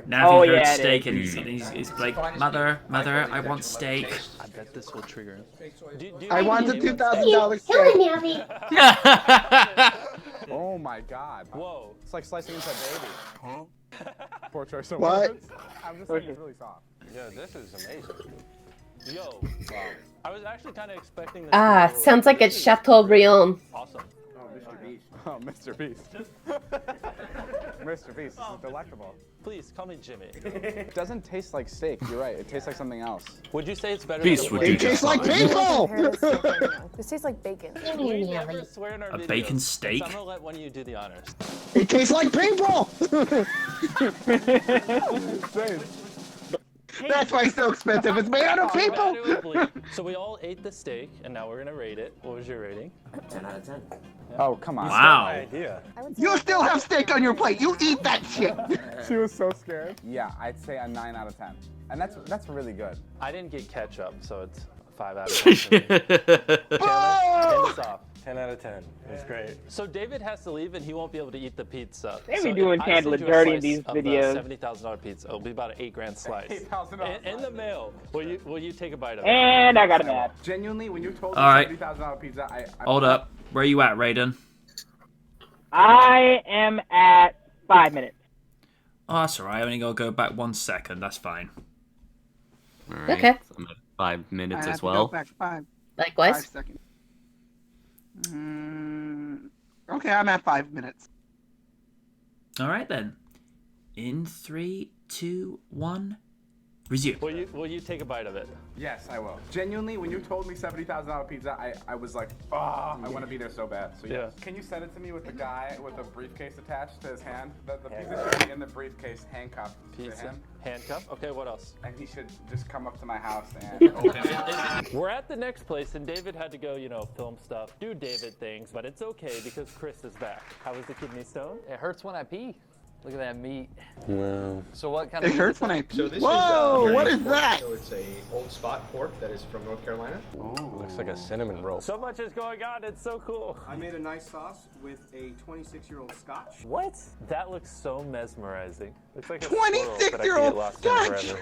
Now Oh, he heard yeah, it steak is. and he's like, mother, I want steak. I bet this will trigger him. I want the $2,000 steak. Oh my god. Whoa. It's like slicing into a baby. Huh? Poor choice of What? words. I'm just saying it's really soft. Yeah, this is amazing. Yo. I was actually kind of expecting this. Ah, to go- sounds like it's Chateaubriand. Awesome. Oh, Mr. Beast. Mr. Beast, this is delectable. Please, call me Jimmy. It doesn't taste like steak, you're right. It tastes like something else. Would you say it's better Beast than would It do tastes just like fine. people. This tastes like bacon. We never swear in our A videos, bacon so steak? I'm gonna let one of you do the honors. It tastes like people. That's why it's so expensive. It's made out of people. So we all ate the steak, and now we're gonna rate it. What was your rating? 10 out of 10. Oh, come on. Wow. Idea. You still have steak on your plate. You eat that shit. She was so scared. Yeah, I'd say a 9 out of 10. And that's really good. I didn't get ketchup, so it's 5 out of 10. End this off. 10 out of 10. It was great. So David has to leave, and he won't be able to eat the pizza. They so be doing if I Chandler send you a dirty in slice these of the videos. $70,000 pizza. It'll be about an $8,000 slice. $8,000 In the mail. Will you take a bite of it? And I got him mad. Genuinely, when you told All right. me $70,000 pizza, I Hold up. Where are you at, Raiden? I am at 5 minutes. Oh, that's alright. I only gotta go back 1 second. That's fine. All right. Okay. So I'm at 5 minutes I have as to go well. back 5 Likewise. seconds. Okay, I'm at 5 minutes. Alright then. In 3, 2, 1. Resume. Will you take a bite of it? Yes, I will. Genuinely, when you told me $70,000 pizza, I was like, I want to be there so bad. So Yeah. Can you send it to me with the guy with a briefcase attached to his hand? The pizza should be in the briefcase, handcuffed to Pizza. him, Handcuff. Okay, what else? and he should just come up to my house and open it. We're at the next place, and David had to go, film stuff, do David things, but it's okay because Chris is back. How was the kidney stone? It hurts when I pee. Look at that meat. Wow. So what kind It of hurts when I. So this Whoa! is What is that? So it's a old spot pork that is from North Carolina. Ooh, looks like a cinnamon roll. So much is going on. It's so cool. I made a nice sauce with a 26-year-old Scotch. What? That looks so mesmerizing. Looks like a 26-year-old Scotch.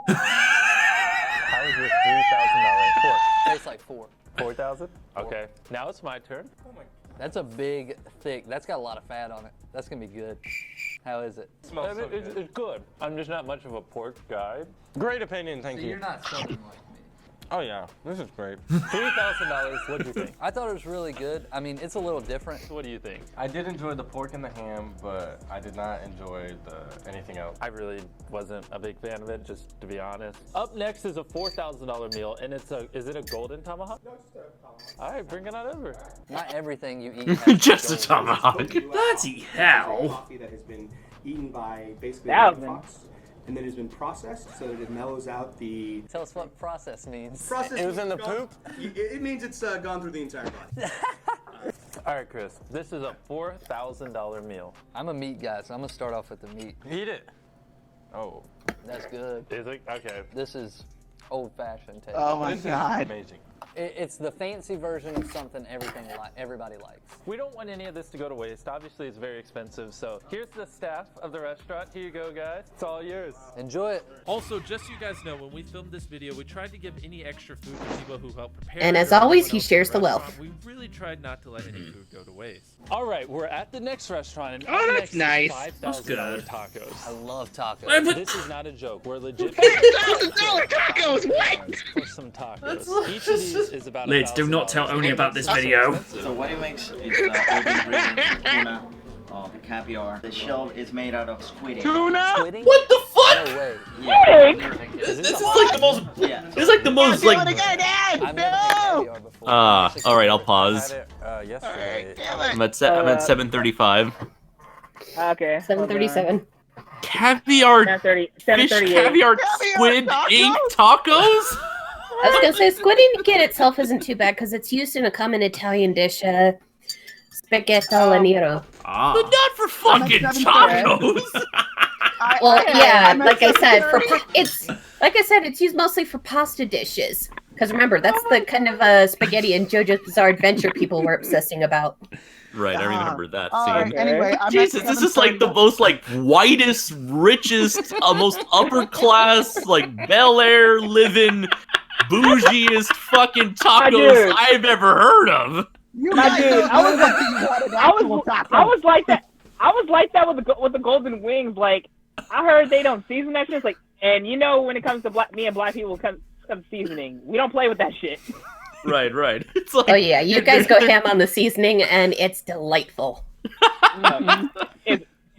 How is your $3,000 pork? Tastes like 4. 4,000? Okay. Now it's my turn. That's a big, thick. That's got a lot of fat on it. That's gonna be good. How is it? I mean, it's good. I'm just not much of a pork guy. Great opinion, thank you. You're not southern like me. Oh yeah, this is great. $3,000. What do you think? I thought it was really good. I mean, it's a little different. What do you think? I did enjoy the pork and the ham, but I did not enjoy anything else. I really wasn't a big fan of it, just to be honest. Up next is a $4,000 meal, and is it a golden tomahawk? No, just a tomahawk. All right, bring it on over. Not everything you eat has Just a gold. tomahawk. Bloody hell. Coffee that has been eaten by basically Thousand. a fox, and then has been processed so that it mellows out the Tell us what process means. process. It was in the poop? It means it's gone through the entire body. All right, Chris, this is a $4,000 meal. I'm a meat guy, so I'm gonna start off with the meat. Eat it. Oh. That's good. Is it? Okay. This is old-fashioned taste. Oh my god. Amazing. It's the fancy version of something everybody likes. We don't want any of this to go to waste. Obviously, it's very expensive. So here's the staff of the restaurant. Here you go, guys. It's all yours. Enjoy it. Also, just so you guys know, when we filmed this video, we tried to give any extra food to people who helped prepare. And it as or always, anyone he else in shares the restaurant. wealth. We really tried not to let any food go to waste. All right, we're at the next restaurant. And Oh, up that's next is nice. $5,000 tacos. I love tacos. This is not a joke. We're legit. $5,000 tacos. What? For some tacos. Each of these is about Lids, do not tell $1,000. Oni about this That's video. So what it makes is all the ingredients, tuna, the caviar. The shell is made out of squid ink. Tuna? What the fuck? No way. Yeah. This is like the most. Yeah. This is like the most like. I've never had caviar before. All right, I'll pause. Yesterday. I'm at 7:35. Okay. 7:37. Caviar, 7:30. fish 7:38. caviar, squid ink tacos. I was gonna say squid ink in itself isn't too bad because it's used in a common Italian dish, spaghetti alla nero. But not for fucking tacos. Well, yeah, like I said, it's used mostly for pasta dishes. Because remember, that's the kind of spaghetti and JoJo's Bizarre Adventure people were obsessing about. Right, I remember that Alright, scene. anyway, I'm Jesus, this is like the most like whitest, richest, most upper class, like Bel Air living, bougiest fucking tacos I've ever heard of. I was like that. I was like that with the golden wings. Like I heard they don't season that shit. It's like, and you know when it comes to me and black people come seasoning, we don't play with that shit. Right. It's like, Oh yeah, you guys go ham on the seasoning, and it's delightful.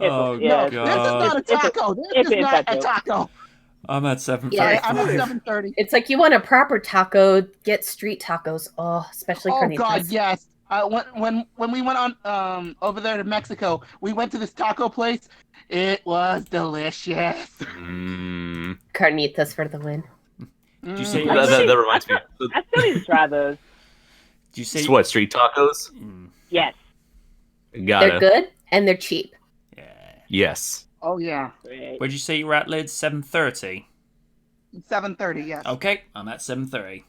Oh No, god. this is not a taco. This is not a taco. I'm at 7:35. Yeah, I'm at 7:30. It's like you want a proper taco, get street tacos. Oh, especially Oh carnitas. god, yes. When we went on over there to Mexico, we went to this taco place. It was delicious. Carnitas for the win. Did you say that reminds me. I still need to try those. Did you say What, street tacos? Yes. Got They're it. good and they're cheap. Yes. Oh yeah. Where'd you say you were at, Lids? 7:30. 7:30. Yes. Okay, I'm at 7:30.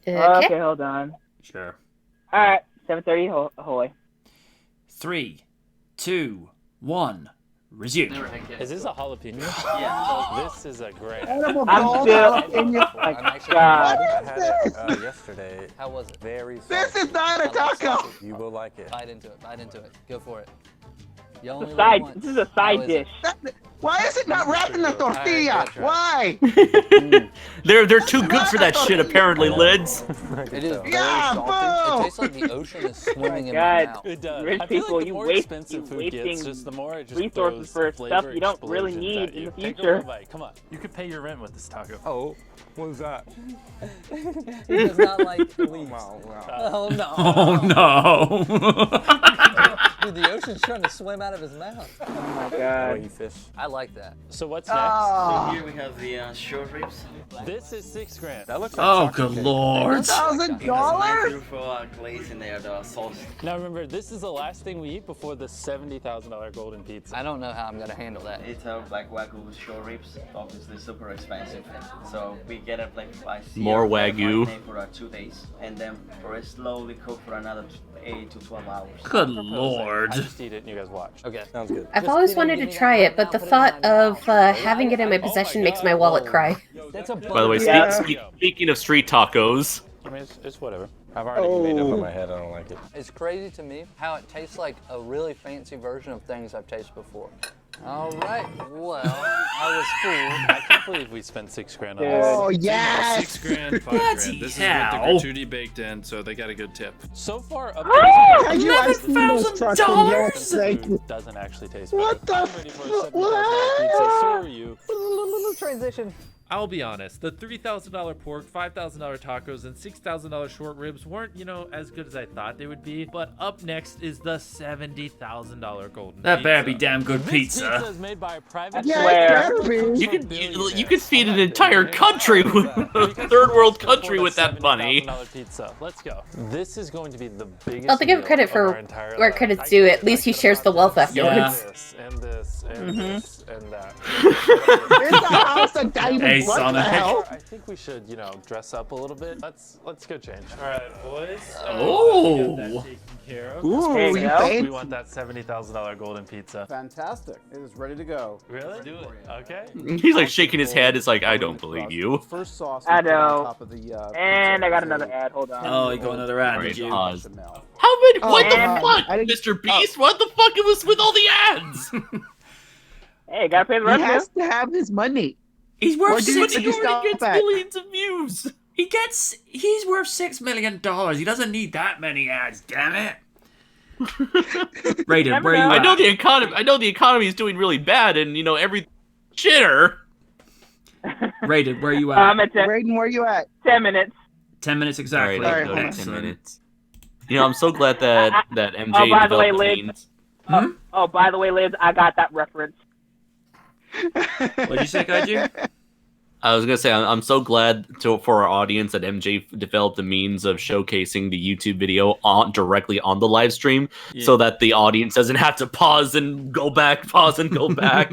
Okay, hold on. Sure. All right, 7:30. Ahoy. 3, 2, 1. Resume. Is this a jalapeno? Yeah. This is a grand. Edible I'm gold still- jalapeno. My I'm actually God. I had it yesterday. How was it? Very This salty. is not a taco. You will like it. Bite into it. Bite into it. Go for it. You only The live side. once. This is a How side is dish. Why is it not wrapped in the tortilla? gotcha. Why? They're too good for that shit, apparently, Lids. It is very Yeah, salty. boom. It tastes like the ocean is swimming in my God. mouth. It does. Rich I feel people, like the you more waste- expensive you food gets, wasting just the more it just resources throws for flavor stuff you don't really explosions need at in you. the Take a future. little bite. Come on. You could pay your rent with this taco. Oh, what was that? He does not like leaves. Oh no. Oh no. Dude, the ocean's trying to swim out of his mouth. Oh my Oh, God. you fish. I like that. So what's next? So here we have the short ribs. This is $6,000. That looks like Oh chocolate good cake. lord. $1,000? Beautiful glaze in there, the sauce. Now remember, this is the last thing we eat before the $70,000 golden pizza. I don't know how I'm gonna handle that. It's our black wagyu short ribs. Obviously super expensive. So we get it like by More Wagyu. for 2 days, and then for it slowly cook for another 8 to 12 hours. Good I lord. just eat it and you guys watch. Okay. Sounds good. I've always wanted to try it, but the thought of having it in my possession makes my wallet cry. That's a By the way, Yeah. speaking of street tacos, I mean, it's whatever. I've already made up in my head. I don't like it. It's crazy to me how it tastes like a really fancy version of things I've tasted before. All right. Well, I was fooled. I can't believe we spent $6,000 on this. Oh yes. $6,000, $5,000. Bloody This is with hell. the gratuity baked in, so they got a good tip. So far, up Kaiju, I've seen those trucks in your sake. doesn't actually taste What better. the I'm ready for a f- $70,000 pizza. So are you. Transition. I'll be honest, the $3,000 pork, $5,000 tacos, and $6,000 short ribs weren't, as good as I thought they would be. But up next is the $70,000 golden That pizza. better be damn good This pizza. is made by a private You could feed an entire country, third world country with that money. Pizza. Let's go. This is going to be the biggest. I'll give credit for where credit's due. At least he shares the wealth afterwards. This and this and this and that. It's a house of diamonds. Hey, What Sonic. the hell? I think we should, dress up a little bit. Let's go change. All right, boys. Oh. Got that taken care of. Ooh, There you you go. fancy. We want that $70,000 golden pizza. Fantastic. It is ready to go. Really? Do it. Okay. He's like shaking his head. It's like, I don't believe you. First sauce I we put on know. top of the, And pizza I got is another a ad. Hold on. Oh, you got another ad, did you? Pause. bechamel. How many? What the and- fuck, Mr. Beast? What the fuck was with all the ads? Hey, gotta pay the He revenue. has to have his money. He's Where worth did you he stop already gets at? millions of views. He's worth $6 million. He doesn't need that many ads, damn it. Raiden, where are you I at? know the economy is doing really bad, and every shitter. Raiden, where are you at? I'm at Raiden, where you at? 10 minutes. 10 minutes exactly. All right, Alright, hold on. 10 Excellent. minutes. I'm so glad that MJ Oh, by the way, developed the Liz. means. Oh, by the way, Liz, I got that reference. What'd you say, Kaiju? I was gonna say I'm so glad for our audience that MJ developed the means of showcasing the YouTube video directly on the live stream, so that the audience doesn't have to pause and go back, pause and go back.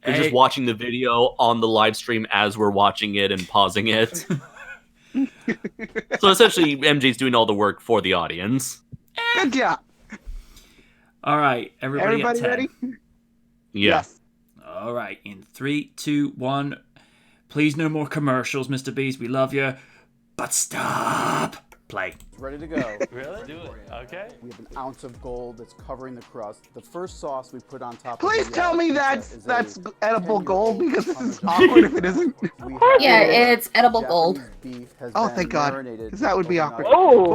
We're just watching the video on the live stream as we're watching it and pausing it. So essentially, MJ's doing all the work for the audience. Good job. All right, everybody at 10. Ready? Yeah. Yes. All right, in 3, 2, 1. Please, no more commercials, Mr. Beast. We love you, but stop. Play. It's ready to go. Really? Do it. Okay. We have an ounce of gold that's covering the crust. The first sauce we put on top Please of the tell me pizza that's is a edible 10-year-old gold, because this is Parmesan awkward if it isn't. We Yeah, have it's edible gold. Japanese beef has Oh, been thank God, marinated 'cause that would be overnight. awkward. Oh.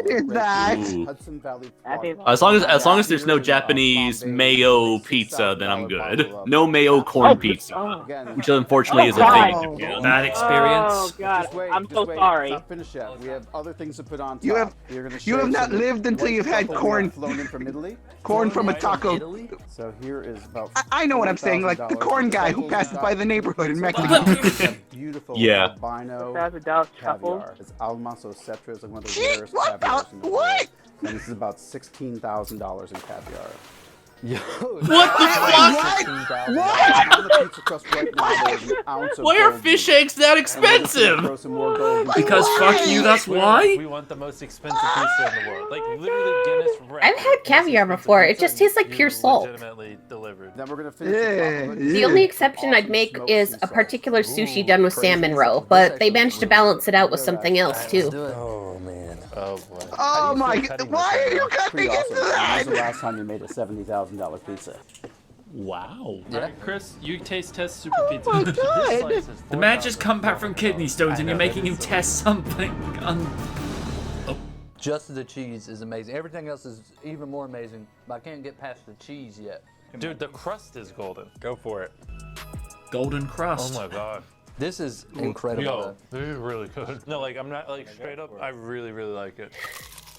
What is that? Ooh. Hudson Valley That is- As long as there's no Japanese mayo pizza, then I'm good. No mayo corn pizza, Again, which unfortunately is a God. thing. Yeah. Bad experience. Oh, God. just wait, I'm just so wait. sorry. It's not finished yet. We have other things to put on top. You have- You're gonna you have shave not some lived until white you've had truffle we corn. have flown in from Italy. Corn from a taco. So here is about. I know what I'm saying, like the corn guy who passes by the neighborhood in Mexico. Beautiful Yeah. albino $1,000 truffle. caviar. It's Almaso Cetra. It's like one of the Jeez, rarest what the- caviars in the what? world. And this is about $16,000 in caviar. What the fuck? What? On the pizza crust right now, there's an ounce of Why are gold fish in it. eggs that And we're just gonna expensive? throw some more gold into Because it. fuck you, that's why? We want the most expensive pizza in the world. Like literally Guinness record. I've had caviar before. It just tastes like pure salt. Legitimately delivered. Then we're gonna finish the top of it. The only exception I'd make is a particular sushi done with salmon roe, but they managed to balance it out with something else too. Oh man. Oh boy. Oh my God! Why are you cutting Pretty into awesome. When that? was the last time you made a $70,000 pizza? Wow. Alright, Chris, you taste test super pizza. my This God. slice is The man just come back from kidney stones and I you're know, making that him is so test something. Just the cheese is amazing. Everything else is even more amazing, but I can't get past the cheese yet. Dude, the crust is golden. Go for it. Golden crust. Oh my god. This is incredible. Yo, this is really good. No, like I'm not like straight up. I really, really like it.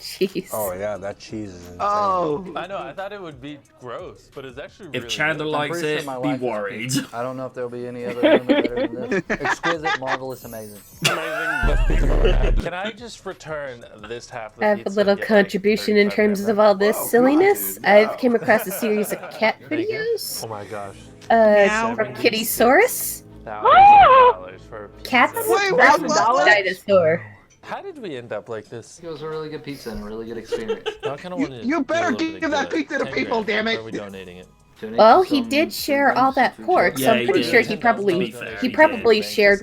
Jeez. Oh yeah, that cheese is insane. Oh. I know. I thought it would be gross, but it's actually If really Chandler good. likes pretty it, sure my be wife is a worried. pizza. I don't know if there'll be any other limit better than this. Exquisite, marvelous, amazing. Can I just return this half of the I have a pizza little and get, contribution in 35 terms grams? of all this silliness. I've came across a series of cat videos. Oh my gosh. From Kittysaurus. $1,000 for a pizza. Cats Wait, versus what? dinosaur. How did we end up like this? It was a really good pizza and a really good experience. I kind of want to. You better give that pizza to people, damn it. Are we donating it? Well, he did share all that pork, so Yeah, I'm he pretty did. sure he probably shared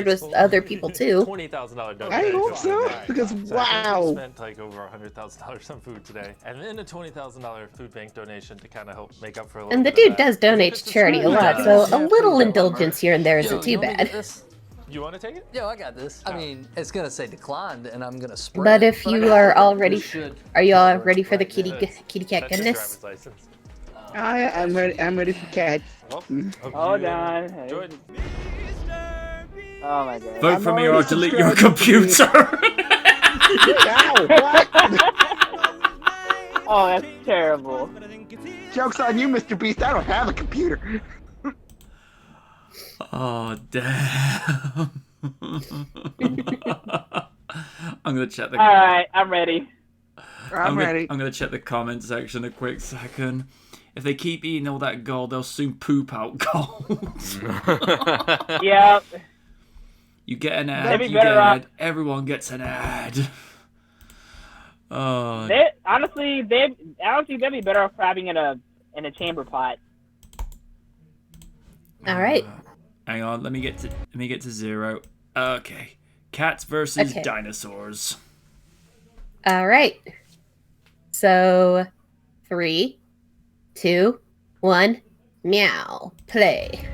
with other people too. $20,000 donation. I hope so, because So I think wow. we spent like over $100,000 on food today, and then a $20,000 food bank donation to kind of help make up for a little And the bit of dude that. does donate to charity a lot, so a little indulgence here and there isn't too bad. You want to take it? Yo, I got this. I mean, it's gonna say declined, and I'm gonna spread. But if you are all ready, should. are you all ready for the kitty cat That's his goodness? driver's license. I'm ready. I'm ready for cats. Hold on. Hey. Jordan. Oh my god. Vote for me or I'll delete your computer. Ow, what? Oh, that's terrible. Joke's on you, Mr. Beast. I don't have a computer. Oh, damn. I'm gonna check the. Alright, I'm ready. I'm ready. I'm gonna check the comment section a quick second. If they keep eating all that gold, they'll soon poop out gold. Yep. You get an ad, They'd be you get an better ad, everyone gets an ad. Oh. Honestly, they'd be better off crabbing in a chamber pot. All right. Hang on, let me get to 0. Okay. Cats versus Okay. dinosaurs. All right. So, 3, 2, 1, meow. Play.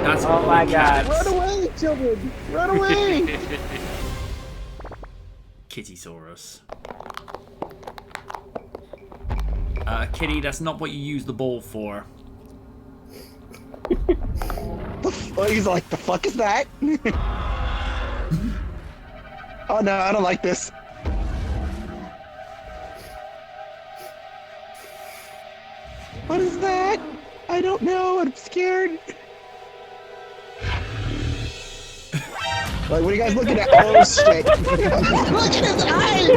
That's Oh my god. Run away, children! Run away! Kittysaurus. Kitty, that's not what you use the ball for. He's like, the fuck is that? Oh no, I don't like this. What is that? I don't know, I'm scared. Like, what are you guys looking at? Oh shit. Look at his eyes!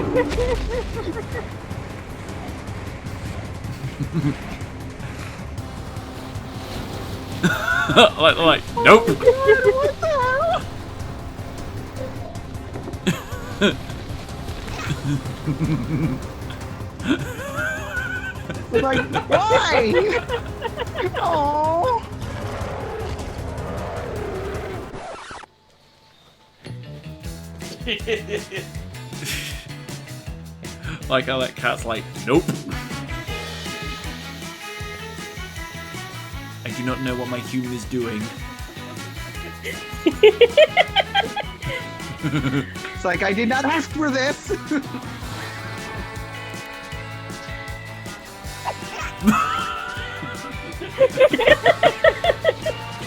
like, nope. What the hell? Like, why? Oh. Like how that cat's like, nope. I do not know what my human is doing. It's like, I did not ask for this.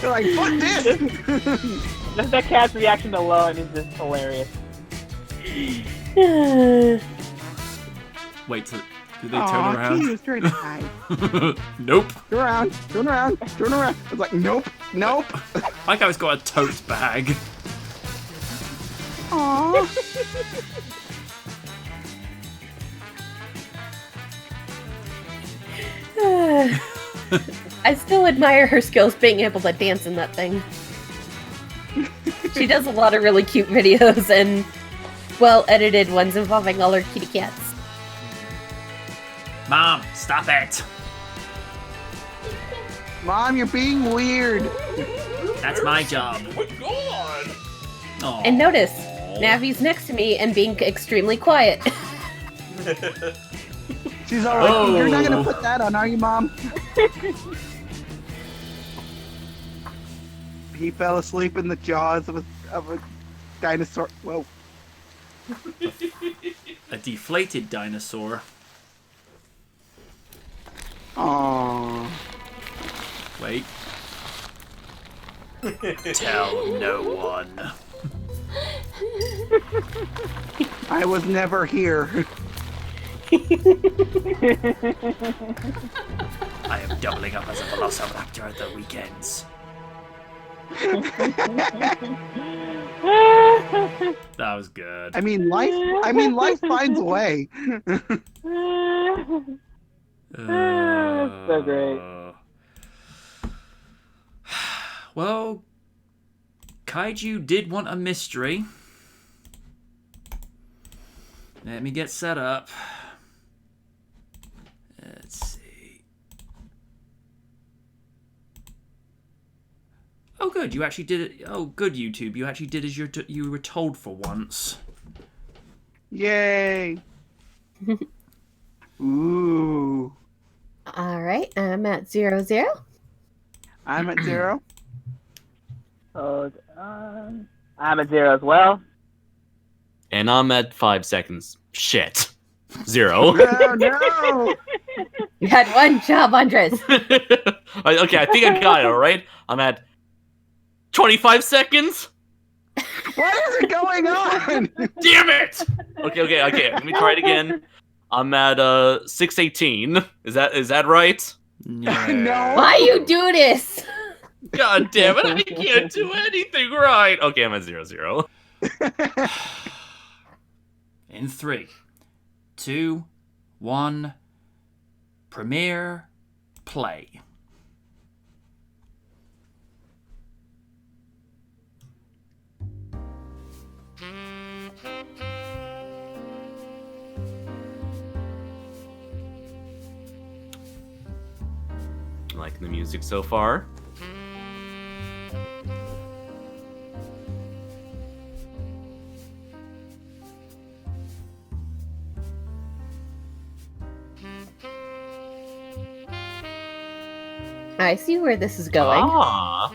They're like, fuck this. Just that cat's reaction alone is just hilarious. Wait, do they turn around? He was trying to hide. Nope. Turn around, turn around, turn around. It's like, nope, nope. Like I was got a tote bag. Aww. I still admire her skills being able to dance in that thing. She does a lot of really cute videos and well-edited ones involving all her kitty cats. Mom, stop it. Mom, you're being weird. That's my job. And notice, Navi's next to me and being extremely quiet. She's alright. You're not gonna put that on, are you, Mom? He fell asleep in the jaws of a dinosaur. Whoa. A deflated dinosaur. Aww. Wait. Tell no one. I was never here. I am doubling up as a velociraptor at the weekends. That was good. I mean, life finds a way. So great. Well, Kaiju did want a mystery. Let me get set up. Let's see. Oh, good. You actually did it. Oh, good, YouTube. You actually did as you were told for once. Yay. Ooh. Alright, I'm at 0, 0. I'm at 0. Hold on. I'm at 0 as well. And I'm at 5 seconds. Shit. 0. No, no. You had one job, Andres. Okay, I think I got it, alright? I'm at 25 seconds? What is it going on? Damn it! Okay, let me try it again. I'm at 6:18. Is that right? No. Why you do this? God damn it, I can't do anything right! Okay, I'm at 0-0. In 3, 2, 1, premiere, play. Liking the music so far. I see where this is going. Ah.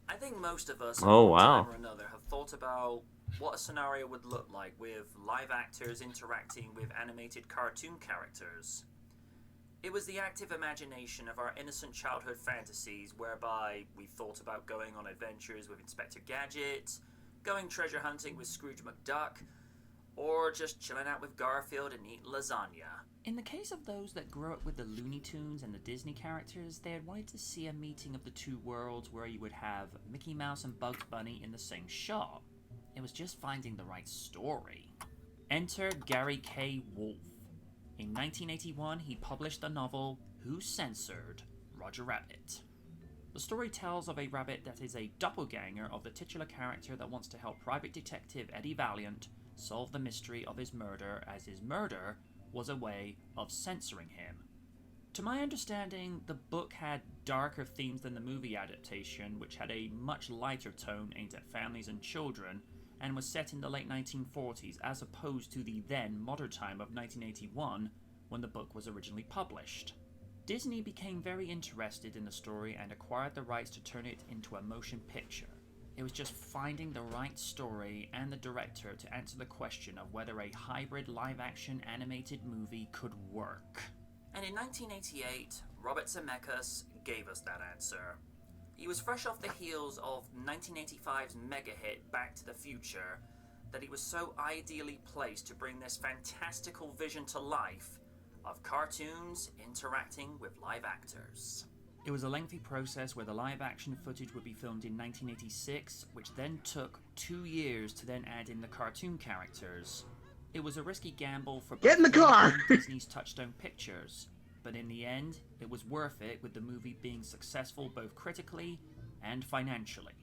I think most of us, Oh, at one wow. time or another, have thought about what a scenario would look like with live actors interacting with animated cartoon characters. It was the active imagination of our innocent childhood fantasies whereby we thought about going on adventures with Inspector Gadget, going treasure hunting with Scrooge McDuck, or just chilling out with Garfield and eating lasagna. In the case of those that grew up with the Looney Tunes and the Disney characters, they had wanted to see a meeting of the two worlds where you would have Mickey Mouse and Bugs Bunny in the same shot. It was just finding the right story. Enter Gary K. Wolfe. In 1981, he published the novel Who Censored Roger Rabbit. The story tells of a rabbit that is a doppelganger of the titular character that wants to help private detective Eddie Valiant solve the mystery of his murder, as his murder was a way of censoring him. To my understanding, the book had darker themes than the movie adaptation, which had a much lighter tone aimed at families and children, and was set in the late 1940s as opposed to the then modern time of 1981 when the book was originally published. Disney became very interested in the story and acquired the rights to turn it into a motion picture. It was just finding the right story and the director to answer the question of whether a hybrid live-action animated movie could work. And in 1988, Robert Zemeckis gave us that answer. He was fresh off the heels of 1985's mega hit Back to the Future, that he was so ideally placed to bring this fantastical vision to life of cartoons interacting with live actors. It was a lengthy process where the live action footage would be filmed in 1986, which then took 2 years to then add in the cartoon characters. It was a risky gamble for Get in the car! Disney's Touchstone Pictures, but in the end, it was worth it, with the movie being successful both critically and financially.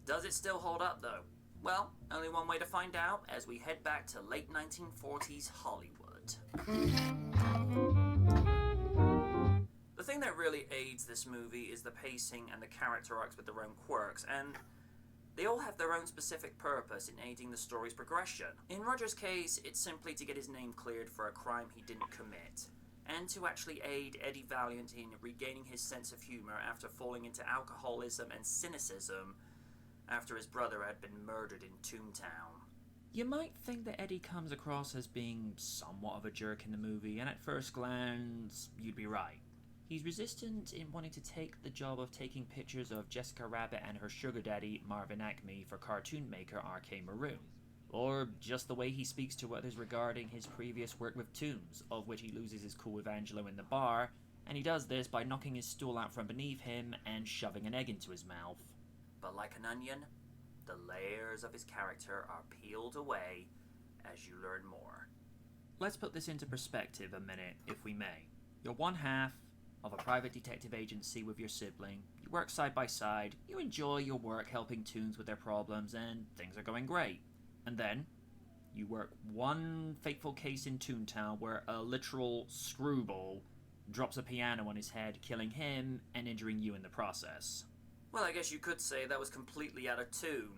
Does it still hold up though? Well, only one way to find out as we head back to late 1940s Hollywood. The thing that really aids this movie is the pacing and the character arcs with their own quirks, and they all have their own specific purpose in aiding the story's progression. In Roger's case, it's simply to get his name cleared for a crime he didn't commit, and to actually aid Eddie Valiant in regaining his sense of humor after falling into alcoholism and cynicism after his brother had been murdered in Toontown. You might think that Eddie comes across as being somewhat of a jerk in the movie, and at first glance, you'd be right. He's resistant in wanting to take the job of taking pictures of Jessica Rabbit and her sugar daddy, Marvin Acme, for cartoon maker R.K. Maroon. Or just the way he speaks to others regarding his previous work with Toons, of which he loses his cool with Angelo in the bar, and he does this by knocking his stool out from beneath him and shoving an egg into his mouth. But like an onion, the layers of his character are peeled away as you learn more. Let's put this into perspective a minute, if we may. You're one half of a private detective agency with your sibling. You work side by side, you enjoy your work helping Toons with their problems, and things are going great. And then, you work one fateful case in Toontown where a literal screwball drops a piano on his head, killing him and injuring you in the process. Well, I guess you could say that was completely out of tune.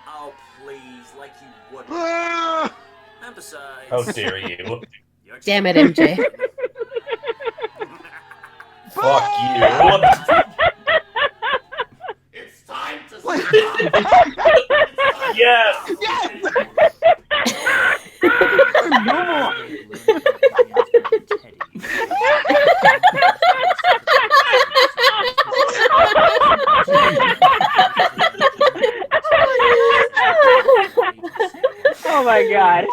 Oh, please, like you wouldn't. And besides... How dare you? Damn it, MJ. Fuck you. It's time to stop! my god.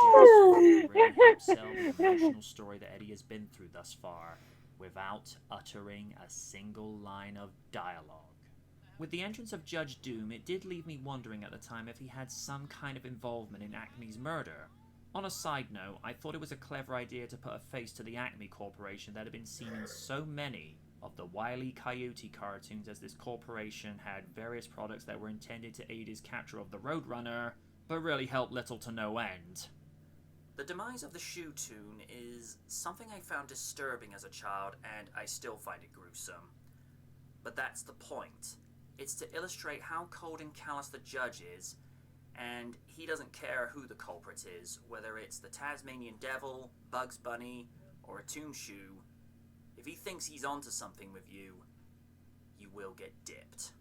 really helps sell the emotional story that Eddie has been through thus far, without uttering a single line of dialogue. With the entrance of Judge Doom, it did leave me wondering at the time if he had some kind of involvement in Acme's murder. On a side note, I thought it was a clever idea to put a face to the Acme Corporation that had been seen in so many of the Wile E. Coyote cartoons, as this corporation had various products that were intended to aid his capture of the Roadrunner, but really helped little to no end. The demise of the Shoe Tune is something I found disturbing as a child, and I still find it gruesome. But that's the point. It's to illustrate how cold and callous the judge is, and he doesn't care who the culprit is, whether it's the Tasmanian Devil, Bugs Bunny, or a Toon Shoe. If he thinks he's onto something with you, you will get dipped.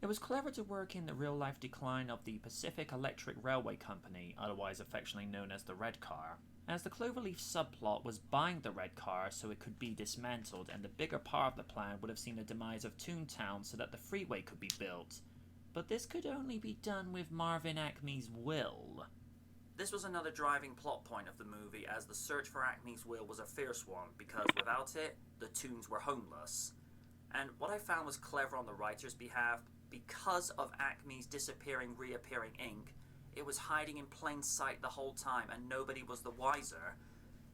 It was clever to work in the real-life decline of the Pacific Electric Railway Company, otherwise affectionately known as the Red Car, as the Cloverleaf subplot was buying the Red Car so it could be dismantled, and the bigger part of the plan would have seen the demise of Toontown so that the freeway could be built. But this could only be done with Marvin Acme's will. This was another driving plot point of the movie, as the search for Acme's will was a fierce one, because without it, the Toons were homeless. And what I found was clever on the writer's behalf, because of Acme's disappearing, reappearing ink, it was hiding in plain sight the whole time, and nobody was the wiser,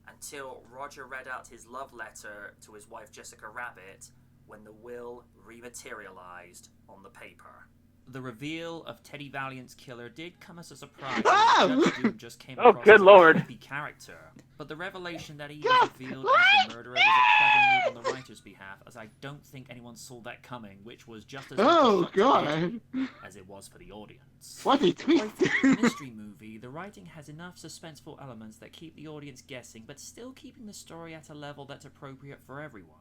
until Roger read out his love letter to his wife Jessica Rabbit, when the will rematerialized on the paper. The reveal of Teddy Valiant's killer did come as a surprise. Judge Doom just came across good as lord. a creepy character, but the revelation that he was revealed as the murderer was a clever move on the writer's behalf, as I don't think anyone saw that coming, which was just as much a shock to Eddie as it was for the audience. What a For a twist! thriller mystery movie, the writing has enough suspenseful elements that keep the audience guessing, but still keeping the story at a level that's appropriate for everyone.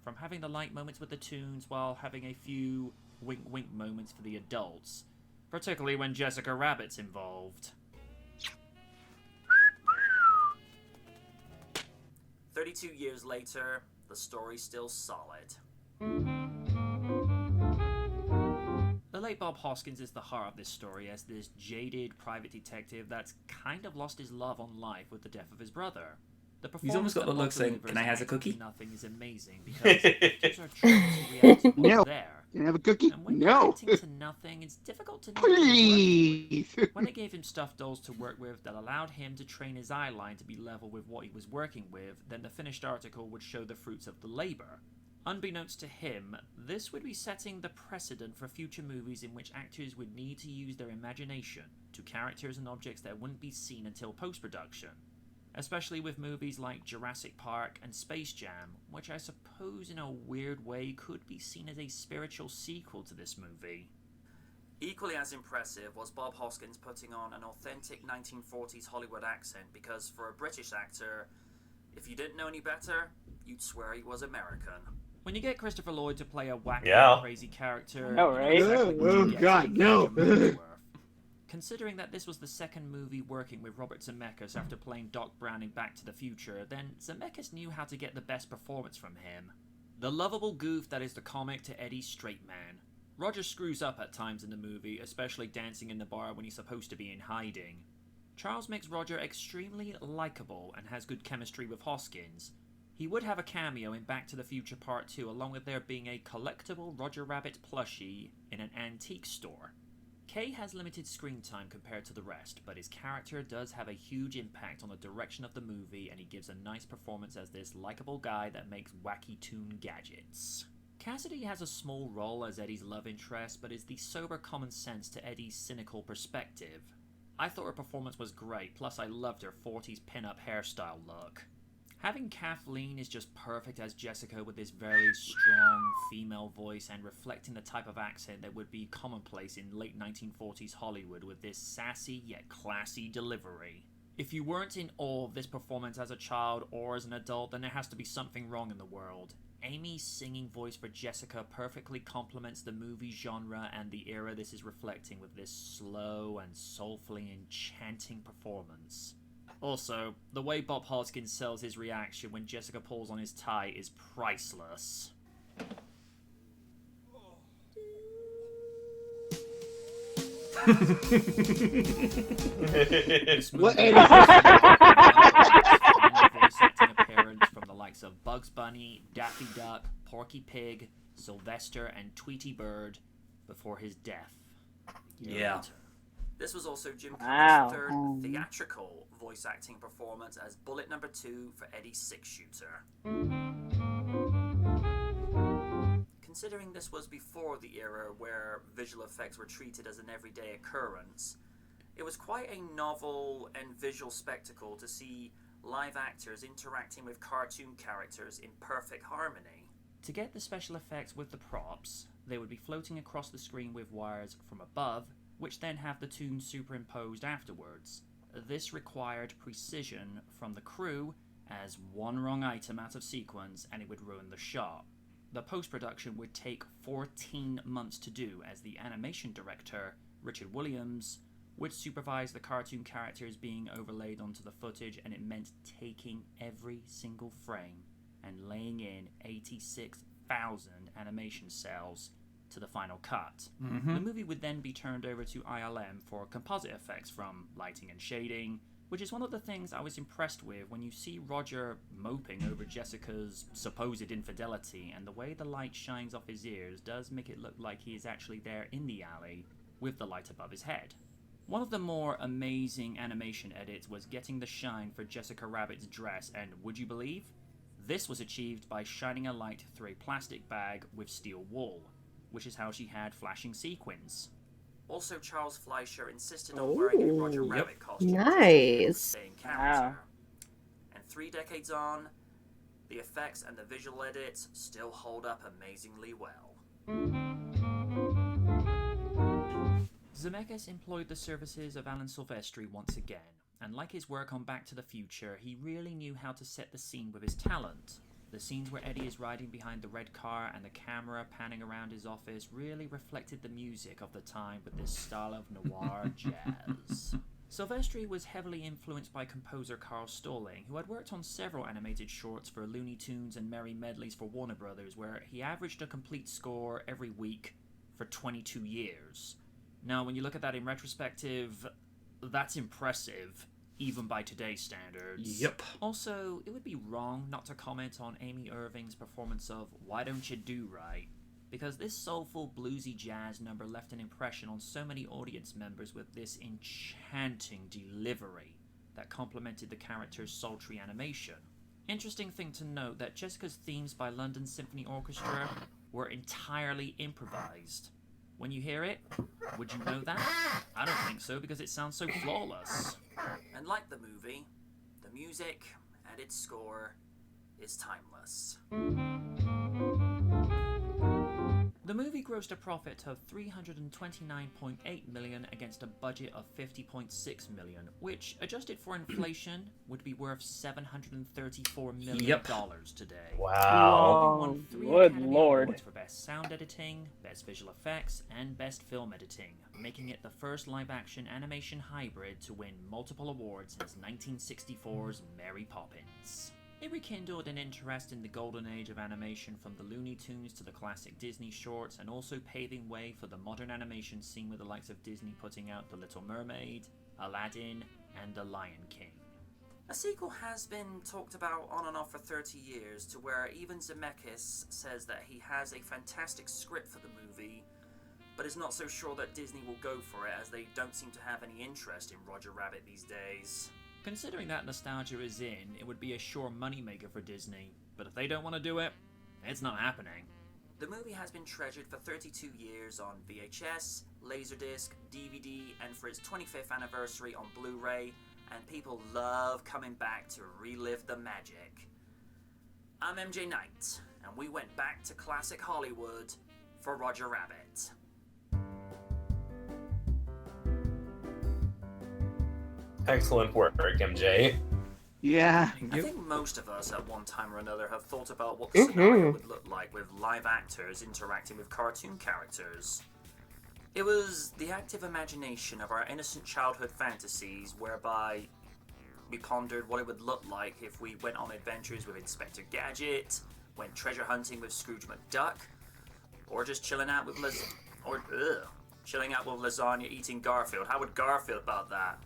From having the light moments with the Toons while having a few wink-wink moments for the adults, particularly when Jessica Rabbit's involved. 32 years later, the story's still solid. The late Bob Hoskins is the heart of this story, as this jaded private detective that's kind of lost his love on life with the death of his brother. The He's almost got the look saying, "Can I have a cookie?" Nothing is amazing, because actors are trained to react to what's No. there. Can I have a cookie? And when No. you're acting to nothing, it's difficult to know what you're Please. working with. When they gave him stuffed dolls to work with that allowed him to train his eye line to be level with what he was working with, then the finished article would show the fruits of the labor. Unbeknownst to him, this would be setting the precedent for future movies in which actors would need to use their imagination to characters and objects that wouldn't be seen until post-production. Especially with movies like Jurassic Park and Space Jam, which I suppose in a weird way could be seen as a spiritual sequel to this movie. Equally as impressive was Bob Hoskins putting on an authentic 1940s Hollywood accent, because for a British actor, if you didn't know any better, you'd swear he was American. When you get Christopher Lloyd to play a wacky and crazy character, I know, right? you know exactly what you get God, for no. your money's worth. Considering that this was the second movie working with Robert Zemeckis after playing Doc Brown in Back to the Future, then Zemeckis knew how to get the best performance from him. The lovable goof that is the comic to Eddie's straight man. Roger screws up at times in the movie, especially dancing in the bar when he's supposed to be in hiding. Charles makes Roger extremely likable and has good chemistry with Hoskins. He would have a cameo in Back to the Future Part 2, along with there being a collectible Roger Rabbit plushie in an antique store. Kay has limited screen time compared to the rest, but his character does have a huge impact on the direction of the movie, and he gives a nice performance as this likable guy that makes wacky toon gadgets. Cassidy has a small role as Eddie's love interest, but is the sober common sense to Eddie's cynical perspective. I thought her performance was great, plus I loved her 40s pin-up hairstyle look. Having Kathleen is just perfect as Jessica, with this very strong female voice and reflecting the type of accent that would be commonplace in late 1940s Hollywood, with this sassy yet classy delivery. If you weren't in awe of this performance as a child or as an adult, then there has to be something wrong in the world. Amy's singing voice for Jessica perfectly complements the movie genre and the era this is reflecting, with this slow and soulfully enchanting performance. Also, the way Bob Hoskins sells his reaction when Jessica pulls on his tie is priceless. This What? movie voice acting appearance from the likes of Bugs Bunny, Daffy Duck, Porky Pig, Sylvester, and Tweety Bird before his death. Yeah. This was also Jim Wow. Cummings' third theatrical voice acting performance as Bullet Number 2 for Eddie's six-shooter. Considering this was before the era where visual effects were treated as an everyday occurrence, it was quite a novel and visual spectacle to see live actors interacting with cartoon characters in perfect harmony. To get the special effects with the props, they would be floating across the screen with wires from above, which then have the tunes superimposed afterwards. This required precision from the crew, as one wrong item out of sequence and it would ruin the shot. The post-production would take 14 months to do, as the animation director, Richard Williams, would supervise the cartoon characters being overlaid onto the footage, and it meant taking every single frame and laying in 86,000 animation cells to the final cut. Mm-hmm. The movie would then be turned over to ILM for composite effects from lighting and shading, which is one of the things I was impressed with when you see Roger moping over Jessica's supposed infidelity, and the way the light shines off his ears does make it look like he is actually there in the alley with the light above his head. One of the more amazing animation edits was getting the shine for Jessica Rabbit's dress, and would you believe? This was achieved by shining a light through a plastic bag with steel wool, which is how she had flashing sequins. Also, Charles Fleischer insisted on wearing a Roger Rabbit costume. Nice. Staying character. And 3 decades on, the effects and the visual edits still hold up amazingly well. Zemeckis employed the services of Alan Silvestri once again, and like his work on Back to the Future, he really knew how to set the scene with his talent. The scenes where Eddie is riding behind the red car and the camera panning around his office really reflected the music of the time with this style of noir jazz. Silvestri was heavily influenced by composer Carl Stalling, who had worked on several animated shorts for Looney Tunes and Merry Medleys for Warner Brothers, where he averaged a complete score every week for 22 years. Now, when you look at that in retrospective, that's impressive, even by today's standards. Yep. Also, it would be wrong not to comment on Amy Irving's performance of Why Don't You Do Right, because this soulful bluesy jazz number left an impression on so many audience members with this enchanting delivery that complemented the character's sultry animation. Interesting thing to note that Jessica's themes by London Symphony Orchestra were entirely improvised. When you hear it, would you know that? I don't think so, because it sounds so flawless. And like the movie, the music and its score is timeless. The movie grossed a profit of $329.8 million against a budget of $50.6 million, which, adjusted for inflation, would be worth $734 million today. Wow. The movie won 3 Good Academy Lord. Awards for Best Sound Editing, Best Visual Effects, and Best Film Editing, making it the first live-action animation hybrid to win multiple awards since 1964's Mary Poppins. It rekindled an interest in the golden age of animation, from the Looney Tunes to the classic Disney shorts, and also paving way for the modern animation scene with the likes of Disney putting out The Little Mermaid, Aladdin, and The Lion King. A sequel has been talked about on and off for 30 years, to where even Zemeckis says that he has a fantastic script for the movie, but is not so sure that Disney will go for it, as they don't seem to have any interest in Roger Rabbit these days. Considering that nostalgia is in, it would be a sure moneymaker for Disney, but if they don't want to do it, it's not happening. The movie has been treasured for 32 years on VHS, Laserdisc, DVD, and for its 25th anniversary on Blu-ray, and people love coming back to relive the magic. I'm MJ Knight, and we went back to classic Hollywood for Roger Rabbit. Excellent work, MJ. Yeah. I think most of us at one time or another have thought about what the scenario would look like with live actors interacting with cartoon characters. It was the active imagination of our innocent childhood fantasies whereby we pondered what it would look like if we went on adventures with Inspector Gadget, went treasure hunting with Scrooge McDuck, or just chilling out with chilling out with lasagna, eating Garfield. How would Garfield about that?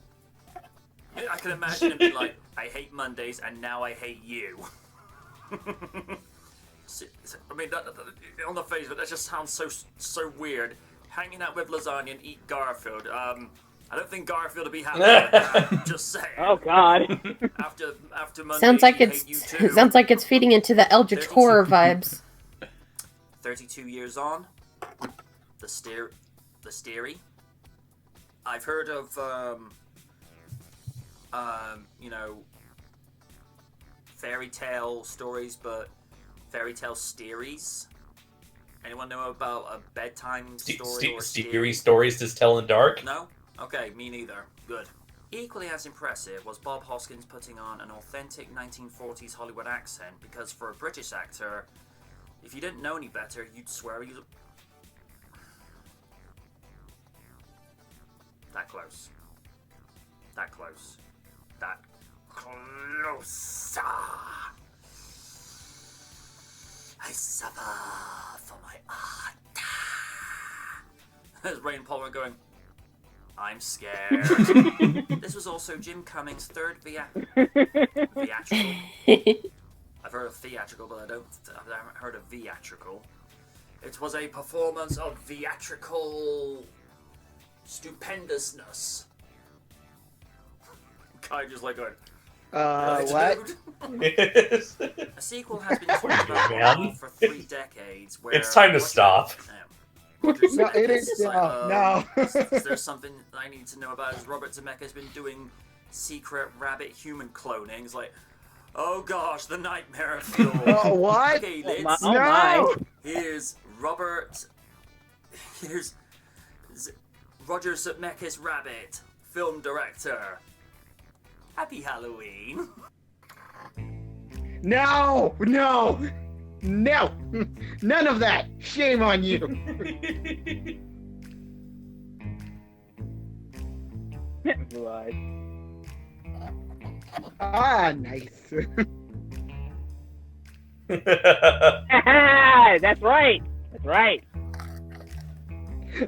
I can imagine him being like, I hate Mondays and now I hate you. I mean, on the face of it, that just sounds so weird. Hanging out with lasagna and eat Garfield. I don't think Garfield would be happy with that. Just saying. Oh God. After Monday, Sounds like it's feeding into the Eldritch horror vibes. 32 years on, the Steery. I've heard of fairy tale stories, but fairy tale steeries. Anyone know about a bedtime story or Steery stories to tell in dark? No? Okay, me neither. Good. Equally as impressive was Bob Hoskins putting on an authentic 1940s Hollywood accent, because for a British actor, if you didn't know any better, you'd swear he was that close. That close. That closer. I suffer for my art. There's Ray and Paul were going, I'm scared. This was also Jim Cummings' third theatrical. I've heard of theatrical, but I haven't heard of theatrical. It was a performance of theatrical stupendousness. Kaiju's like going, what? A sequel has been talked about for 3 decades. Where It's time to stop. No, it is no. Is there something I need to know about? Is Robert Zemeckis been doing secret rabbit human cloning? It's like, oh gosh, the nightmare fuel. Oh, what? Okay, No. Here's Roger Zemeckis Rabbit, film director. Happy Halloween. No! None of that! Shame on you! Blue eyes. Ah, nice. That's right.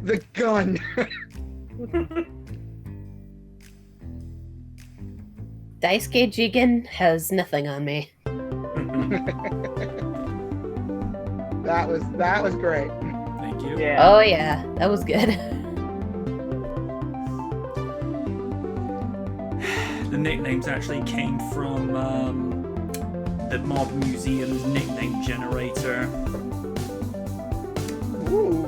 The gun. Daisuke Jigen has nothing on me. That was great. Thank you. Yeah. Oh yeah, that was good. The nicknames actually came from the Mob Museum's nickname generator. Ooh.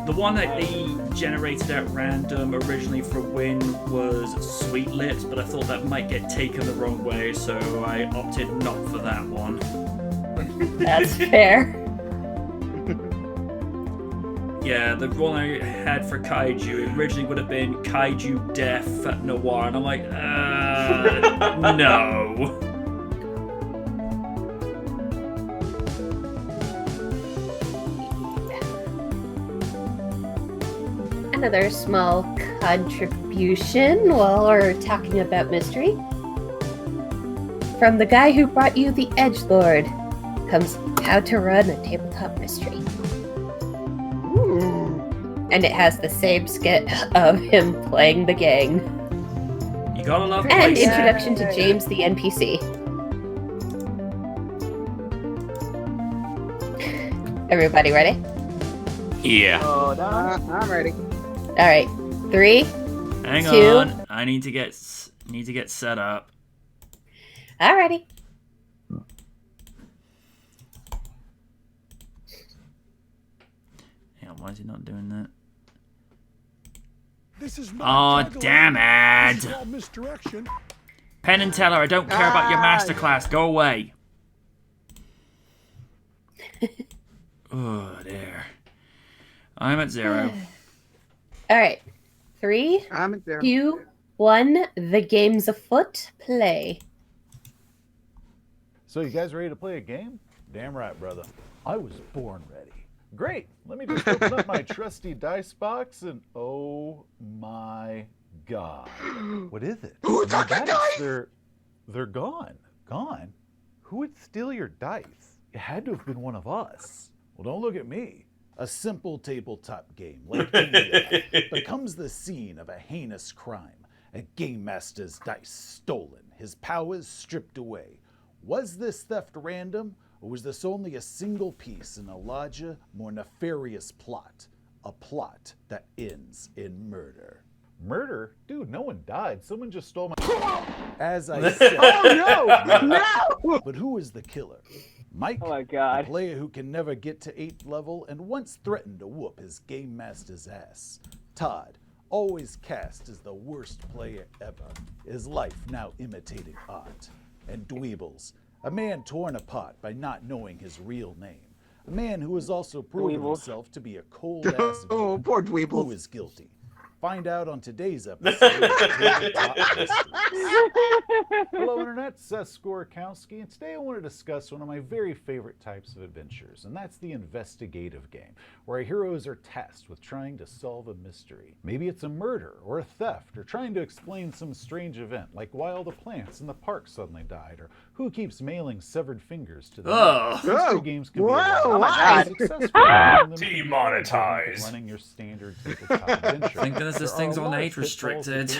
The one that they generated at random originally for Win was Sweet Lips, but I thought that might get taken the wrong way, so I opted not for that one. That's fair. Yeah, the one I had for Kaiju originally would have been Kaiju Death Noir, and I'm like, no. Another small contribution while we're talking about mystery. From the guy who brought you the Edgelord comes How to Run a Tabletop Mystery. And it has the same skit of him playing the gang. You gotta love And Blaze. introduction to James the NPC. Everybody ready? Yeah. I'm ready. All right, 3, Hang 2. on, I need to get set up. Alrighty. Hang on, why is he not doing that? This is Oh, damn This it! is all misdirection. Penn and Teller, I don't care about your masterclass. Go away. Oh, there. I'm at 0. All right, 3, I'm at 0. 2, 1. The game's afoot. Play. So you guys ready to play a game? Damn right, brother. I was born ready. Great. Let me just open up my trusty dice box and oh my god. What is it? Who took the dice? They're gone. Gone? Who would steal your dice? It had to have been one of us. Well, don't look at me. A simple tabletop game like India becomes the scene of a heinous crime. A game master's dice stolen, his powers stripped away. Was this theft random, or was this only a single piece in a larger, more nefarious plot? A plot that ends in murder. Murder? Dude, no one died. Someone just stole my... As I said... Oh, no! No! But who is the killer? Mike, Oh my God. a player who can never get to 8th level and once threatened to whoop his game master's ass. Todd, always cast as the worst player ever, his life now imitating art. And Dweebles, a man torn apart by not knowing his real name. A man who has also proven himself to be a cold-ass Oh, poor Dweebles. who is guilty. Find out on today's episode of Tabletop Mysteries. Hello, Internet. Seth Skorkowski, and today I want to discuss one of my very favorite types of adventures, and that's the investigative game, where our heroes are tasked with trying to solve a mystery. Maybe it's a murder, or a theft, or trying to explain some strange event, like why all the plants in the park suddenly died, or who keeps mailing severed fingers to the mystery games can be Demonetized. Running your standard tabletop adventure. Thank goodness this thing's on age restricted.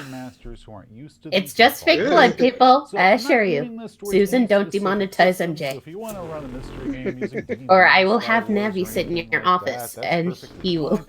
It's just fake blood, people. I assure you. Susan, don't demonetize MJ. If you want to run a mystery game using Or I will have Navi sit in your office, and he will,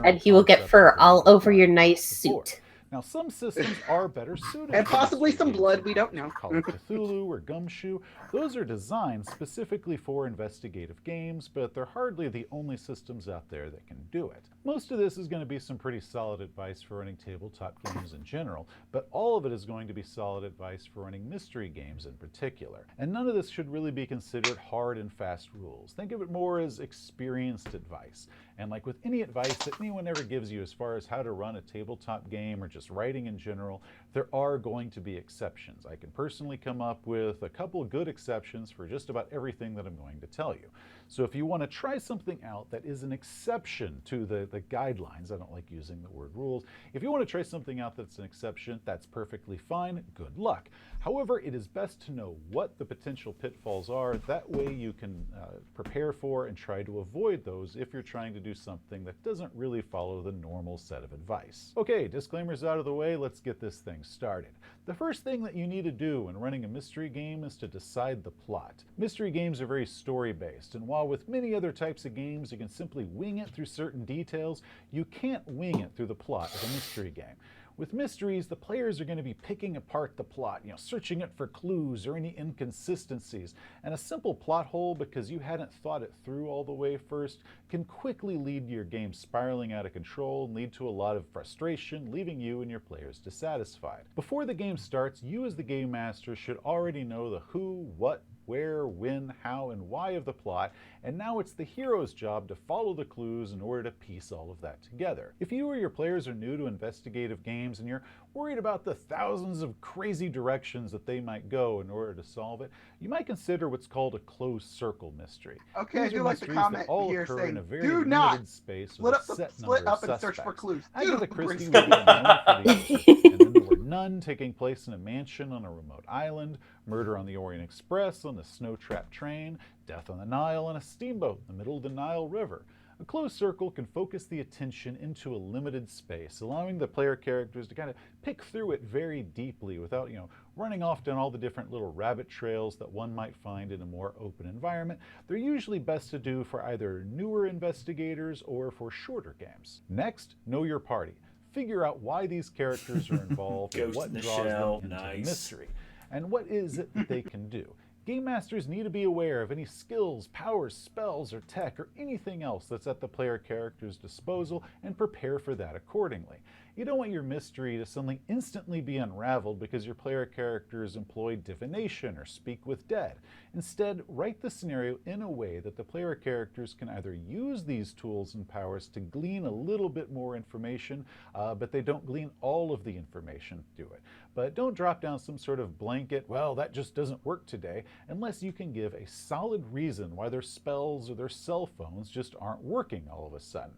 and he will get fur all over your nice suit. Now, some systems are better suited. And possibly some blood, we don't know. Call it Cthulhu or Gumshoe. Those are designed specifically for investigative games, but they're hardly the only systems out there that can do it. Most of this is going to be some pretty solid advice for running tabletop games in general, but all of it is going to be solid advice for running mystery games in particular. And none of this should really be considered hard and fast rules. Think of it more as experienced advice. And like with any advice that anyone ever gives you as far as how to run a tabletop game or just writing in general, there are going to be exceptions. I can personally come up with a couple good exceptions for just about everything that I'm going to tell you. So if you want to try something out that is an exception to the guidelines, I don't like using the word rules. If you want to try something out that's an exception, that's perfectly fine. Good luck. However, it is best to know what the potential pitfalls are. That way you can prepare for and try to avoid those if you're trying to do something that doesn't really follow the normal set of advice. Okay, disclaimers out of the way, let's get this thing started. The first thing that you need to do when running a mystery game is to decide the plot. Mystery games are very story-based, and while with many other types of games you can simply wing it through certain details, you can't wing it through the plot of a mystery game. With mysteries, the players are going to be picking apart the plot, searching it for clues or any inconsistencies. And a simple plot hole, because you hadn't thought it through all the way first, can quickly lead to your game spiraling out of control and lead to a lot of frustration, leaving you and your players dissatisfied. Before the game starts, you as the game master should already know the who, what, where, when, how, and why of the plot, and now it's the hero's job to follow the clues in order to piece all of that together. If you or your players are new to investigative games and you're worried about the thousands of crazy directions that they might go in order to solve it, you might consider what's called a closed circle mystery. Okay, I do like the comment here saying, do not space split up, split up and search for clues. Agatha Christie would be known for these. And then there were none taking place in a mansion on a remote island, Murder on the Orient Express on the snow-trapped train, Death on the Nile on a steamboat in the middle of the Nile River. A closed circle can focus the attention into a limited space, allowing the player characters to kind of pick through it very deeply without, running off down all the different little rabbit trails that one might find in a more open environment. They're usually best to do for either newer investigators or for shorter games. Next, know your party. Figure out why these characters are involved and what draws them into the mystery. And what is it that they can do? Game masters need to be aware of any skills, powers, spells, or tech, or anything else that's at the player character's disposal and prepare for that accordingly. You don't want your mystery to suddenly instantly be unraveled because your player characters employ divination or speak with dead. Instead, write the scenario in a way that the player characters can either use these tools and powers to glean a little bit more information, but they don't glean all of the information through it. But don't drop down some sort of blanket, well, that just doesn't work today, unless you can give a solid reason why their spells or their cell phones just aren't working all of a sudden.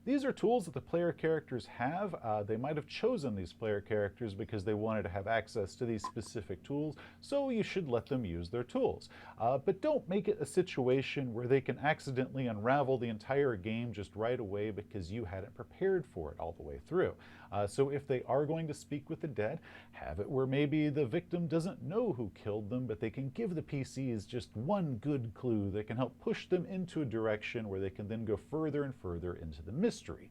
These are tools that the player characters have. They might have chosen these player characters because they wanted to have access to these specific tools, so you should let them use their tools. But don't make it a situation where they can accidentally unravel the entire game just right away because you hadn't prepared for it all the way through. So if they are going to speak with the dead, have it where maybe the victim doesn't know who killed them, but they can give the PCs just one good clue that can help push them into a direction where they can then go further and further into the mystery.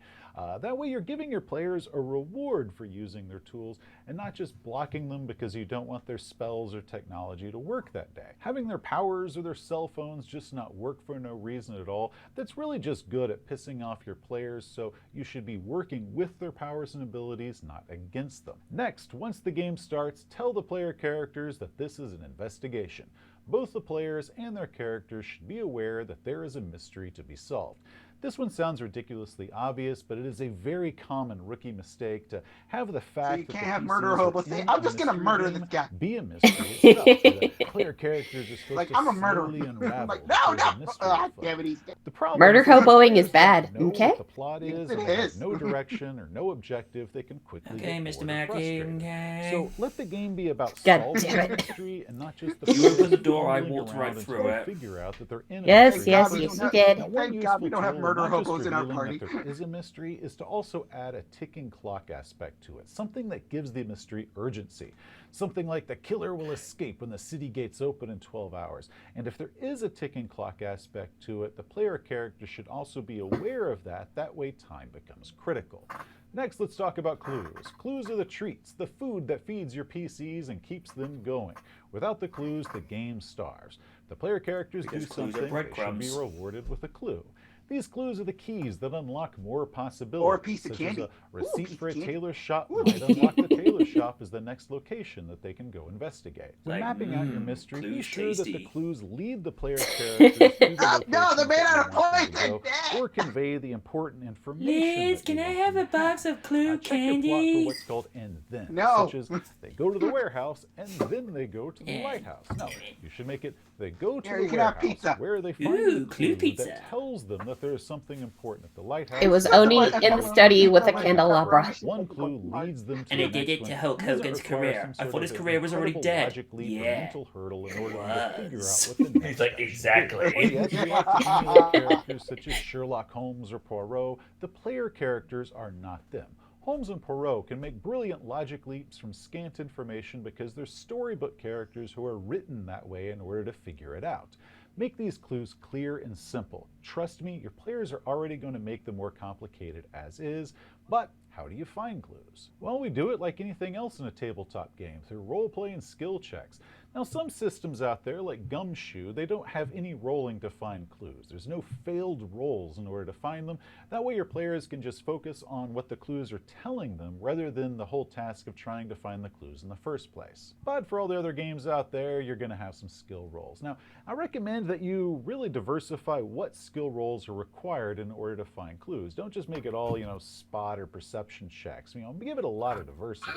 That way you're giving your players a reward for using their tools and not just blocking them because you don't want their spells or technology to work that day. Having their powers or their cell phones just not work for no reason at all, that's really just good at pissing off your players, so you should be working with their powers and abilities, not against them. Next, once the game starts, tell the player characters that this is an investigation. Both the players and their characters should be aware that there is a mystery to be solved. This one sounds ridiculously obvious, but it is a very common rookie mistake to have the fact So you that can't the have PCs murder hobo say, in I'm a just gonna mystery murder game this guy. be a mystery itself. So the player characters are supposed Like, to I'm a murderer. slowly unravel Like, that no, there's a no. mystery Ah, afoot. damn it, he's dead. The problem Murder is that if hoboing players is bad, don't know okay? what the plot Yes, is it and they have is. no direction or no objective, they can quickly Okay, get Mr. bored or Mackey, frustrated. okay. So let the game be about God solving damn the it. mystery and not just the You opened the players door, I fumbling walked around right until through they it. figure out that they're in a Yes, mystery. yes, God, we yes, don't you have- did. Now, one Thank God we useful don't have tool, murder not just hobos in our revealing party. that there is a mystery, is to also add a ticking clock aspect to it, something that gives the mystery urgency. Something like the killer will escape when the city gates open in 12 hours. And if there is a ticking clock aspect to it, the player character should also be aware of that. That way time becomes critical. Next, let's talk about clues. Clues are the treats, the food that feeds your PCs and keeps them going. Without the clues, the game starves. If the player characters Because do clues are something, they should be breadcrumbs. rewarded with a clue. These clues are the keys that unlock more possibilities. Or a piece of such candy. as a receipt piece for a of candy. tailor shop might unlock the tailor shop as the next location that they can go investigate. When Like, mapping out your mystery, be clues sure that the tasty. clues lead the player characters to the locations No, they're made that out you of want them to poison. go, or convey the important information. Liz, that can you I want have them a to box of clue Check your plot for candy? what's called and then, No. such as they go to the warehouse and then they go to the lighthouse. No, you should make it they go to Here, the you can have warehouse pizza. where they find Ooh, the clue clue pizza. that tells them that there is something important at the lighthouse. It was Oni in the study with a candelabra. One clue leads them to And the it did next it to one. Hulk It doesn't Hogan's require career. some I sort thought his of career was already incredible dead. logic leap or Yeah. mental hurdle in order to figure out Was. what the next He's like, step should be. exactly. Yes, you like to emulate characters such as Sherlock Holmes or Poirot. The player characters are not them. Holmes and Poirot can make brilliant logic leaps from scant information because they're storybook characters who are written that way in order to figure it out. Make these clues clear and simple. Trust me, your players are already going to make them more complicated as is, but how do you find clues? Well, we do it like anything else in a tabletop game, through roleplay and skill checks. Now, some systems out there, like Gumshoe, they don't have any rolling to find clues. There's no failed rolls in order to find them. That way your players can just focus on what the clues are telling them, rather than the whole task of trying to find the clues in the first place. But for all the other games out there, you're going to have some skill rolls. Now, I recommend that you really diversify what skill rolls are required in order to find clues. Don't just make it all, spot or perception checks. Give it a lot of diversity.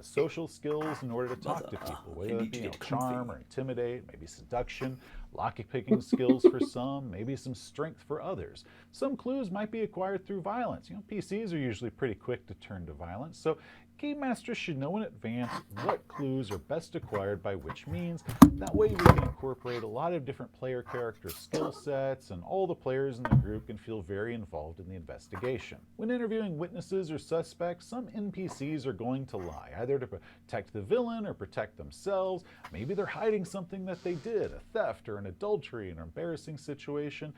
Social skills in order to talk to people, whether it be charm or intimidate, maybe seduction, lockpicking skills for some, maybe some strength for others. Some clues might be acquired through violence. PCs are usually pretty quick to turn to violence, so Game Masters should know in advance what clues are best acquired by which means. That way we can incorporate a lot of different player character skill sets, and all the players in the group can feel very involved in the investigation. When interviewing witnesses or suspects, some NPCs are going to lie, either to protect the villain or protect themselves. Maybe they're hiding something that they did, a theft or an adultery, an embarrassing situation.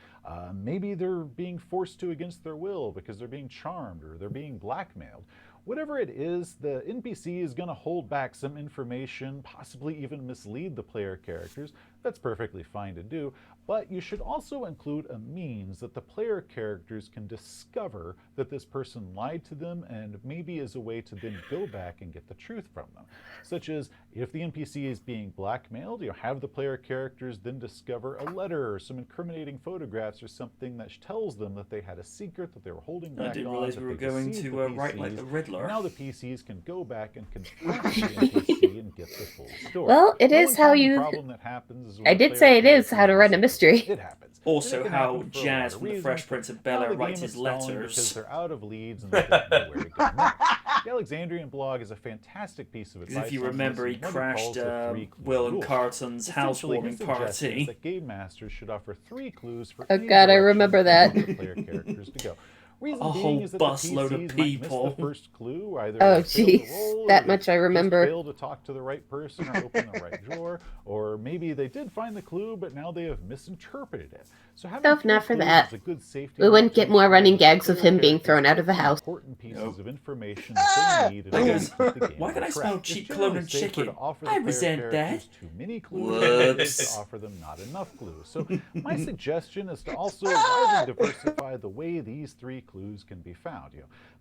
Maybe they're being forced to against their will because they're being charmed or they're being blackmailed. Whatever it is, the NPC is going to hold back some information, possibly even mislead the player characters. That's perfectly fine to do, but you should also include a means that the player characters can discover that this person lied to them, and maybe as a way to then go back and get the truth from them. Such as, if the NPC is being blackmailed, have the player characters then discover a letter or some incriminating photographs or something that tells them that they had a secret that they were holding back on. I didn't realize we were going to write like the Riddler. Now the PCs can go back and confront the NPC and get the full story. Well, it is how One you. problem that happens is when I the did player say it is characters how to run a mystery. It happens. Also, can how happen for a lot Jazz of from The reasons, Fresh Prince of but now Bel-Air the game writes is his stalling because letters. they're out of leads and they don't know where to go next. The Alexandrian blog is a fantastic piece of Because advice. if you on remember, this he and what crashed calls the three-clue Will and rule. Carlton's Essentially, housewarming his suggestion is party. that game masters should offer 3 clues for Oh any god, I direction remember they that. want the player characters to go. Reason A being whole is that the busload of PCs might miss people. the first clue, either Oh they fail to jeez, roll, or that they much I just remember. fail to talk to the right person or open the right drawer, or maybe they did find the clue, but now they have misinterpreted it. So having So if 3 not for clues that, is a good safety we wouldn't net to get more ensure running that the gags of player him being characters thrown out of the get house. important pieces of information that they need in order to keep the game Why can on I track. smell It's cheap generally clone and safer chicken? to offer I the player resent that. characters too many clues than it is Whoops. to offer them not enough clues. So my suggestion is to also widely diversify the way these 3 clues can be found.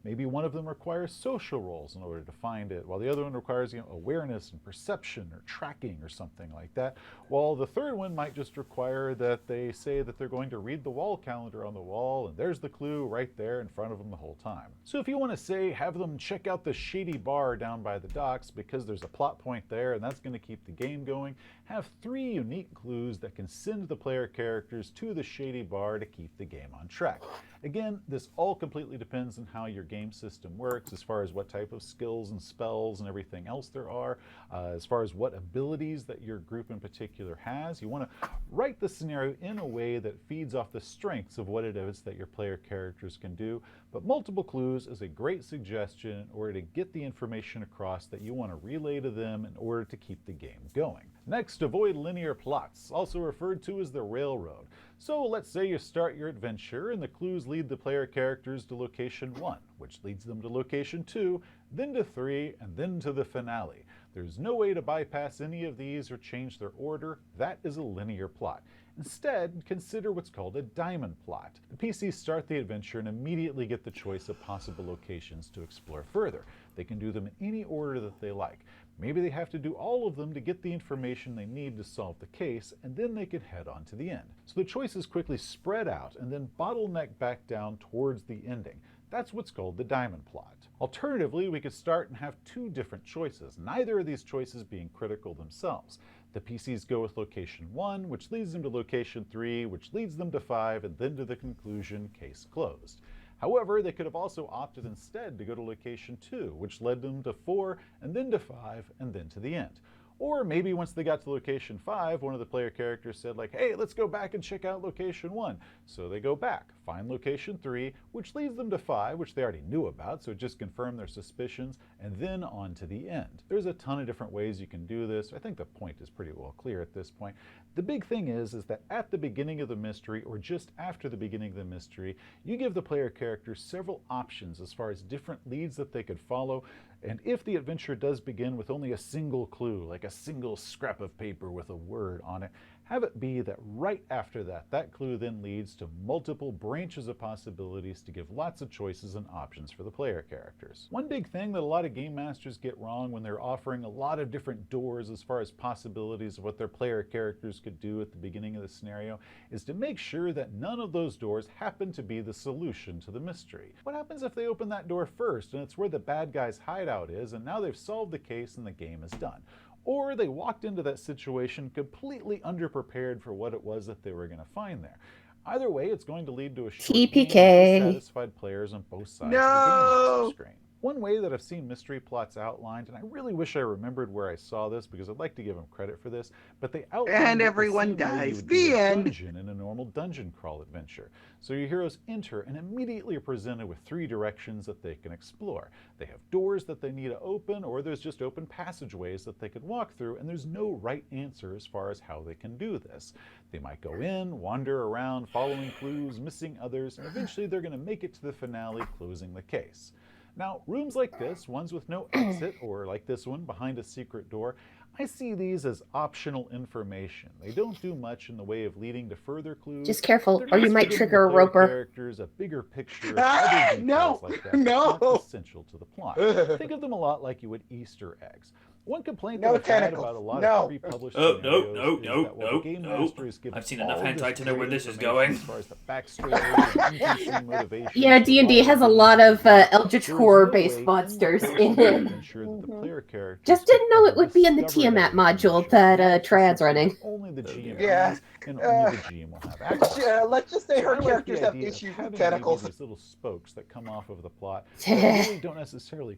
Maybe one of them requires social roles in order to find it, while the other one requires awareness and perception or tracking or something like that, while the third one might just require that they say that they're going to read the wall calendar on the wall, and there's the clue right there in front of them the whole time. So if you want to say have them check out the shady bar down by the docks because there's a plot point there and that's going to keep the game going, have 3 unique clues that can send the player characters to the shady bar to keep the game on track. Again, this all completely depends on how your game system works, as far as what type of skills and spells and everything else there are, as far as what abilities that your group in particular has. You want to write the scenario in a way that feeds off the strengths of what it is that your player characters can do, but multiple clues is a great suggestion in order to get the information across that you want to relay to them in order to keep the game going. Next, avoid linear plots, also referred to as the railroad. So let's say you start your adventure and the clues lead the player characters to location 1, which leads them to location 2, then to 3, and then to the finale. There's no way to bypass any of these or change their order. That is a linear plot. Instead, consider what's called a diamond plot. The PCs start the adventure and immediately get the choice of possible locations to explore further. They can do them in any order that they like. Maybe they have to do all of them to get the information they need to solve the case, and then they can head on to the end. So the choices quickly spread out and then bottleneck back down towards the ending. That's what's called the diamond plot. Alternatively, we could start and have 2 different choices, neither of these choices being critical themselves. The PCs go with location 1, which leads them to location 3, which leads them to 5, and then to the conclusion, case closed. However, they could have also opted instead to go to location 2, which led them to 4, and then to 5, and then to the end. Or maybe once they got to location 5, one of the player characters said like, hey, let's go back and check out location 1. So they go back, find location 3, which leads them to 5, which they already knew about, so it just confirmed their suspicions, and then on to the end. There's a ton of different ways you can do this. I think the point is pretty well clear at this point. The big thing is that at the beginning of the mystery, or just after the beginning of the mystery, you give the player characters several options as far as different leads that they could follow. And if the adventure does begin with only a single clue, like a single scrap of paper with a word on it, have it be that right after that, that clue then leads to multiple branches of possibilities to give lots of choices and options for the player characters. One big thing that a lot of game masters get wrong when they're offering a lot of different doors as far as possibilities of what their player characters could do at the beginning of the scenario is to make sure that none of those doors happen to be the solution to the mystery. What happens if they open that door first and it's where the bad guy's hideout is, and now they've solved the case and the game is done? Or they walked into that situation completely underprepared for what it was that they were going to find there. Either way, it's going to lead to a short game with dissatisfied players on both sides of the game master screen. One way that I've seen mystery plots outlined, and I really wish I remembered where I saw this because I'd like to give them credit for this, but they outlined And it everyone the same way you dies. would The do a end. dungeon in a normal dungeon crawl adventure. So your heroes enter and immediately are presented with 3 directions that they can explore. They have doors that they need to open, or there's just open passageways that they could walk through, and there's no right answer as far as how they can do this. They might go in, wander around, following clues, missing others, and eventually they're going to make it to the finale, closing the case. Now, rooms like this, ones with no exit, or like this one, behind a secret door, I see these as optional information. They don't do much in the way of leading to further clues. Just careful, They're or you just might giving trigger the a player roper. characters a bigger picture of other details like that that aren't essential to the plot. Think of them a lot like you would Easter eggs. One complaint No that I've had tentacles. about a lot No. of pre-published Oh, scenarios no, is no, that while no, the game no. master is given I've seen enough all this hentai to know where great this is information going. as far as the backstory and NPC motivations Yeah, for D&D why has a they're lot doing of what they're doing, Eldritch there is Horror-based no way monsters in the in first it. place to ensure that the player characters Just didn't know it would be in the discover that Tiamat module information. that Now it's a Trad's system running. that only the GM Yeah. has, and only the GM will have access to. Let's just say So her I like characters the have idea of issues with having tentacles. maybe these little spokes that come off of the plot that really don't necessarily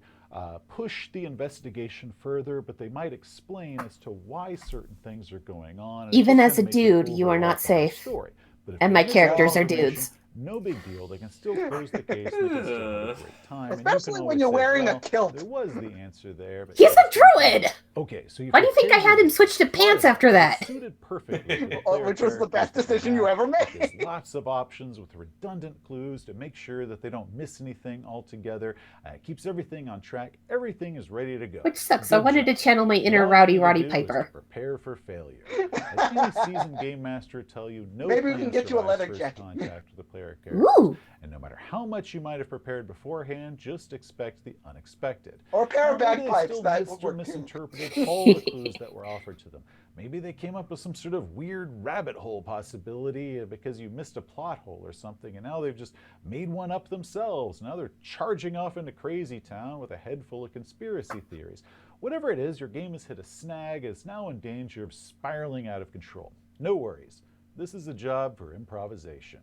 push the investigation further, but they might explain as to why certain things are going on. And Even just as a kinda make it dude, you are overall not for the safe. story. But if And they my miss characters that are information, dudes. no big deal. They can still close the case. They can still have a great time. And you Especially can when always you're say, wearing a well, kilt. there was the answer there. But He's yeah, a druid! okay, so you've Why do you think I prepared had your him switch to plot pants is after that? suited perfectly for the player Which was the best characters that decision you have, ever but made. There's lots of options with redundant clues to make sure that they don't miss anything altogether. It keeps everything on track. Everything is ready to go. Which sucks. I Good wanted to job. channel my inner All Rowdy you need to Roddy do is to Piper. prepare for failure. As any seasoned game master tell you, no Maybe we plan can get you a survives leather first jacket. contact with the player character. Ooh. And no matter how much you might have prepared beforehand, just expect the unexpected. Or a pair of Now, maybe they bagpipes, still that missed would or work too. misinterpreted all the clues that were offered to them. Maybe they came up with some sort of weird rabbit hole possibility because you missed a plot hole or something, and now they've just made one up themselves. Now they're charging off into Crazy Town with a head full of conspiracy theories. Whatever it is, your game has hit a snag and is now in danger of spiraling out of control. No worries. This is a job for improvisation.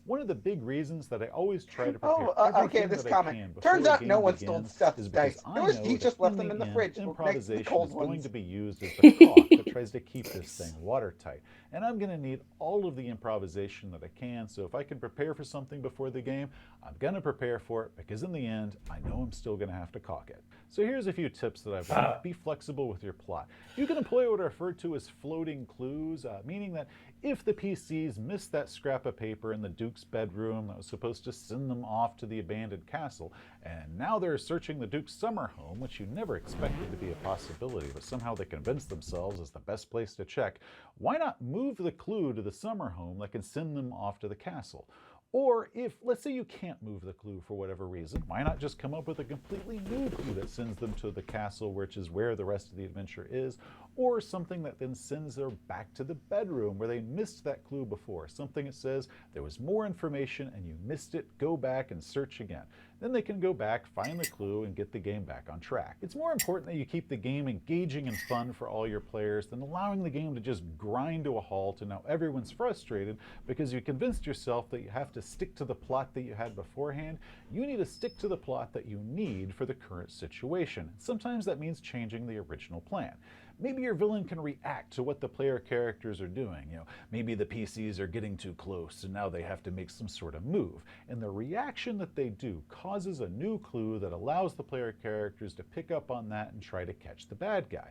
One of the big reasons that I always try to prepare okay, everything this that comment. I can before Turns the out game no one stole begins Seth's is because dice. I know He just that left them in in the end, fridge next to the improvisation cold is going ones. to be used as the caulk that tries to keep this thing watertight. And I'm going to need all of the improvisation that I can, so if I can prepare for something before the game, I'm going to prepare for it, because in the end, I know I'm still going to have to caulk it. So here's a few tips that I've learned. Be flexible with your plot. You can employ what are referred to as floating clues, meaning that if the PCs missed that scrap of paper in the Duke's bedroom that was supposed to send them off to the abandoned castle, and now they're searching the Duke's summer home, which you never expected to be a possibility, but somehow they convinced themselves is the best place to check, why not move the clue to the summer home that can send them off to the castle? Or if, let's say you can't move the clue for whatever reason, why not just come up with a completely new clue that sends them to the castle, which is where the rest of the adventure is, or something that then sends them back to the bedroom where they missed that clue before. Something that says there was more information and you missed it, go back and search again. Then they can go back, find the clue, and get the game back on track. It's more important that you keep the game engaging and fun for all your players than allowing the game to just grind to a halt and now everyone's frustrated because you convinced yourself that you have to stick to the plot that you had beforehand. You need to stick to the plot that you need for the current situation. Sometimes that means changing the original plan. Maybe your villain can react to what the player characters are doing. Maybe the PCs are getting too close and now they have to make some sort of move. And the reaction that they do causes a new clue that allows the player characters to pick up on that and try to catch the bad guy.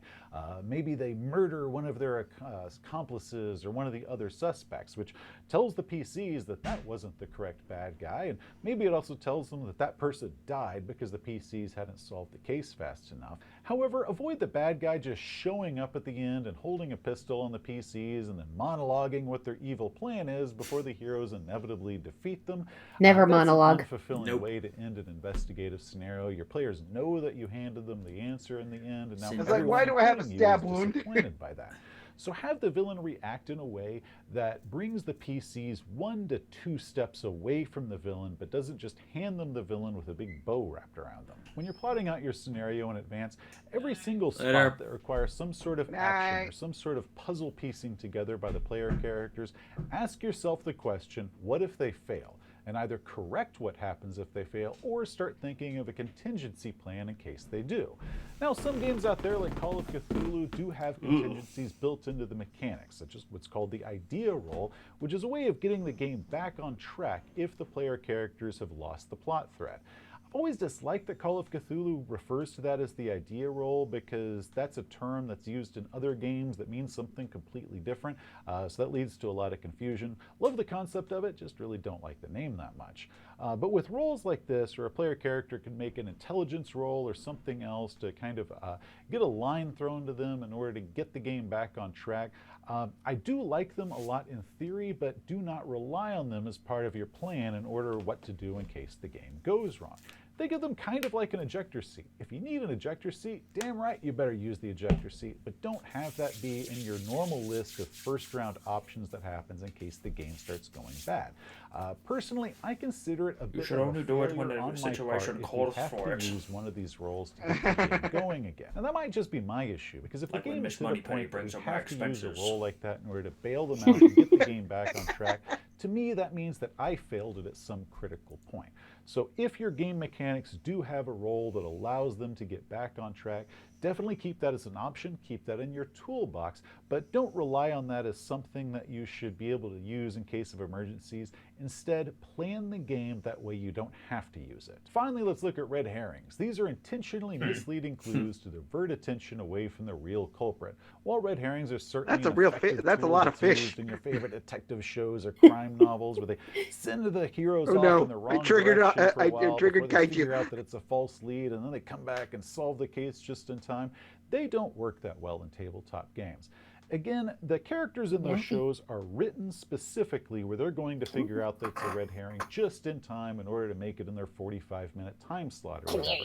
Maybe they murder one of their accomplices or one of the other suspects, which tells the PCs that that wasn't the correct bad guy. And maybe it also tells them that that person died because the PCs hadn't solved the case fast enough. However, avoid the bad guy just showing up at the end and holding a pistol on the PCs and then monologuing what their evil plan is before the heroes inevitably defeat them. Never That's monologue. an unfulfilling way to end an investigative scenario. Your players know that you handed them the answer in the end, and now It's like, why do I have a stab wound? disappointed by that. So have the villain react in a way that brings the PCs 1 to 2 steps away from the villain, but doesn't just hand them the villain with a big bow wrapped around them. When you're plotting out your scenario in advance, every single spot that requires some sort of action or some sort of puzzle piecing together by the player characters, ask yourself the question, what if they fail? And either correct what happens if they fail or start thinking of a contingency plan in case they do. Now, some games out there like Call of Cthulhu do have contingencies built into the mechanics, such as what's called the idea roll, which is a way of getting the game back on track if the player characters have lost the plot thread. I've always disliked that Call of Cthulhu refers to that as the idea roll because that's a term that's used in other games that means something completely different, so that leads to a lot of confusion. Love the concept of it, just really don't like the name that much. But with rolls like this, where a player character can make an intelligence roll or something else to kind of get a line thrown to them in order to get the game back on track, I do like them a lot in theory, but do not rely on them as part of your plan in order what to do in case the game goes wrong. Think of them kind of like an ejector seat. If you need an ejector seat, damn right you better use the ejector seat, but don't have that be in your normal list of first round options that happens in case the game starts going bad. Personally, I consider it a bit should of only a do it failure when the on my situation part if calls you have for to it. use one of these roles to get the game going again. And that might just be my issue, because if Like the when game Miss is to the Moneypenny point that brings we up my have to use a expenses. role like that in order to bail them out and get the game back on track, to me that means that I failed it at some critical point. So if your game mechanics do have a role that allows them to get back on track, definitely keep that as an option, keep that in your toolbox, but don't rely on that as something that you should be able to use in case of emergencies. Instead, plan the game that way you don't have to use it. Finally, let's look at red herrings. These are intentionally misleading clues to divert attention away from the real culprit. While red herrings are certainly That's a real fish. That's a lot of fish. used in your favorite detective shows or crime novels where they send the heroes Oh, off no. in the I wrong triggered, direction for I a while triggered before they Kaiju. figure out that it's a false lead, and then they come back and solve the case just in time. They don't work that well in tabletop games. Again, the characters in those shows are written specifically where they're going to figure out that it's a red herring just in time in order to make it in their 45-minute time slot or whatever.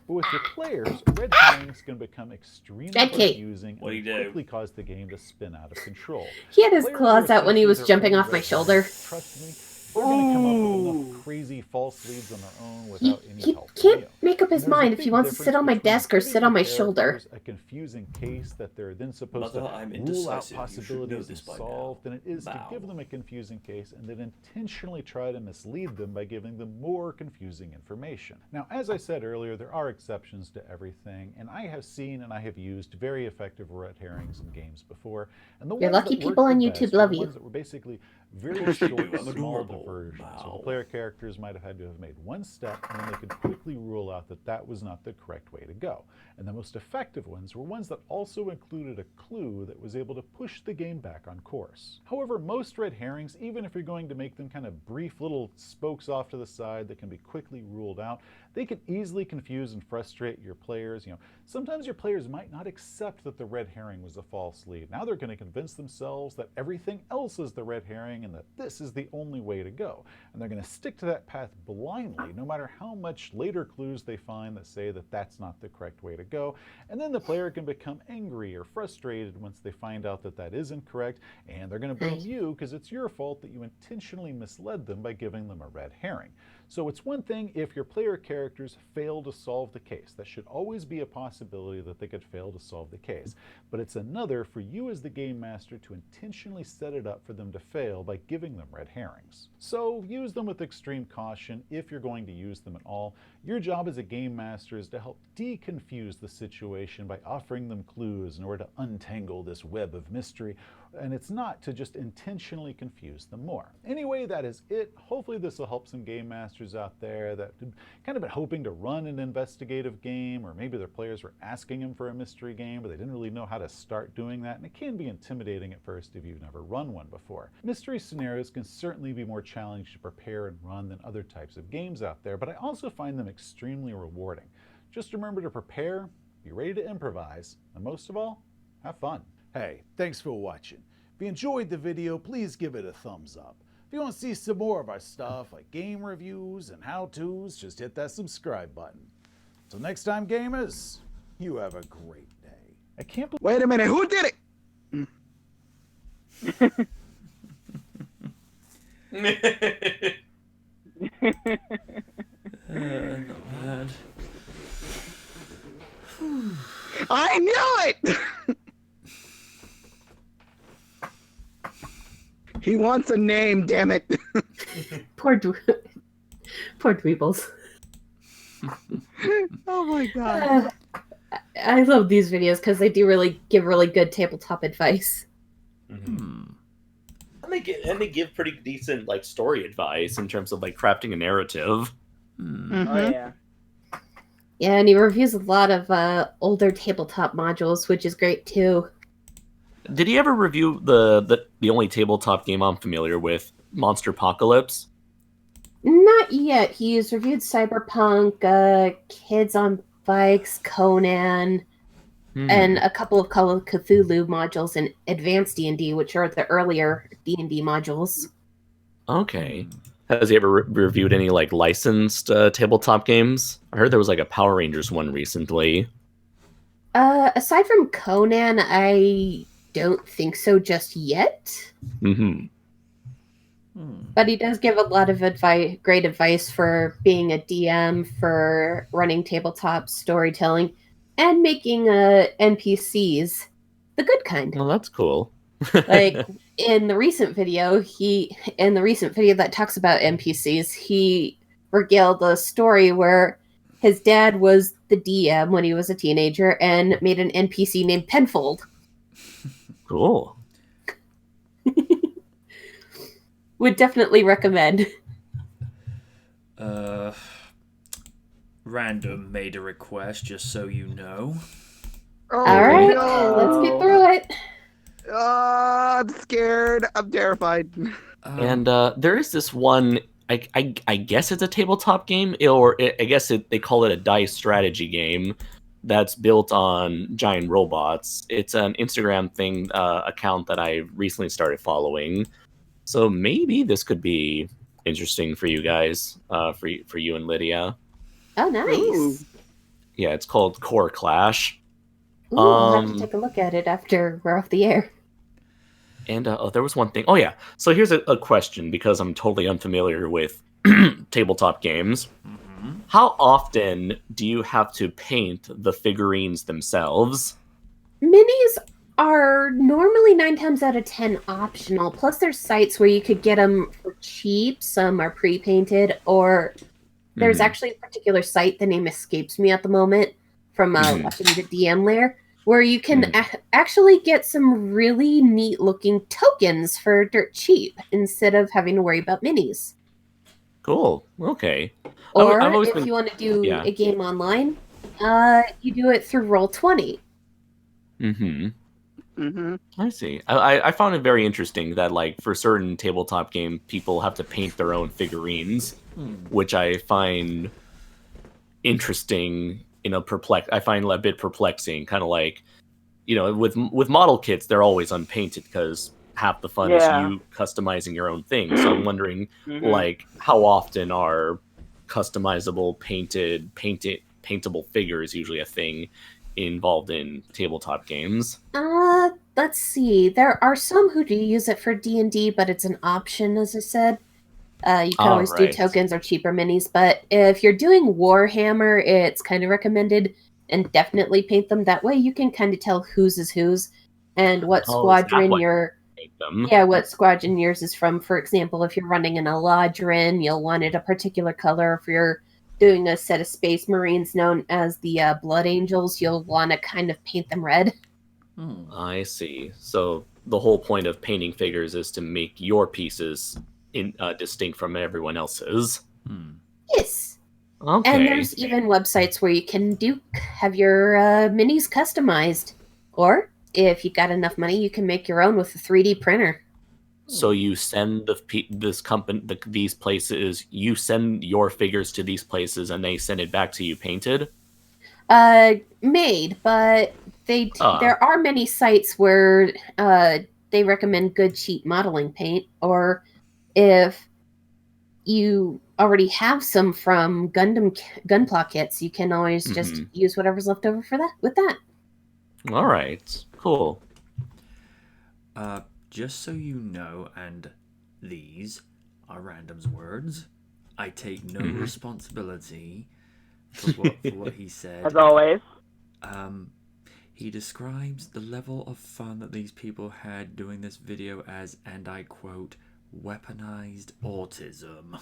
But with your players, red herrings can become extremely confusing and quickly cause the game to spin out of control. He had his Players claws are out when he was essentially their jumping own off my red shoulder. herrings. Trust me, they're going to come up with enough crazy false leads on their own without any He help from can't you. make up his And there's a mind if he big wants to sit difference on my between desk or giving sit your on my shoulder. characters a confusing case that they're then supposed Mother, to I'm rule out indecisive. You should know possibilities this and by solve than it is to Bow. give them a confusing case and then intentionally try to mislead them by giving them more confusing information. Now, as I said earlier, there are exceptions to everything, and I have seen and I have used very effective red herrings in games before. And the You're ones lucky that worked people on the YouTube best were love the you. ones that were basically very short, I'm small adorable. diversions. So the Wow. player characters might have had to have made one step, and then they could quickly rule out that that was not the correct way to go. And the most effective ones were ones that also included a clue that was able to push the game back on course. However, most red herrings, even if you're going to make them kind of brief little spokes off to the side that can be quickly ruled out, they can easily confuse and frustrate your players. You know, sometimes your players might not accept that the red herring was a false lead. Now they're going to convince themselves that everything else is the red herring and that this is the only way to go. And they're going to stick to that path blindly, no matter how much later clues they find that say that that's not the correct way to go. And then the player can become angry or frustrated once they find out that that is incorrect, and they're going to blame you because it's your fault that you intentionally misled them by giving them a red herring. So it's one thing if your player characters fail to solve the case. That should always be a possibility that they could fail to solve the case. But it's another for you as the game master to intentionally set it up for them to fail by giving them red herrings. So use them with extreme caution if you're going to use them at all. Your job as a game master is to help deconfuse the situation by offering them clues in order to untangle this web of mystery, and it's not to just intentionally confuse them more. Anyway, that is it. Hopefully this will help some game masters out there that have kind of been hoping to run an investigative game, or maybe their players were asking them for a mystery game, but they didn't really know how to start doing that, and it can be intimidating at first if you've never run one before. Mystery scenarios can certainly be more challenging to prepare and run than other types of games out there, but I also find them extremely rewarding. Just remember to prepare, be ready to improvise, and most of all, have fun. Hey, thanks for watching. If you enjoyed the video, please give it a thumbs up. If you want to see some more of our stuff like game reviews and how-tos, just hit that subscribe button. Until next time, gamers, you have a great day. I can't believe— Wait a minute, who did it? Not bad. I knew it! He wants a name, damn it. Poor Dweebles. Oh my god. I love these videos because they do really give really good tabletop advice. And they give pretty decent like story advice in terms of like crafting a narrative. Oh yeah. Yeah, and he reviews a lot of older tabletop modules, which is great too. Did he ever review the only tabletop game I'm familiar with, Monster Apocalypse? Not yet. He's reviewed Cyberpunk, Kids on Bikes, Conan, and a couple of Call of Cthulhu modules in Advanced D&D, which are the earlier D&D modules. Okay. Has he ever reviewed any like licensed tabletop games? I heard there was like a Power Rangers one recently. Aside from Conan, I don't think so just yet. Mm-hmm. But he does give a lot of great advice for being a DM, for running tabletop storytelling, and making NPCs the good kind. Well, that's cool. Like in the recent video that talks about NPCs, he regaled a story where his dad was the DM when he was a teenager and made an NPC named Penfold. Cool. Would definitely recommend. Random made a request, just so you know. Oh, All right, no. let's get through it. I'm scared. I'm terrified. And there is this one. I guess it's a tabletop game, I guess they call it a dice strategy game that's built on giant robots. It's an Instagram account that I recently started following. So maybe this could be interesting for you guys, for you and Lydia. Oh, nice. Ooh. Yeah, it's called Core Clash. Ooh, I'll have to take a look at it after we're off the air. And there was one thing. Oh, yeah. So here's a question, because I'm totally unfamiliar with tabletop games. Mm-hmm. How often do you have to paint the figurines themselves? Minis are normally 9 times out of 10 optional. Plus, there's sites where you could get them for cheap. Some are pre-painted, or there's actually a particular site, the name escapes me at the moment, from watching the DM lair, where you can actually get some really neat-looking tokens for dirt cheap instead of having to worry about minis. Cool. Okay. Or if you want to do a game online, you do it through Roll20. Mm-hmm. I see. I found it very interesting that, like, for certain tabletop game, people have to paint their own figurines, which I find interesting. I find a bit perplexing. Kind of like, with model kits, they're always unpainted because half the fun is you customizing your own thing. So I'm wondering, like, how often are customizable paintable figures usually a thing involved in tabletop games? Let's see. There are some who do use it for D&D, but it's an option, as I said. You can always do tokens or cheaper minis, but if you're doing Warhammer, it's kind of recommended, and definitely paint them. That way you can kind of tell whose is whose and what squadron what squadron yours is from. For example, if you're running an Eladrin, you'll want it a particular color. If you're doing a set of Space Marines known as the Blood Angels, you'll want to kind of paint them red. I see. So the whole point of painting figures is to make your pieces distinct from everyone else's. Yes. Okay. And there's even websites where you can have your minis customized. Or if you got enough money, you can make your own with a 3D printer. So you send these places. You send your figures to these places, and they send it back to you painted. Made, but there are many sites where they recommend good cheap modeling paint, or if you already have some from Gunpla kits, you can always just use whatever's left over with that. All right, cool. Just so you know, and these are Random's words, I take no responsibility for what he said. As always. He describes the level of fun that these people had doing this video as, and I quote, weaponized autism.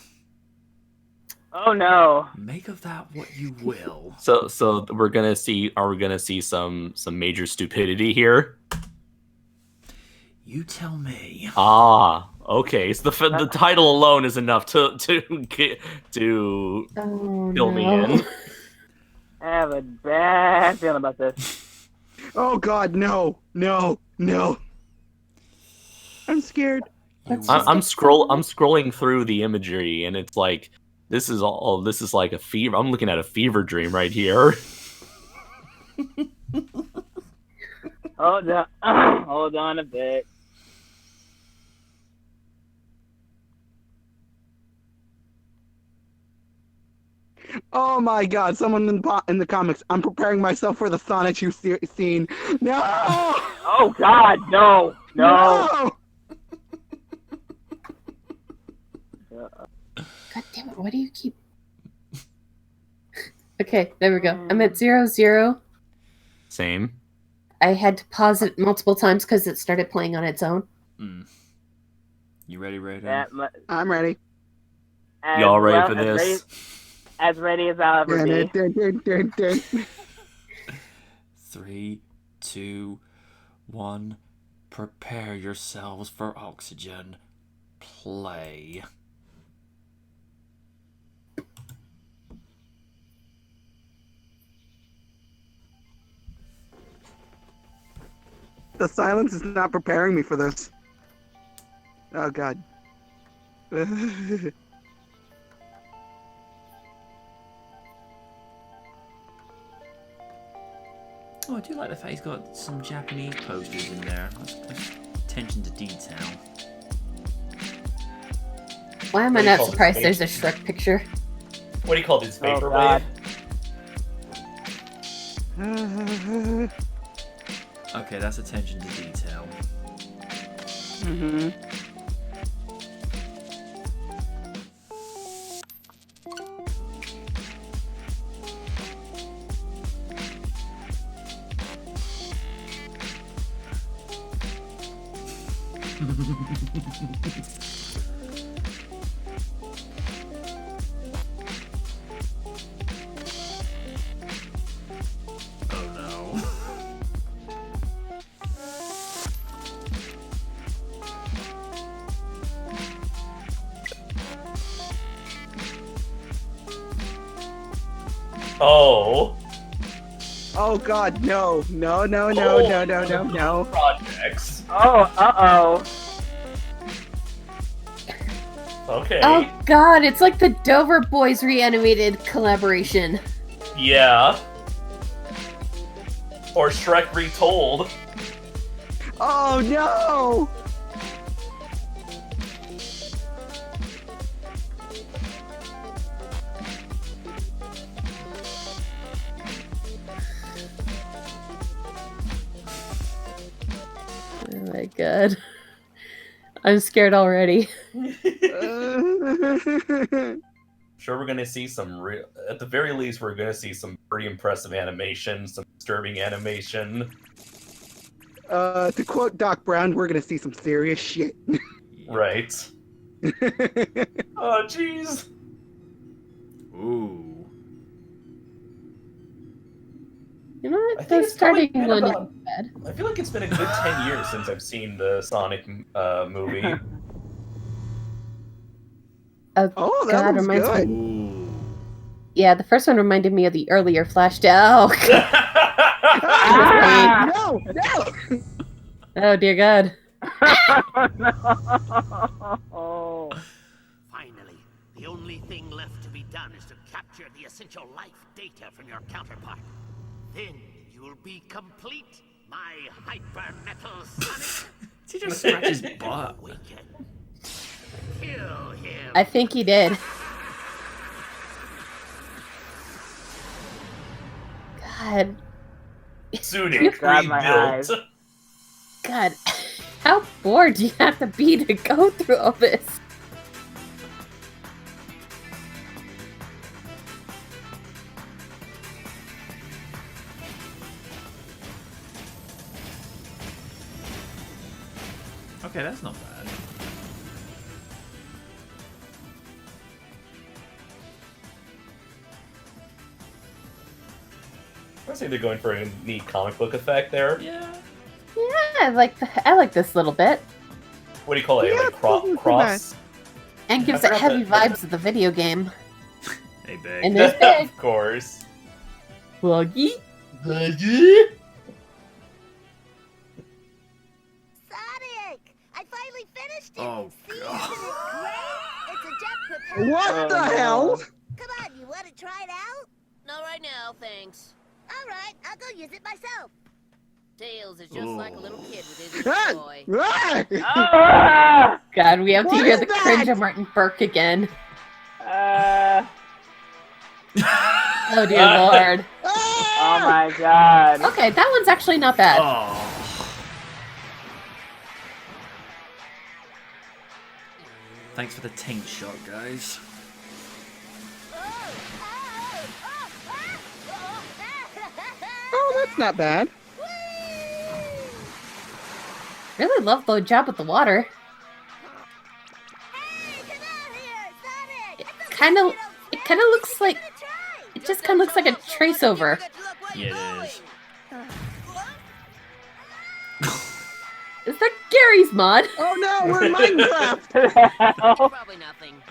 Oh no. Make of that what you will. So are we gonna see some major stupidity here? You tell me. Okay. So the title alone is enough to fill me in. I have a bad feeling about this. Oh God, no. I'm scared. I'm scrolling through the imagery, and it's like this is like a fever. I'm looking at a fever dream right here. Hold on a bit. Oh my god, someone in the comics. I'm preparing myself for the Sonic you scene. No! Oh god, no! No! God damn it, why do you keep... Okay, there we go. I'm at 0-0. Same. I had to pause it multiple times because it started playing on its own. You ready, Raiden? Yeah, I'm ready. Y'all ready for this? As ready as I'll ever be. 3, 2, 1. Prepare yourselves for oxygen. Play. The silence is not preparing me for this. Oh god. Oh, I do like the fact he's got some Japanese posters in there. That's attention to detail. Why am I not surprised there's a Shrek picture? What do you call this? Oh, Vaporwave? Okay, that's attention to detail. Mm-hmm. Oh no. Oh. Oh god, no. No. Projects. Oh, uh-oh. Okay. Oh god, it's like the Dover Boys reanimated collaboration. Yeah. Or Shrek retold. Oh no! Oh my god. I'm scared already. Sure, we're gonna see some at the very least, we're gonna see some pretty impressive animation, some disturbing animation. To quote Doc Brown, we're gonna see some serious shit. Right. Oh, jeez. Ooh. You know what? I The think it's starting been one about- isn't bad. I feel like it's been a good 10 years since I've seen the Sonic movie. Oh, that God, looks reminds good. me. Yeah, the first one reminded me of the earlier Flash. Oh, Ah! No! oh dear God. Oh. Finally, the only thing left to be done is to capture the essential life data from your counterpart. Then you will be complete, my hyper-metal Sonic. He just scratched his butt. Kill him. I think he did. God. Sunic God, my rebuilt. eyes. God. How bored do you have to be to go through all this? Okay, that's not bad. I think they're going for a neat comic book effect there. Yeah. Yeah, I like this little bit. What do you call it? Yeah, Like wasn't too cross? And gives I it forgot heavy that- vibes of the video game. Hey, big. And there's big. Of course. Buggy. Sonic! I finally finished it! Oh, See, God. isn't it great? It's a jet propelled. What the hell? Come on, you want to try it out? Not right now, thanks. All right, I'll go use it myself. Tails is just like a little kid with his Ah! toy. Ah! God, we have to What hear is the that? cringe of Martin Burke again. Oh dear lord. Oh my god. Okay, that one's actually not bad. Oh. Thanks for the taint shot, guys. Oh, that's not bad. Really love the job with the water. It kind of looks like, it just kind of looks like a trace over. Yeah, it is. Is that Gary's mod? Oh no, we're in Minecraft! Probably nothing.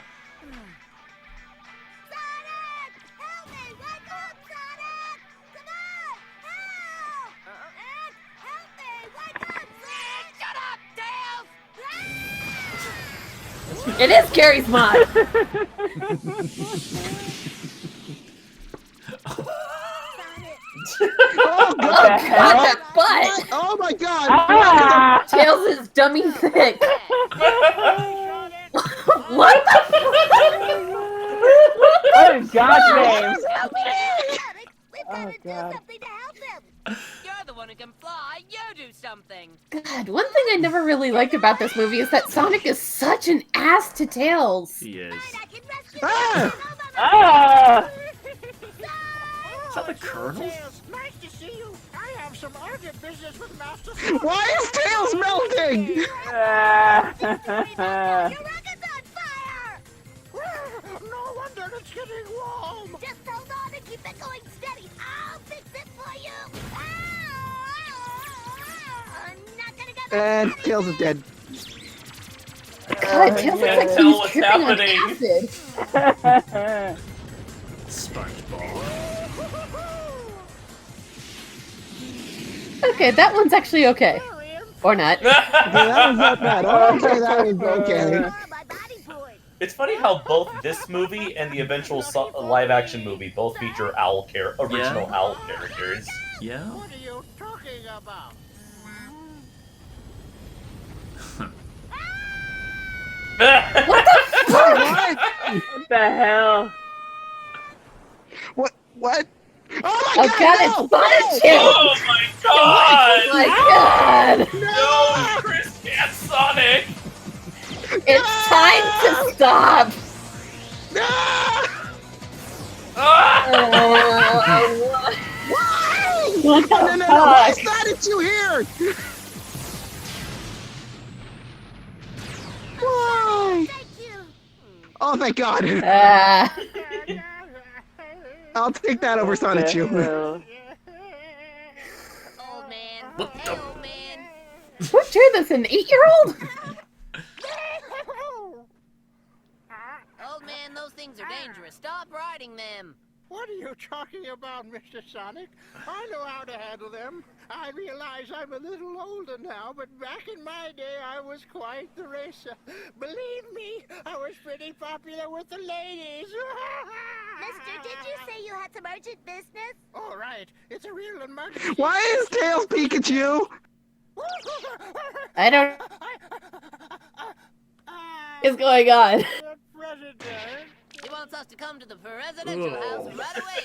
It is Gary's mod. Oh god, that butt! Oh my god! Ah! Tails is dummy thick. What the What is God's name? Oh god. You're the one who can fly. You do something. God, one thing I never really liked about this movie is that Sonic is such an ass to Tails. He is. Ah! Is that the Colonel? Nice to see you. I have some urgent business with Master. Why is Tails melting? No wonder it's getting warm. Just hold on and keep it going steady. I'll fix it for you. Not gonna get And Tails is dead. God, Tails looks like tell he's what's tripping on happening. acid. SpongeBob. Okay, that one's actually okay. Or not. Okay, that was not bad. Okay, that was okay. It's funny how both this movie and the eventual live-action movie both feature original owl characters. Yeah. What are you talking about? What the fuck? What the hell? What? Oh Oh my god, no! it's Sonic! Oh my god! Oh my god! No, Chris can't Sonic! It's time to stop! No! What the No, why is fuck? Sonic here? Why? Oh, thank God. I'll take that over Sonic you. Old man. Old man. Who drew this? An 8-year-old? Old man, those things are dangerous. Stop riding them. What are you talking about, Mr. Sonic? I know how to handle them. I realize I'm a little older now, but back in my day, I was quite the racer. Believe me, I was pretty popular with the ladies. Mister, did you say you had some urgent business? All right, it's a real emergency. Why is Tails Pikachu? I don't... What's going on? He wants us to come to the presidential house right away.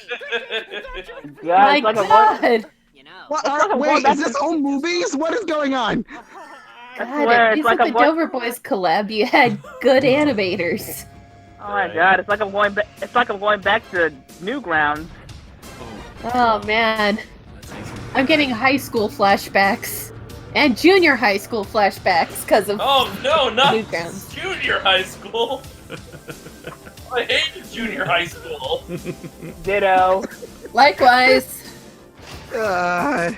God, My it's like a god! You know. What, wait, is this home movies? What is going on? God, swear, at it's least like with a the Dover Boys collab, you had good animators. Oh my god, it's like I'm going back. It's like I'm going back to Newgrounds. Oh man. I'm getting high school flashbacks. And junior high school flashbacks because of Oh no, not Newgrounds. junior high school! I hate junior high school! Ditto. Likewise. Okay,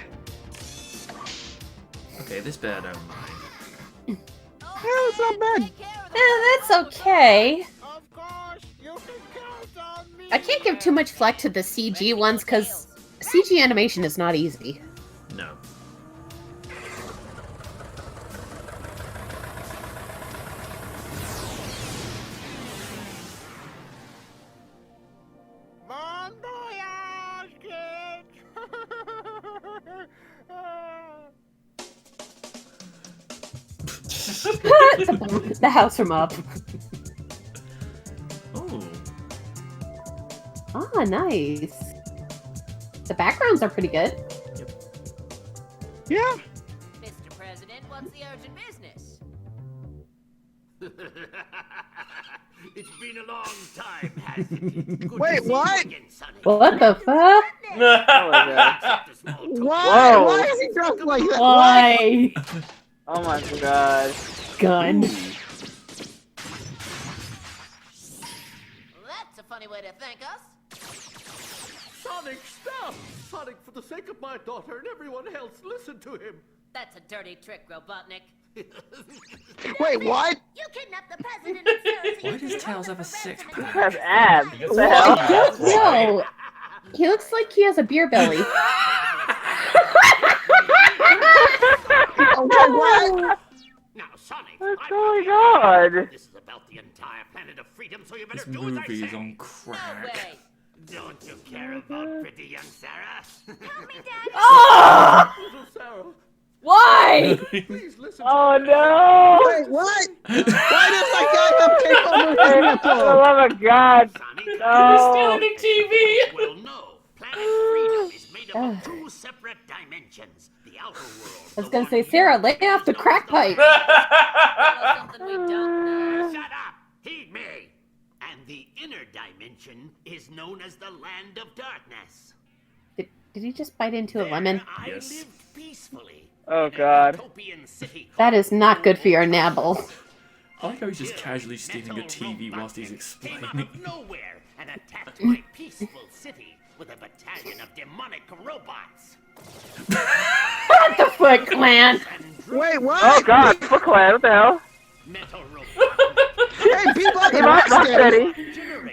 this bit I don't mind. It's not bad. That's okay. I can't give too much flack to the CG ones because CG animation is not easy. No. Bon voyage, kids! The house from Up. Oh. Ah, nice. The backgrounds are pretty good. Yeah. Mr. President, what's the urgent business? It's been a long time, hasn't it? Good Wait, to see you what? again, Sonic. What the fuck? Why? Whoa. Why is he dressed like that? Why? Oh my god. Gun. That's a funny way to thank us. Sonic, stop! Sonic, for the sake of my daughter and everyone else, listen to him. That's a dirty trick, Robotnik. Wait, what? You kidnapped the president of Sarah. Why does Tails have a six pack? Has abs. He gets What the lucky, hell? that's why. No. He looks like he has a beer belly. Okay, what? Now, Sonic, Oh my god. this is about the entire planet of freedom, so you better This do as I movie is say. on No crack. way. Don't you care about pretty young Sarah? Help me, Daddy. Oh! Little Sarah, Why? please listen Oh to me. no. Wait, what? Why does that guy have tape over his For the nipple? love of God. Sonic, No. Stealing the TV. well, no. Planet Freedom is made up of two separate dimensions. The outer world. I was gonna say, Sarah, lay off the crack pipe. Something we don't know. Shut up! Heed me! And the inner dimension is known as the Land of Darkness. Did he just bite into a lemon? There I Yes. lived peacefully. Oh in a god. utopian city That is not good for your nabble. I like how he's just casually stealing a TV whilst he's came out explaining. of nowhere and attacked my peaceful city with a battalion of demonic robots. What the Foot Clan? Wait, what? Oh god. Foot Clan. What the hell? Metal robots. Hey, be like Hey, Rocksteady.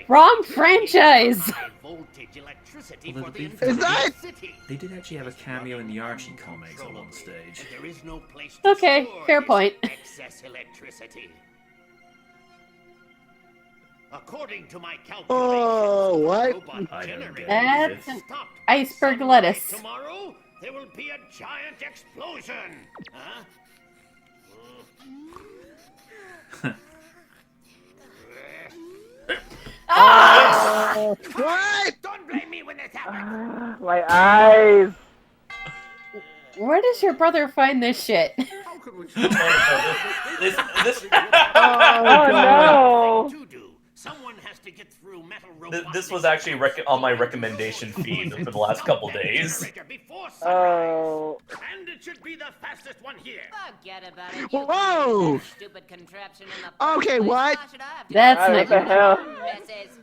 Wrong franchise. High voltage electricity Although for to the be fair, Is that? city. They did actually have a cameo in the Archie comics at one stage. There is no place to Okay, store fair this point. excess electricity. According to my calculations, Oh, what? robot I don't generator get That's this. an stopped. iceberg Sometime lettuce. Tomorrow there will be a giant explosion. Huh? Ah! What? Don't blame me when this happens. My eyes. Where does your brother find this shit? How can we This Oh no. to do? Someone has to get through metal robots. this was actually on my recommendation feed for the last couple days. Oh. And it should be the fastest one here. Forget about it. Whoa. Stupid contraption in the first Okay, place. what? Why should I have to That's What not the hell? Misses.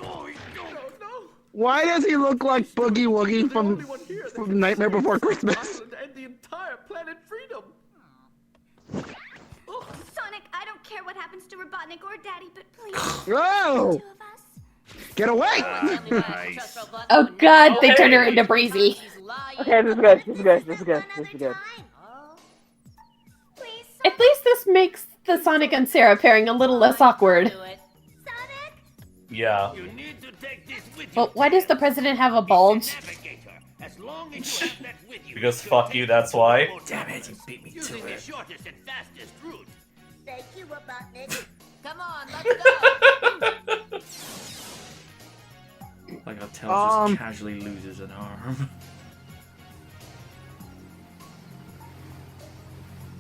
Oh, no. Why does he look like Boogie Woogie from Nightmare Before Christmas? Island and the entire planet freedom. Sonic, I don't care what happens to Robotnik or Daddy, but please. Whoa! Get away! Oh god, they turned her into Breezy. Okay, this is good. This is good. This is good. This is good. At least this makes the Sonic and Sarah pairing a little less awkward. Yeah. You need to take this with you. But why does the president have a bulge? As long as you have that with you. Because fuck you, that's why. Damn it, you beat me to Using the it. shortest and fastest route. Thank you, Robotnik. Come on, let's go. Like how Tails just casually loses an arm.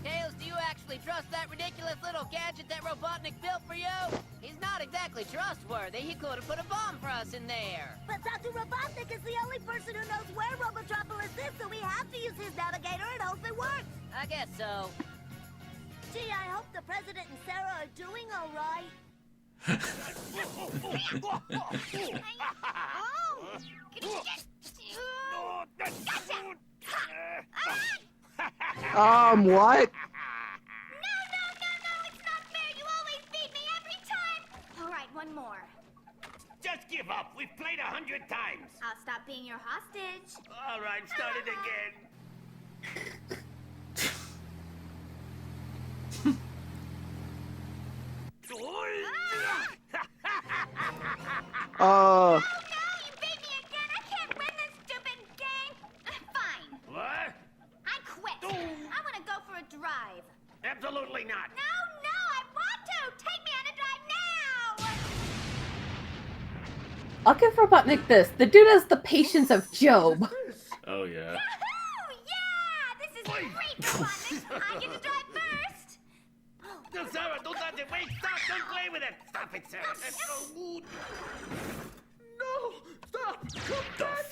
Tails, do you actually trust that ridiculous little gadget that Robotnik built for you? He's not exactly trustworthy. He could have put a bomb for us in there. But Dr. Robotnik is the only person who knows where Robotropolis is, so we have to use his navigator and hope it works. I guess so. Gee, I hope the President and Sarah are doing all right. What? All right, one more. Just give up. We've played 100 times. I'll stop being your hostage. All right, start it again. Uh. What? I quit. I want to go for a drive. Absolutely not. No, I want to. Take me on a drive now. I'll give Robotnik this. The dude has the patience of Job. Oh yeah. This is great, Robotnik. I get to drive first. No, Sarah, don't touch it. Wait, stop. Don't play with it. Stop it, Sarah. That's so rude. No, stop.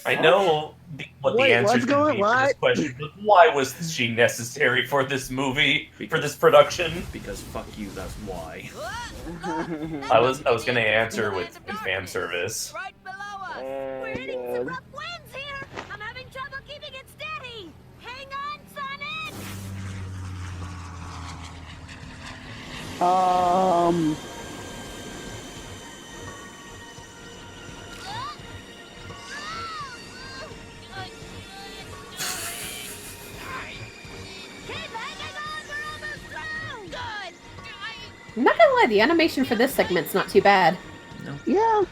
I know what the answer is going to be for this question, but why was she necessary for this movie, for this production? Because fuck you, that's why. I was going to answer with fan service. We're hitting some rough winds here. I'm having trouble keeping it steady. Hang on, Sonic. I'm not gonna lie, the animation for this segment's not too bad. No. Yeah.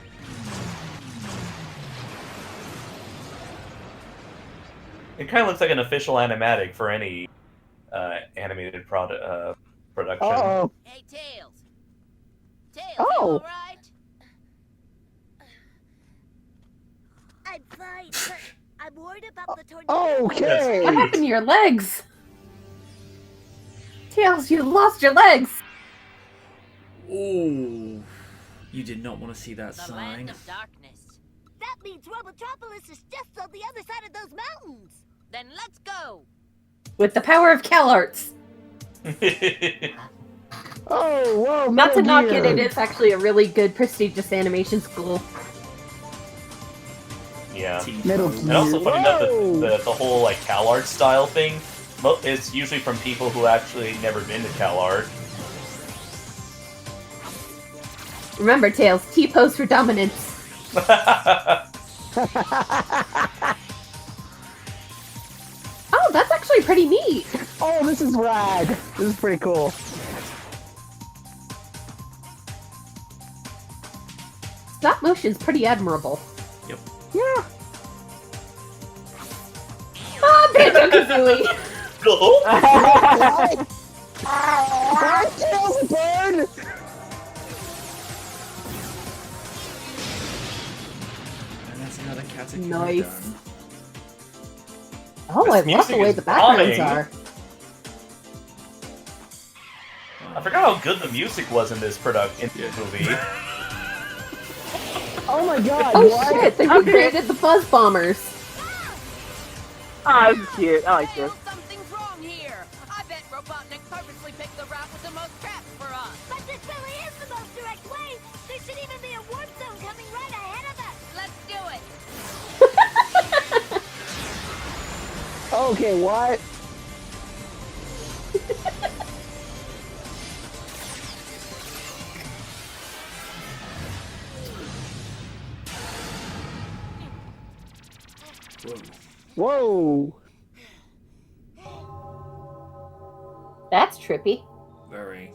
It kind of looks like an official animatic for any animated production. Uh-oh. Hey, Tails. Tails, Oh. you all right? I'm fine, but I'm worried about the tornado. Okay. What happened to your legs? Tails, you lost your legs! Ooh. You did not want to see that The sign. land of darkness. That means Robotropolis is just on the other side of those mountains. Then let's go. With the power of CalArts. Oh, whoa, Not to Metal knock it, Gear. it is actually a really good, prestigious animation school. Yeah. Metal And also Gear. funny enough, Whoa. the whole like CalArt style thing is usually from people who actually never been to CalArt. Remember, Tails, T-pose for dominance. Oh, that's actually pretty neat. Oh, this is rad. This is pretty cool. Stop motion's pretty admirable. Yep. Yeah. Ah, Banjo-Kazooie! Why Tails burn? And that's another Katakuri Nice. done. Oh, I love the way the backgrounds bombing. are. I forgot how good the music was in this movie. Oh my god, Oh what? shit, they recreated the Buzz Bombers. Oh, this is cute. I like this. Something's wrong here. I bet Robotnik purposely picked the route with the most traps for us. But this really is the most direct way. There should even be a warp zone coming right ahead of us. Let's do it. Okay, what? Whoa. That's trippy. Very.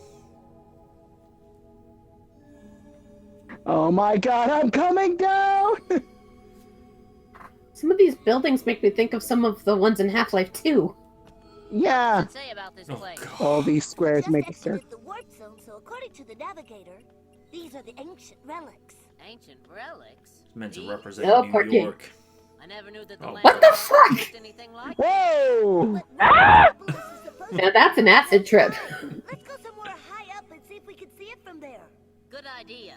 Oh my god, I'm coming down! Some of these buildings make me think of some of the ones in Half-Life 2. Yeah. What's it say about this place? All these squares Just make a exited circle. the warp zone, so according to the navigator, these are the ancient relics. Ancient relics? It's meant to represent Oh, New Porky. York. I never knew that the Oh. land What the of darkness fuck? looked anything like Whoa! Now that's an acid trip. Let's go somewhere high up and see if we can see it from there. Good idea.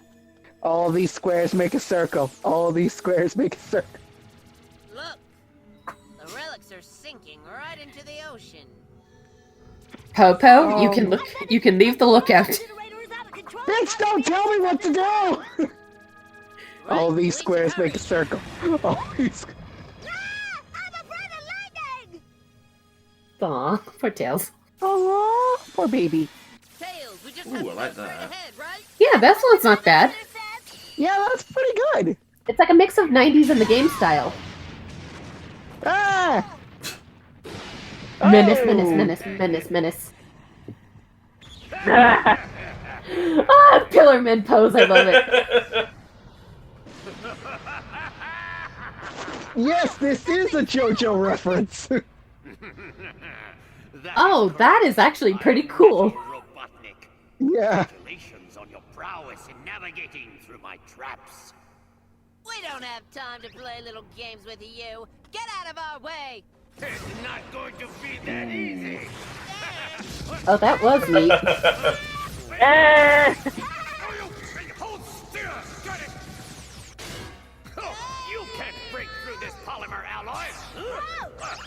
All these squares make a circle. All these squares make a circle. Look, the relics are sinking right into the ocean. Popo, you can look. You can leave the lookout. Bitch, don't tell me what to do! All these squares make a circle. All these... Aw, poor Tails. Aw, poor baby. Tails, we just Ooh, have I to like go straight that. ahead, right? Yeah, that one's not bad. Yeah, that's pretty good. It's like a mix of 90s and the game style. Ah! Menace, Oh. menace, menace, menace, menace. Ah, Pillarman pose, I love it. Yes, this is a JoJo reference. Oh, that is actually pretty cool. Yeah. Congratulations on your prowess in navigating through my traps. We don't have time to play little games with you. Get out of our way. It's not going to be that easy. Oh, that was neat. Hold still. Got it. Oh, you can't break through this polymer alloy.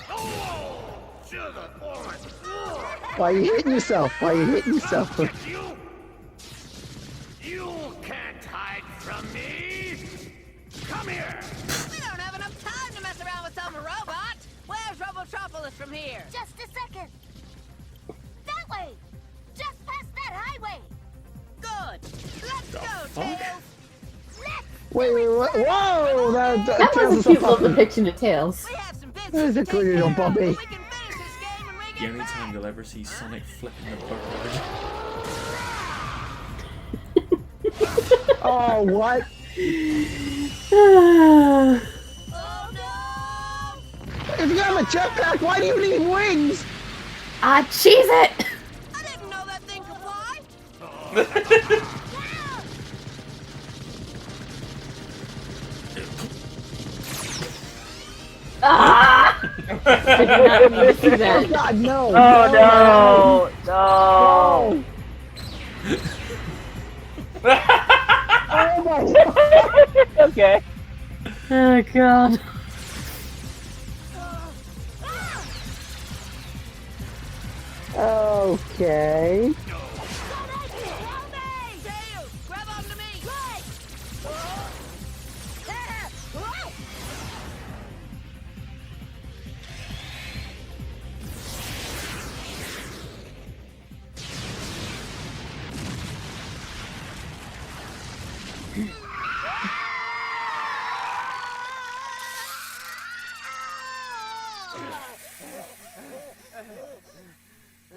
Oh, to the forward. Why are you hitting yourself? Why are you hitting yourself? You can't hide from me. Come here. We don't have enough time to mess around with some robot. Where's Robotropolis from here? Just a second. That way. Just past that highway. Good. Let's go, Tails. Wait, whoa! That was a cute little depiction of Tails. There's a good little Bobby. The only time you'll ever see Sonic flipping the bird. Oh, what? If you have a jetpack, why do you need wings? Ah, cheese it! I didn't know that thing could fly. Ah! I did not mean to see that. Oh, God, no. Oh, no. Oh, my God. Okay. Oh, God. Okay. Grab onto me.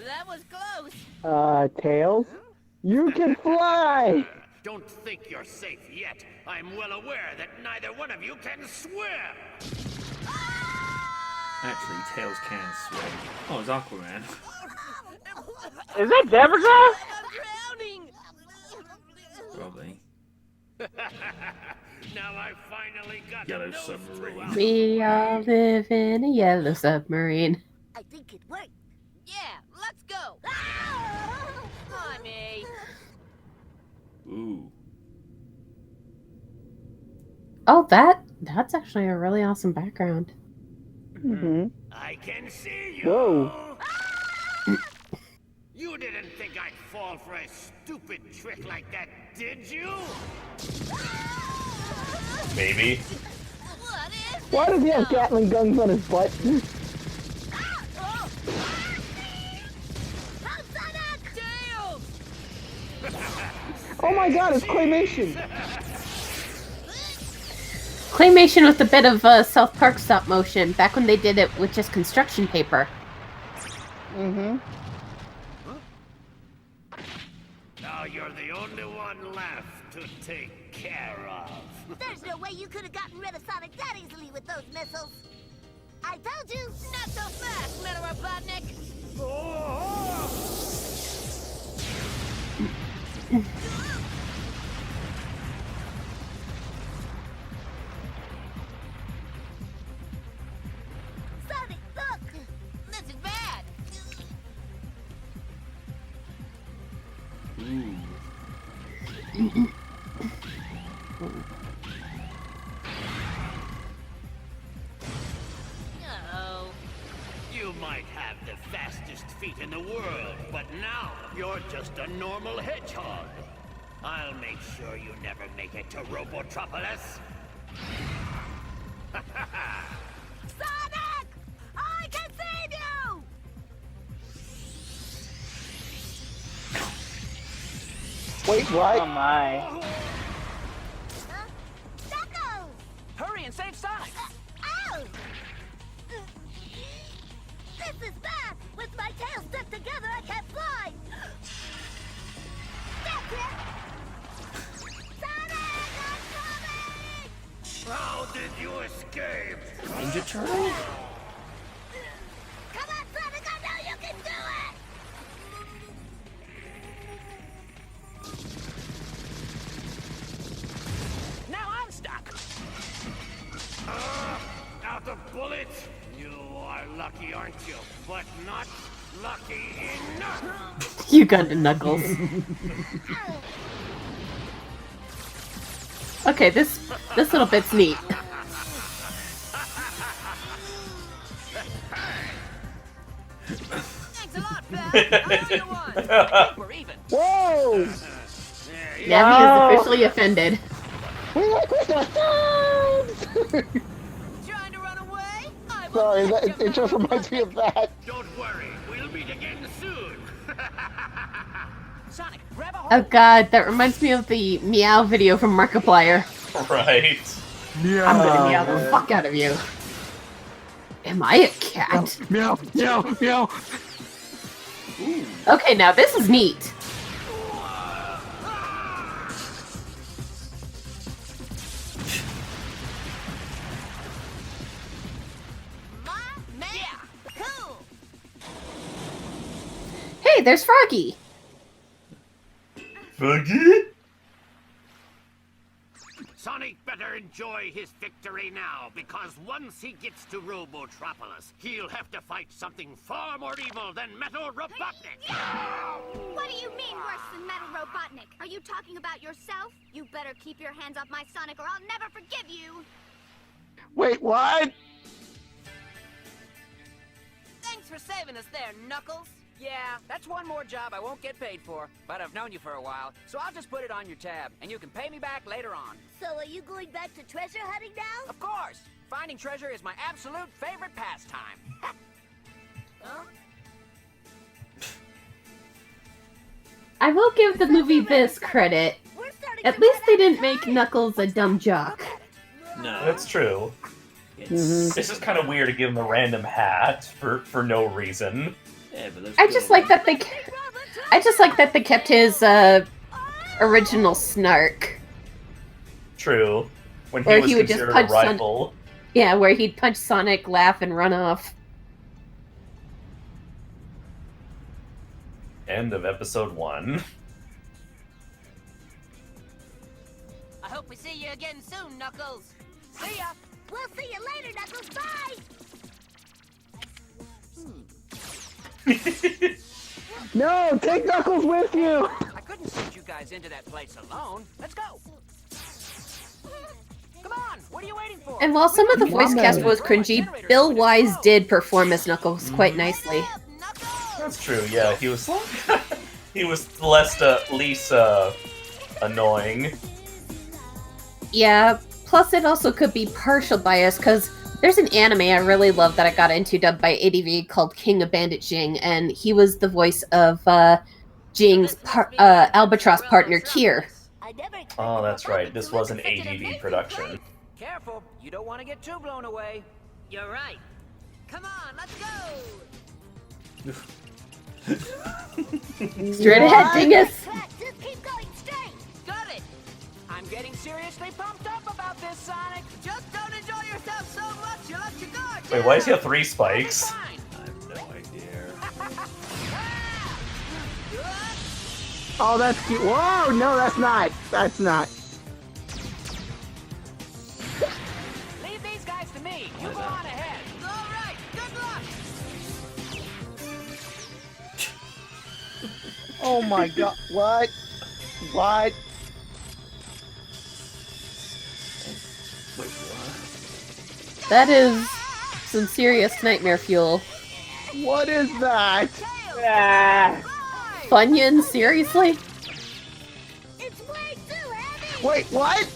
That was close. Tails? You can fly! Don't think you're safe yet. I'm well aware that neither one of you can swim. Actually, Tails can swim. Oh, it's Aquaman. Is that Deborah? Probably. Now I finally got Yellow submarine. We all live in a yellow submarine. I think it worked. Yeah, let's go. Hi, me. Ooh. Oh, that's actually a really awesome background. Mm-hmm. I can see you. Whoa. You didn't think I'd fall for a stupid trick like that, did you? Maybe. Why does he have Gatling guns on his butt? Oh my God, it's claymation! Claymation with a bit of South Park stop motion, back when they did it with just construction paper. Mm-hmm. Now you're the only one left to take care of. There's no way you could have gotten rid of Sonic that easily with those missiles. I told you. Not so fast, Metal Robotnik. Sonic, look! This is bad. Ooh. No. You might have the fastest feet in the world, but now you're just a normal hedgehog. I'll make sure you never make it to Robotropolis. Sonic! I can save you! Wait, what? Oh my. Knuckles! Hurry and save Sonic. Ow! This is bad! With my tail stuck together, I can't fly! That's it! Sonic, I'm coming! How did you escape? Ninja Turtle? Come on, Sonic, I know you can do it! Now I'm stuck. bullet. You are lucky, aren't you? But not lucky enough. You got the Knuckles. Okay, this little bit's neat. Thanks a lot, pal. I'll see you one. We're even. Whoa! Now he is officially offended. We like Christmas times! Trying to run away? Sorry, it just reminds me of that. Don't worry, we'll meet again soon. Sonic, grab a hold. Oh god, that reminds me of the Meow video from Markiplier. Right. Meow. I'm gonna meow the fuck out of you. Am I a cat? Meow, meow, meow. Okay, now this is neat. Hey, there's Froggy. Froggy? Sonic better enjoy his victory now, because once he gets to Robotropolis, he'll have to fight something far more evil than Metal Robotnik. What do you mean worse than Metal Robotnik? Are you talking about yourself? You better keep your hands off my Sonic or I'll never forgive you. Wait, what? Thanks for saving us there, Knuckles. Yeah, that's one more job I won't get paid for, but I've known you for a while, so I'll just put it on your tab, and you can pay me back later on. So are you going back to treasure hunting now? Of course! Finding treasure is my absolute favorite pastime. Huh? I will give the movie this credit. At least they didn't make Knuckles a dumb jock. No. That's true. This is kind of weird to give him a random hat for no reason. Yeah, but I just like that they kept his original snark. True. When Where he was he would just considered punch a rival. Yeah, where he'd punch Sonic, laugh, and run off. End of episode 1. I hope we see you again soon, Knuckles. See ya! We'll see you later, Knuckles. Bye! No, take Knuckles with you! I couldn't send you guys into that place alone. Let's go! Come on, what are you waiting for? And while some of the voice cast was cringy, Bill Wise did perform as Knuckles quite nicely. That's true, yeah, he was he was least annoying. Yeah, plus it also could be partial bias, because there's an anime I really love that I got into dubbed by ADV called King of Bandit Jing, and he was the voice of Jing's Albatross partner, Kier. Oh, that's right, this was an ADV production. Careful, you don't want to get too blown away. You're right. Come on, let's go! Straight ahead, dingus! Just keep going straight! Got it! I'm getting seriously pumped up about this, Sonic! Just don't enjoy yourself so much you'll let your guard down! Wait, why does he have 3 spikes? I have no idea. Oh, that's cute. Whoa, no, that's not. That's not. Leave these guys to me. You go on ahead. All right, good luck! Oh my god. What? What? Wait, what? That is some serious nightmare fuel. What is that? Funyun, seriously? It's way too heavy! Wait, what?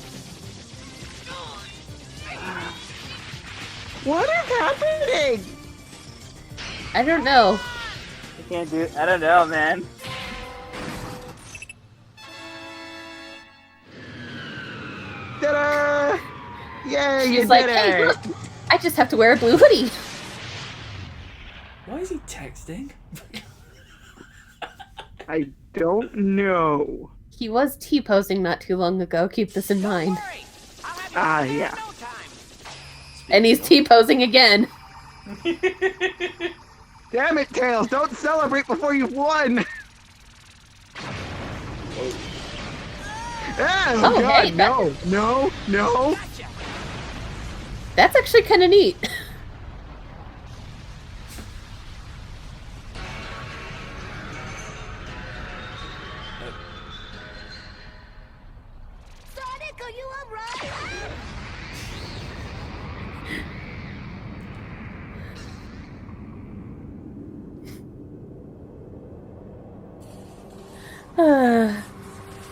What is happening? I don't know. I can't do. I don't know, man. Ta-da! Yay, you She's did like, it! hey, look! I just have to wear a blue hoodie. Why is he texting? I don't know. He was T-posing not too long ago, keep this in mind. Ah, yeah. And he's T-posing again. Damn it, Tails! Don't celebrate before you've won! Oh hey, god, no! That's actually kind of neat.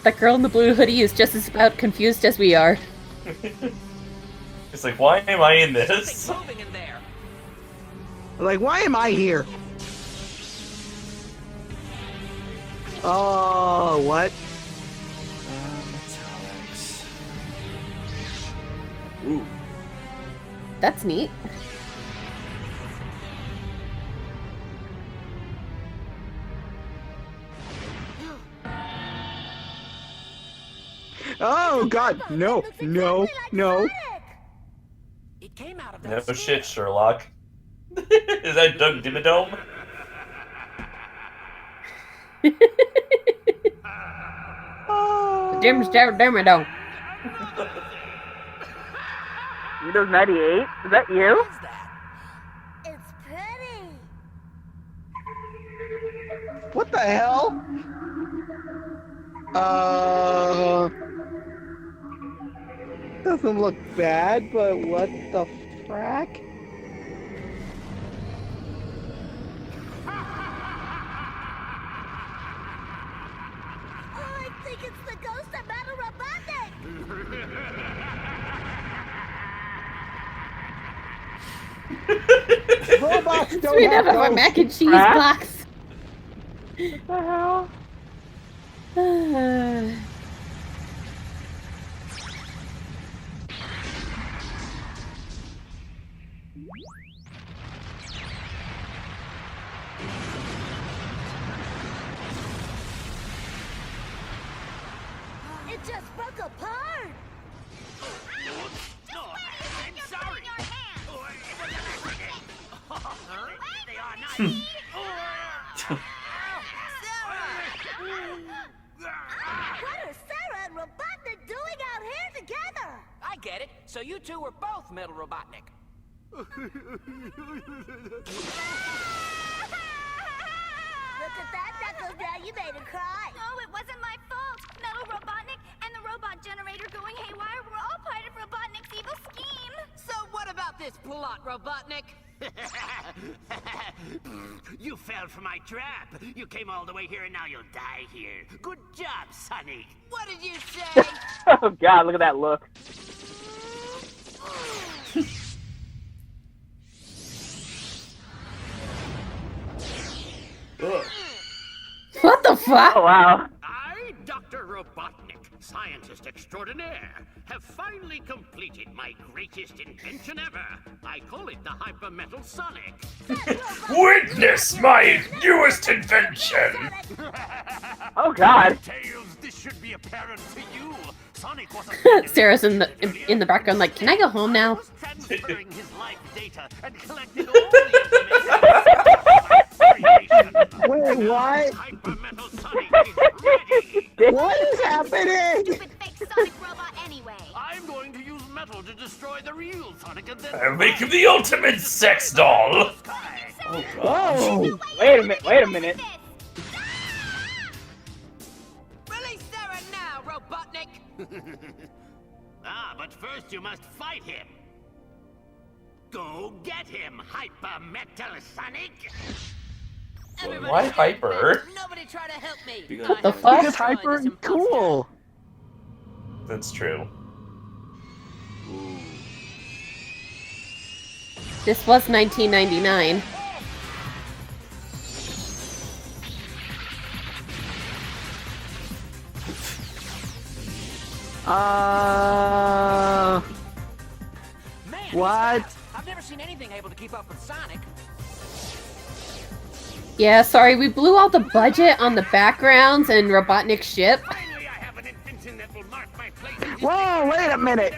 The girl in the blue hoodie is just as about confused as we are. It's like, why am I in this? Like, why am I here? Oh, what? Ooh. That's neat. Oh God, no, no, no. It came out of No that shit, Sherlock. Is that Doug Dimmadome? Jim's Dermadome. Windows 98? Is that you? It's pretty. What the hell? Doesn't look bad, but what the frack? Oh, I think it's the ghost of Metal Robotnik. Robots don't We have never have a ghosts. mac and cheese Huh? box. What the hell? It just broke apart. I'm sorry. They are not. What are Sarah and Robotnik doing out here together? I get it. So you two were both Metal Robotnik. Look at that, Knuckles. Now you made her cry. No, it wasn't my fault. Metal Robotnik and the robot generator going haywire were all part of Robotnik's evil scheme. So what about this plot, Robotnik? You fell for my trap. You came all the way here and now you'll die here. Good job, Sonic. What did you say? Oh God, look at that look. What the fuck? Oh wow. I, Dr. Robotnik, scientist extraordinaire, have finally completed my greatest invention ever. I call it the Hyper-Metal Sonic. Witness my newest invention! Oh God. Tails, this should be apparent to you. Sonic was Sarah's in the background, like, can I go home now? transferring his life data and collecting all the Wait, what? Hyper-Metal Sonic is ready. What is happening? Stupid fake Sonic robot anyway. I'm going to use metal to destroy the real Sonic and then I'll make him the ultimate sex doll! Oh, Wait a minute. Release Sarah now, Robotnik. but first you must fight him. Go get him, Hyper-Metal Sonic. Why Hyper? Nobody try to help me. What the fuck? Because Hyper is cool. That's true. This was 1999. Man, I've never seen anything able to keep up with Sonic. Yeah, sorry, we blew all the budget on the backgrounds and Robotnik's ship. Whoa, wait a minute.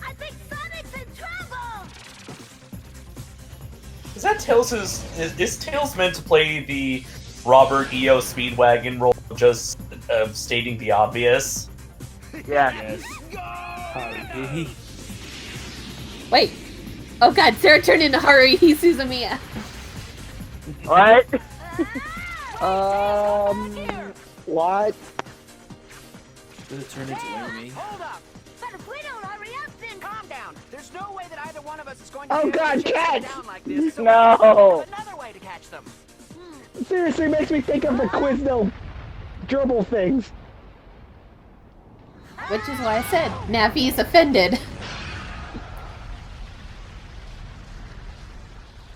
I think Sonic's in trouble. Is that Tails' is Tails meant to play the Robert E.O. Speedwagon role, just stating the obvious? Yeah. Wait. Oh god, Sarah turned into Haruhi Suzumiya. What? What? Gonna turn into Amy. Hold up! But if we don't hurry up, then calm down. There's no way that either one of us is going to Oh, be able God, to chase them catch! down like this. So No. we have another way to catch them. Seriously makes me think of the Quizno gerbil things. Which is why I said Navi's offended.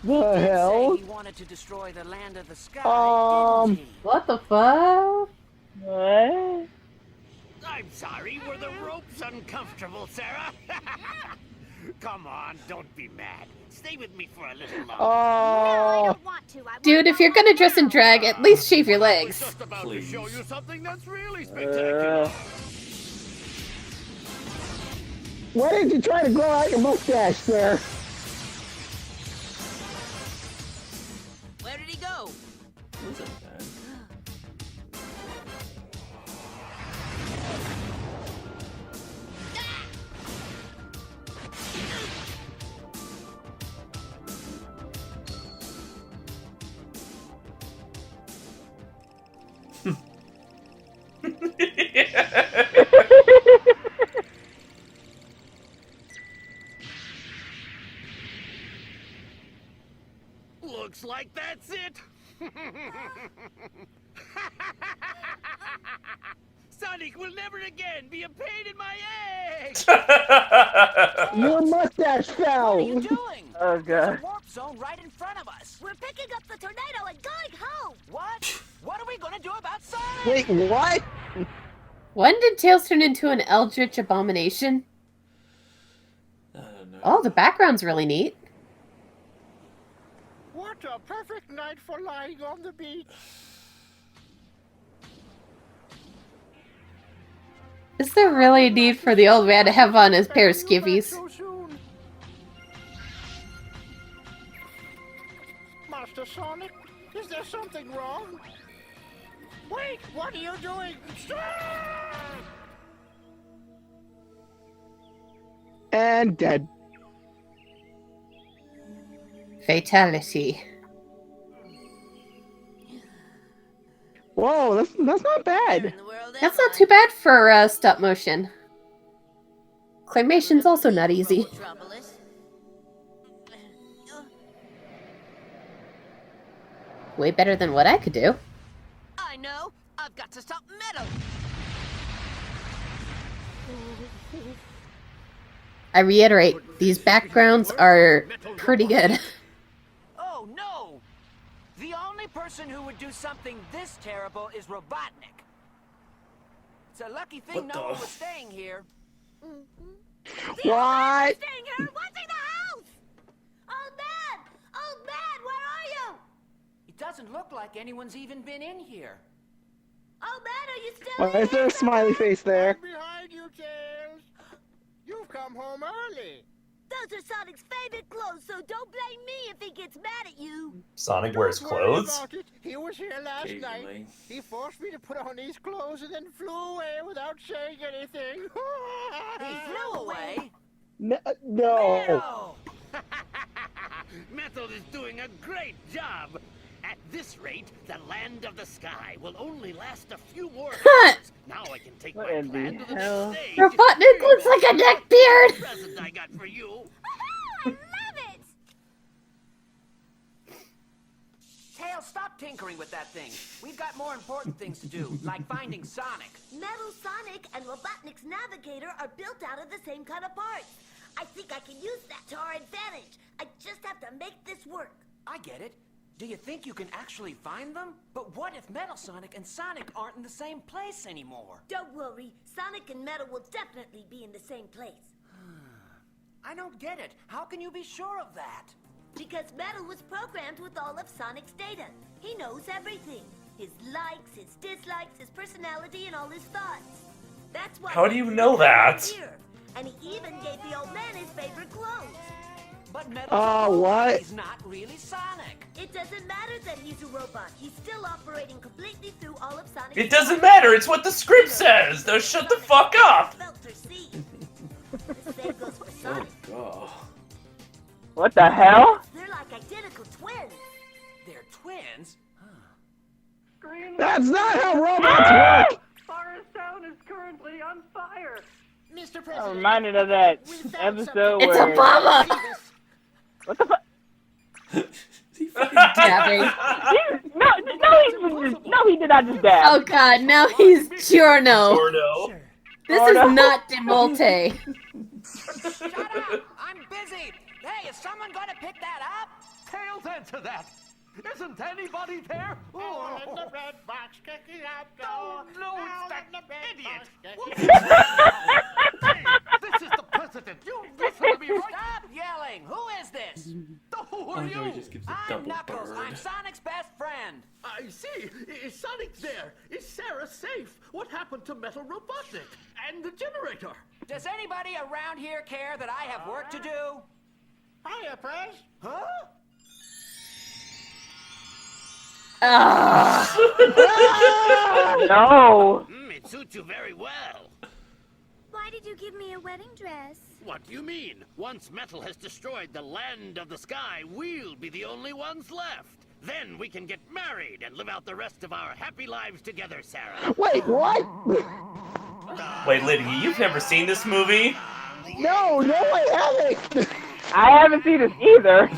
The hell? He wanted to destroy the land of the sky, didn't he? What the fuck? What? I'm sorry, were the ropes uncomfortable, Sarah? Come on, don't be mad. Stay with me for a little longer. Oh. Dude, if you're gonna dress in drag, at least shave your legs. Just about to show you something that's really spectacular. Why did you try to grow out your mustache there? Where did he go? Wasn't bad. Looks like that's it. Sonic will never again be a pain in my egg. Your mustache fell! What are you doing? Oh, There's God. a warp zone right in front of us. We're picking up the tornado and going home. What? What are we gonna do about Sonic? Wait, what? When did Tails turn into an eldritch abomination? I don't know. Oh, the background's really neat. What a perfect night for lying on the beach. Is there really a need for the old man to have on his pair of skivvies? Master Sonic, is there something wrong? Wait, what are you doing? And dead. Fatality. Whoa, that's not bad. That's not too bad for stop motion. Claymation's also not easy. Way better than what I could do. I know. I've got to stop Metal. I reiterate, these backgrounds are pretty good. Oh no! The only person who would do something this terrible is Robotnik. It's a lucky thing What no the- one was staying here. What? Staying here? What's in the house? Old man! Old man, where are you? It doesn't look like anyone's even been in here. Old man, are you still Why is there a smiley face there? Behind you, Tails. You've come home early. Those are Sonic's favorite clothes, so don't blame me if he gets mad at you. Sonic wears Don't worry clothes? about it. He was here last night. Occasionally. He forced me to put on these clothes and then flew away without saying anything. He flew away. No. Metal! Metal is doing a great job. At this rate, the land of the sky will only last a few more hours. Now I can take What my in plan the to the hell? next stage. Robotnik looks like a neckbeard! Present I got for you. I love it! Tails, stop tinkering with that thing. We've got more important things to do, like finding Sonic. Metal Sonic and Robotnik's Navigator are built out of the same kind of parts. I think I can use that to our advantage. I just have to make this work. I get it. Do you think you can actually find them? But what if Metal Sonic and Sonic aren't in the same place anymore? Don't worry, Sonic and Metal will definitely be in the same place. I don't get it. How can you be sure of that? Because Metal was programmed with all of Sonic's data. He knows everything. His likes, his dislikes, his personality, and all his thoughts. That's why. How do you know that? Here. And he even gave the old man his favorite clothes. But Metal's Oh, a robot. what? He's not really Sonic. It doesn't matter that he's a robot. He's still operating completely through all of Sonic's. It doesn't matter, it's what the script says! Now shut the fuck up! Filter C. The same goes for Sonic. Oh, What the hell? They're like identical twins. They're twins? That's not how robots work! Forest Town is currently on fire. Mr. I'm President, reminded of that episode It's where... Obama! What the fuck? Dabbing. No, he did not just dab. Oh god, now he's Giorno. Giorno. This is not Demolte. Shut up! I'm busy. Hey, is someone going to pick that up? Tails, answer that. Isn't anybody there? Oh, in the red box, kicking out door. No, it's that idiot. This is the president. You listen to me, right? Stop yelling! Who is this? Who are you? I'm Knuckles. I'm Sonic's best friend. I see. Is Sonic there? Is Sarah safe? What happened to Metal Robotnik? And the generator? Does anybody around here care that I have work to do? Hiya, Prez. Huh? No. It suits you very well. Why did you give me a wedding dress? What do you mean? Once Metal has destroyed the land of the sky, we'll be the only ones left. Then we can get married and live out the rest of our happy lives together, Sarah. Wait, what? Wait, Lydia, you've never seen this movie? No, I haven't! I haven't seen this either.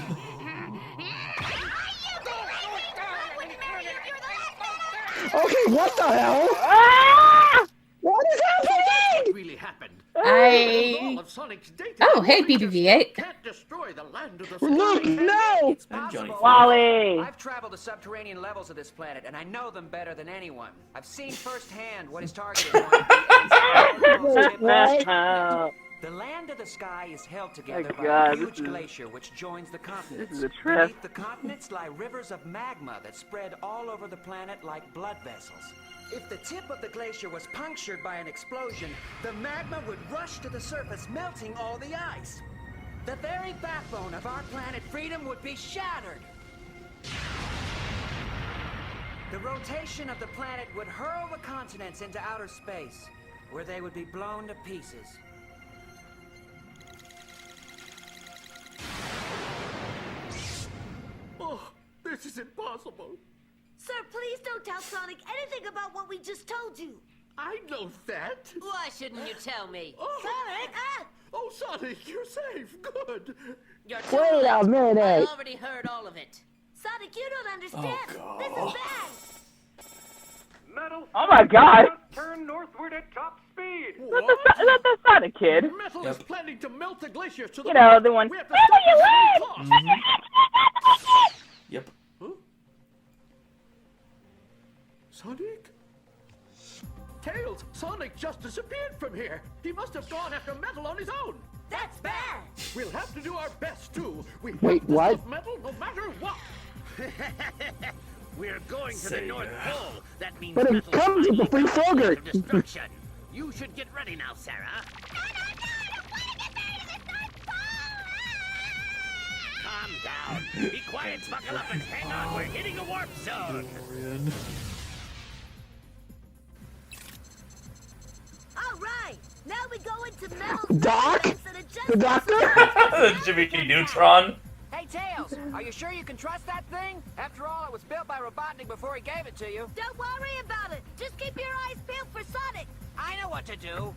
Okay, what the hell? Ah! What is happening? Really happened. Oh, hey, BBV8. Can't destroy the land of the sky. Look, no! It's possible. Wally. I've traveled the subterranean levels of this planet, and I know them better than anyone. I've seen firsthand what his target is going to be. The land of the sky is held together by a huge glacier which joins the continents. This is a trip. Beneath the continents lie rivers of magma that spread all over the planet like blood vessels. If the tip of the glacier was punctured by an explosion, the magma would rush to the surface, melting all the ice. The very backbone of our planet freedom would be shattered. The rotation of the planet would hurl the continents into outer space, where they would be blown to pieces. Oh, this is impossible. Sir, please don't tell Sonic anything about what we just told you. I know that. Why shouldn't you tell me? Oh. Sonic! Oh, Sonic, you're safe. Good. You're Wait a minute. I already heard all of it. Sonic, you don't understand. This is bad. Metal. Oh my God. Just turn northward at top speed. That's not a kid. Metal is planning to melt the glacier to the You know, the one. We have to Where stop do you this live? Yep. Huh? Sonic? Tails, Sonic just disappeared from here. He must have gone after Metal on his own. That's bad. We'll have to do our best, too. We Wait, have to what? stop Metal no matter what. We're going to the North Pole. That means But it Metal's comes with the free finally Fogert. of destruction. You should get ready now, Sarah. Calm down. Be quiet, buckle up, and hang on. We're hitting a warp zone. All right. Now we go into Metal's Doc? place and adjust The doctor? Jimmy Neutron. Hey, Tails, are you sure you can trust that thing? After all, it was built by Robotnik before he gave it to you. Don't worry about it. Just keep your eyes peeled for Sonic. I know what to do.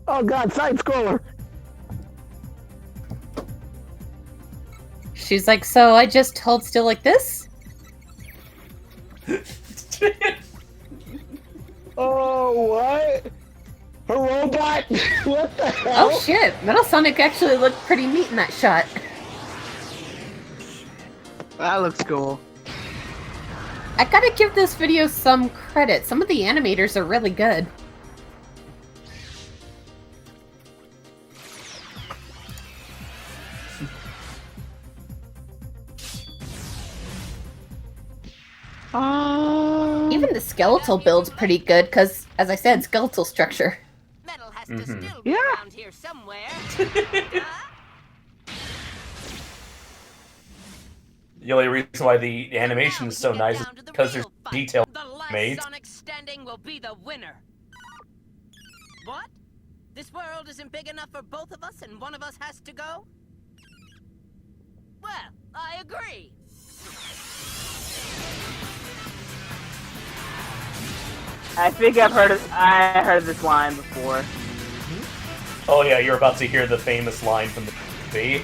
Oh God, side scroller. She's like, so I just hold still like this? Oh, what? A robot? What the hell? Oh shit, Metal Sonic actually looked pretty neat in that shot. That looks cool. I gotta give this video some credit. Some of the animators are really good. Even the skeletal build's pretty good, because, as I said, skeletal structure. Metal has to still Yeah. be around here somewhere. The only reason why the animation is so nice is because there's detail The last made. Sonic standing will be the winner. What? This world isn't big enough for both of us and one of us has to go? Well, I agree. I think I heard this line before. Oh yeah, you're about to hear the famous line from the movie.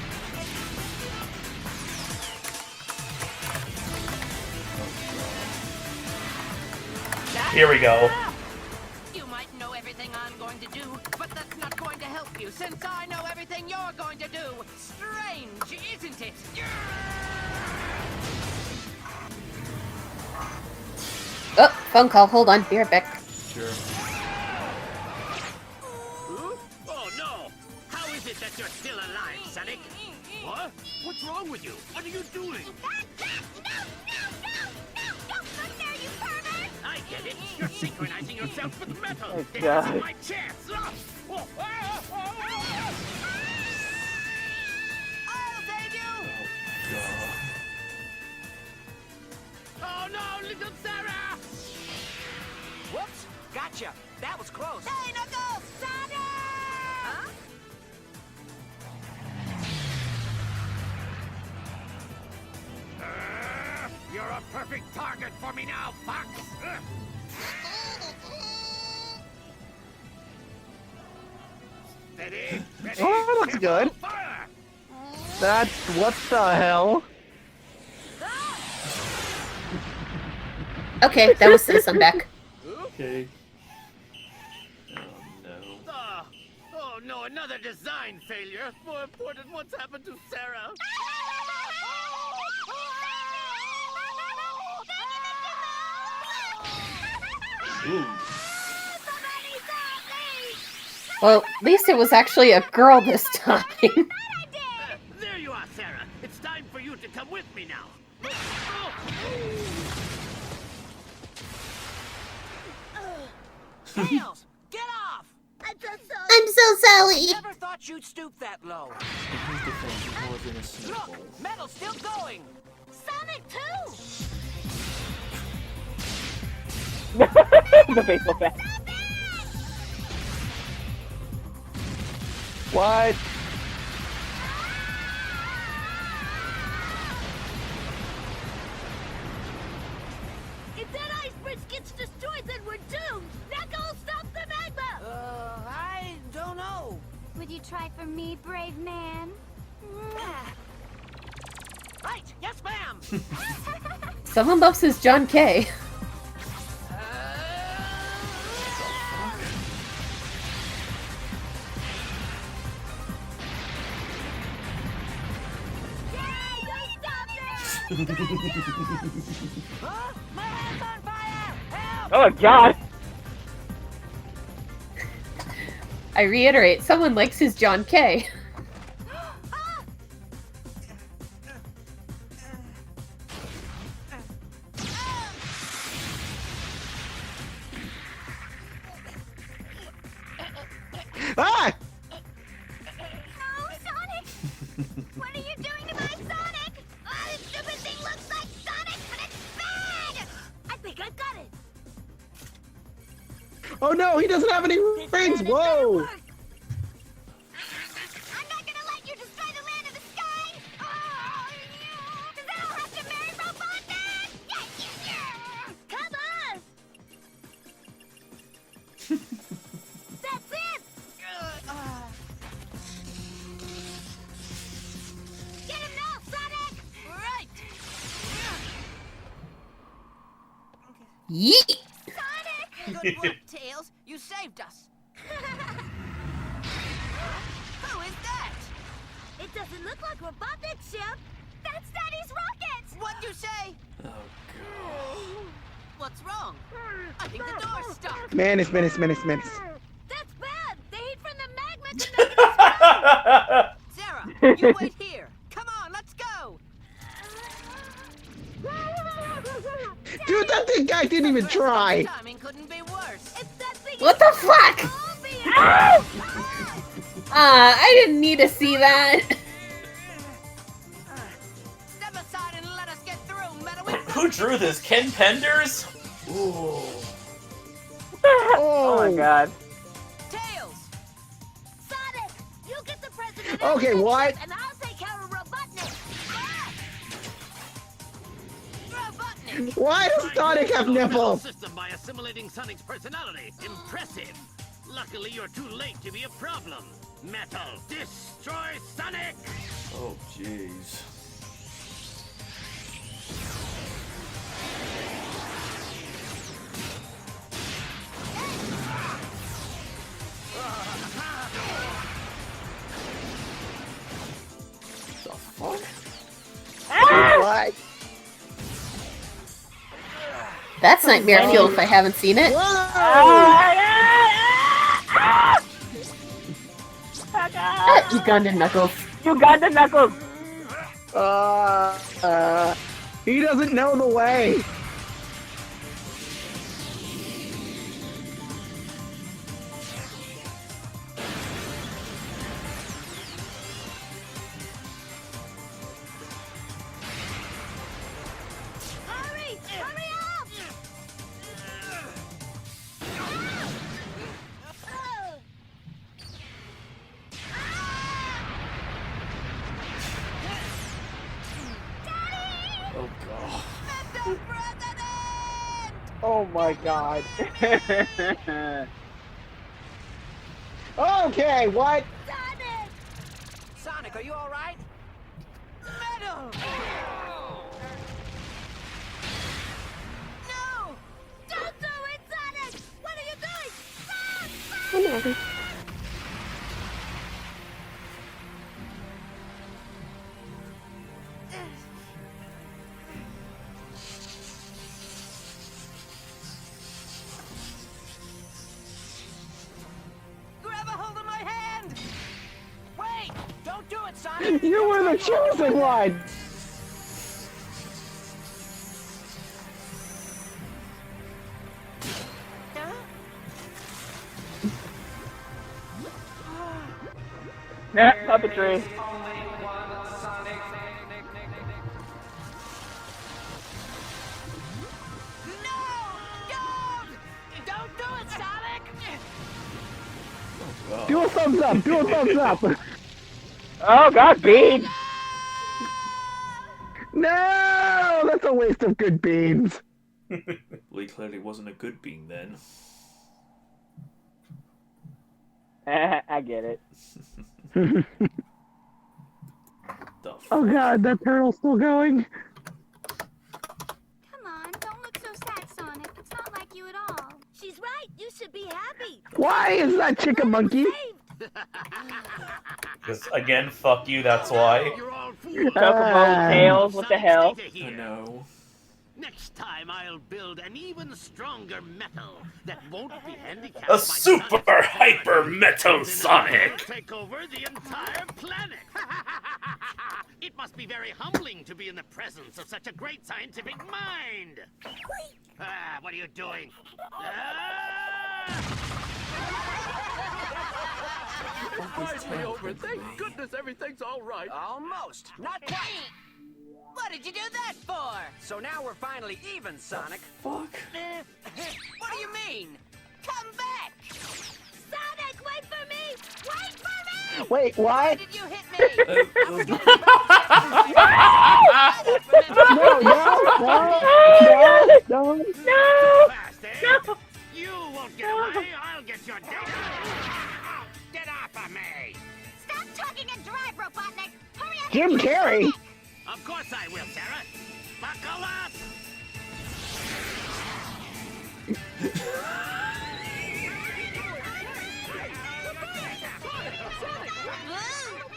Here we go. You might know everything I'm going to do, but that's not going to help you, since I know everything you're going to do. Strange, isn't it? Oh, phone call. Hold on. Be right back. Sure. Oh no! How is it that you're still alive, Sonic? What? What's wrong with you? What are you doing? I get it. You're synchronizing yourself with metal. Oh, This God. is my chance. I'll save you! Oh no, little Sarah! Whoops! Gotcha! That was close! Hey, Knuckles! Sonic! Huh? You're a perfect target for me now, Fox! Steady, ready, Oh, that looks good. fire! That's what the hell? Okay, that was this. I'm back. Okay. Oh no, another design failure. More important, what's happened to Sarah? Well, at least it was actually a girl this time. There you are, Sarah. It's time for you to come with me now. Tails! Get off! I'm so sorry. Never thought you'd stoop that low. Look! Metal's still going! Sonic too. The baseball bat. What? If that ice bridge gets destroyed, then we're doomed. Knuckles, stop the magma. I don't know. Would you try for me, brave man? Right! Yes, ma'am! Someone loves his John K. Huh? My hand's on fire! Help! Oh God! I reiterate, someone likes his John K. Ah! No, Sonic! What are you doing to my Sonic? Oh, this stupid thing looks like Sonic, but it's bad! I think I got it. Oh no, he doesn't have any rings! Whoa! I'm not gonna let you destroy the land of the sky! Oh, then I'll have to marry Robotnik! Come on! That's it! Get him now, Sonic! Right! Yeet! Good work, Tails. You saved us. Who is that? It doesn't look like Robotnik's ship. That's Daddy's rocket! What'd you say? Oh What's wrong? I think the door's stuck. Menace. That's bad! The heat from the magma can Sarah, you wait here. Come on, let's go. Dude, that guy didn't even try! Timing couldn't be worse. What the fuck? I didn't need to see that. Step aside and let us get through, Metal. Who drew this? Ken Penders? Ooh. Oh my God. Tails. Sonic! You get the president Okay, what? and I'll take care of Robotnik! Why does Sonic have nipples? System by assimilating Sonic's personality. Impressive. Luckily, you're too late to be a problem. Metal, destroy Sonic! Oh, jeez. The fuck? What? That's nightmare fuel if I haven't seen it. Ugandan Knuckles. Ugandan Knuckles. He doesn't know the way. Hurry! Hurry up! Oh, God. Oh my god. Okay, what? Sonic, are you all right? Metal! No! Don't do it, Sonic! What are you doing? Stop! Whatever. Grab a hold of my hand! Wait! Don't do it, Sonic! You were the chosen one! Puppetry. Don't do it, Sonic! Do a thumbs up! Do a thumbs up! Oh god, beans! No! That's a waste of good beans. Well, he clearly wasn't a good bean then. I get it. Oh god, that turtle's still going. Come on, don't look so sad, Sonic. It's not like you at all. She's right. You should be happy. Why is that chick a monkey? Because, again, fuck you, that's why. Chocobo tails, what the hell? I know. Next time I'll build an even stronger metal that won't be handicapped A super hyper metal Sonic! take over the entire planet. It must be very humbling to be in the presence of such a great scientific mind. What are you doing? Finally over. Thank goodness everything's all right. Almost. Not quite. What did you do that for? So now we're finally even, Sonic. Fuck. What do you mean? Come back! Sonic, wait for me! Wait for me! Wait, what? Why did you hit me? No! You won't get away. I'll get your data. Get off of me. Stop talking and drive, Robotnik! Hurry up! Jim Carrey! Of course I will, Sarah. Buckle up.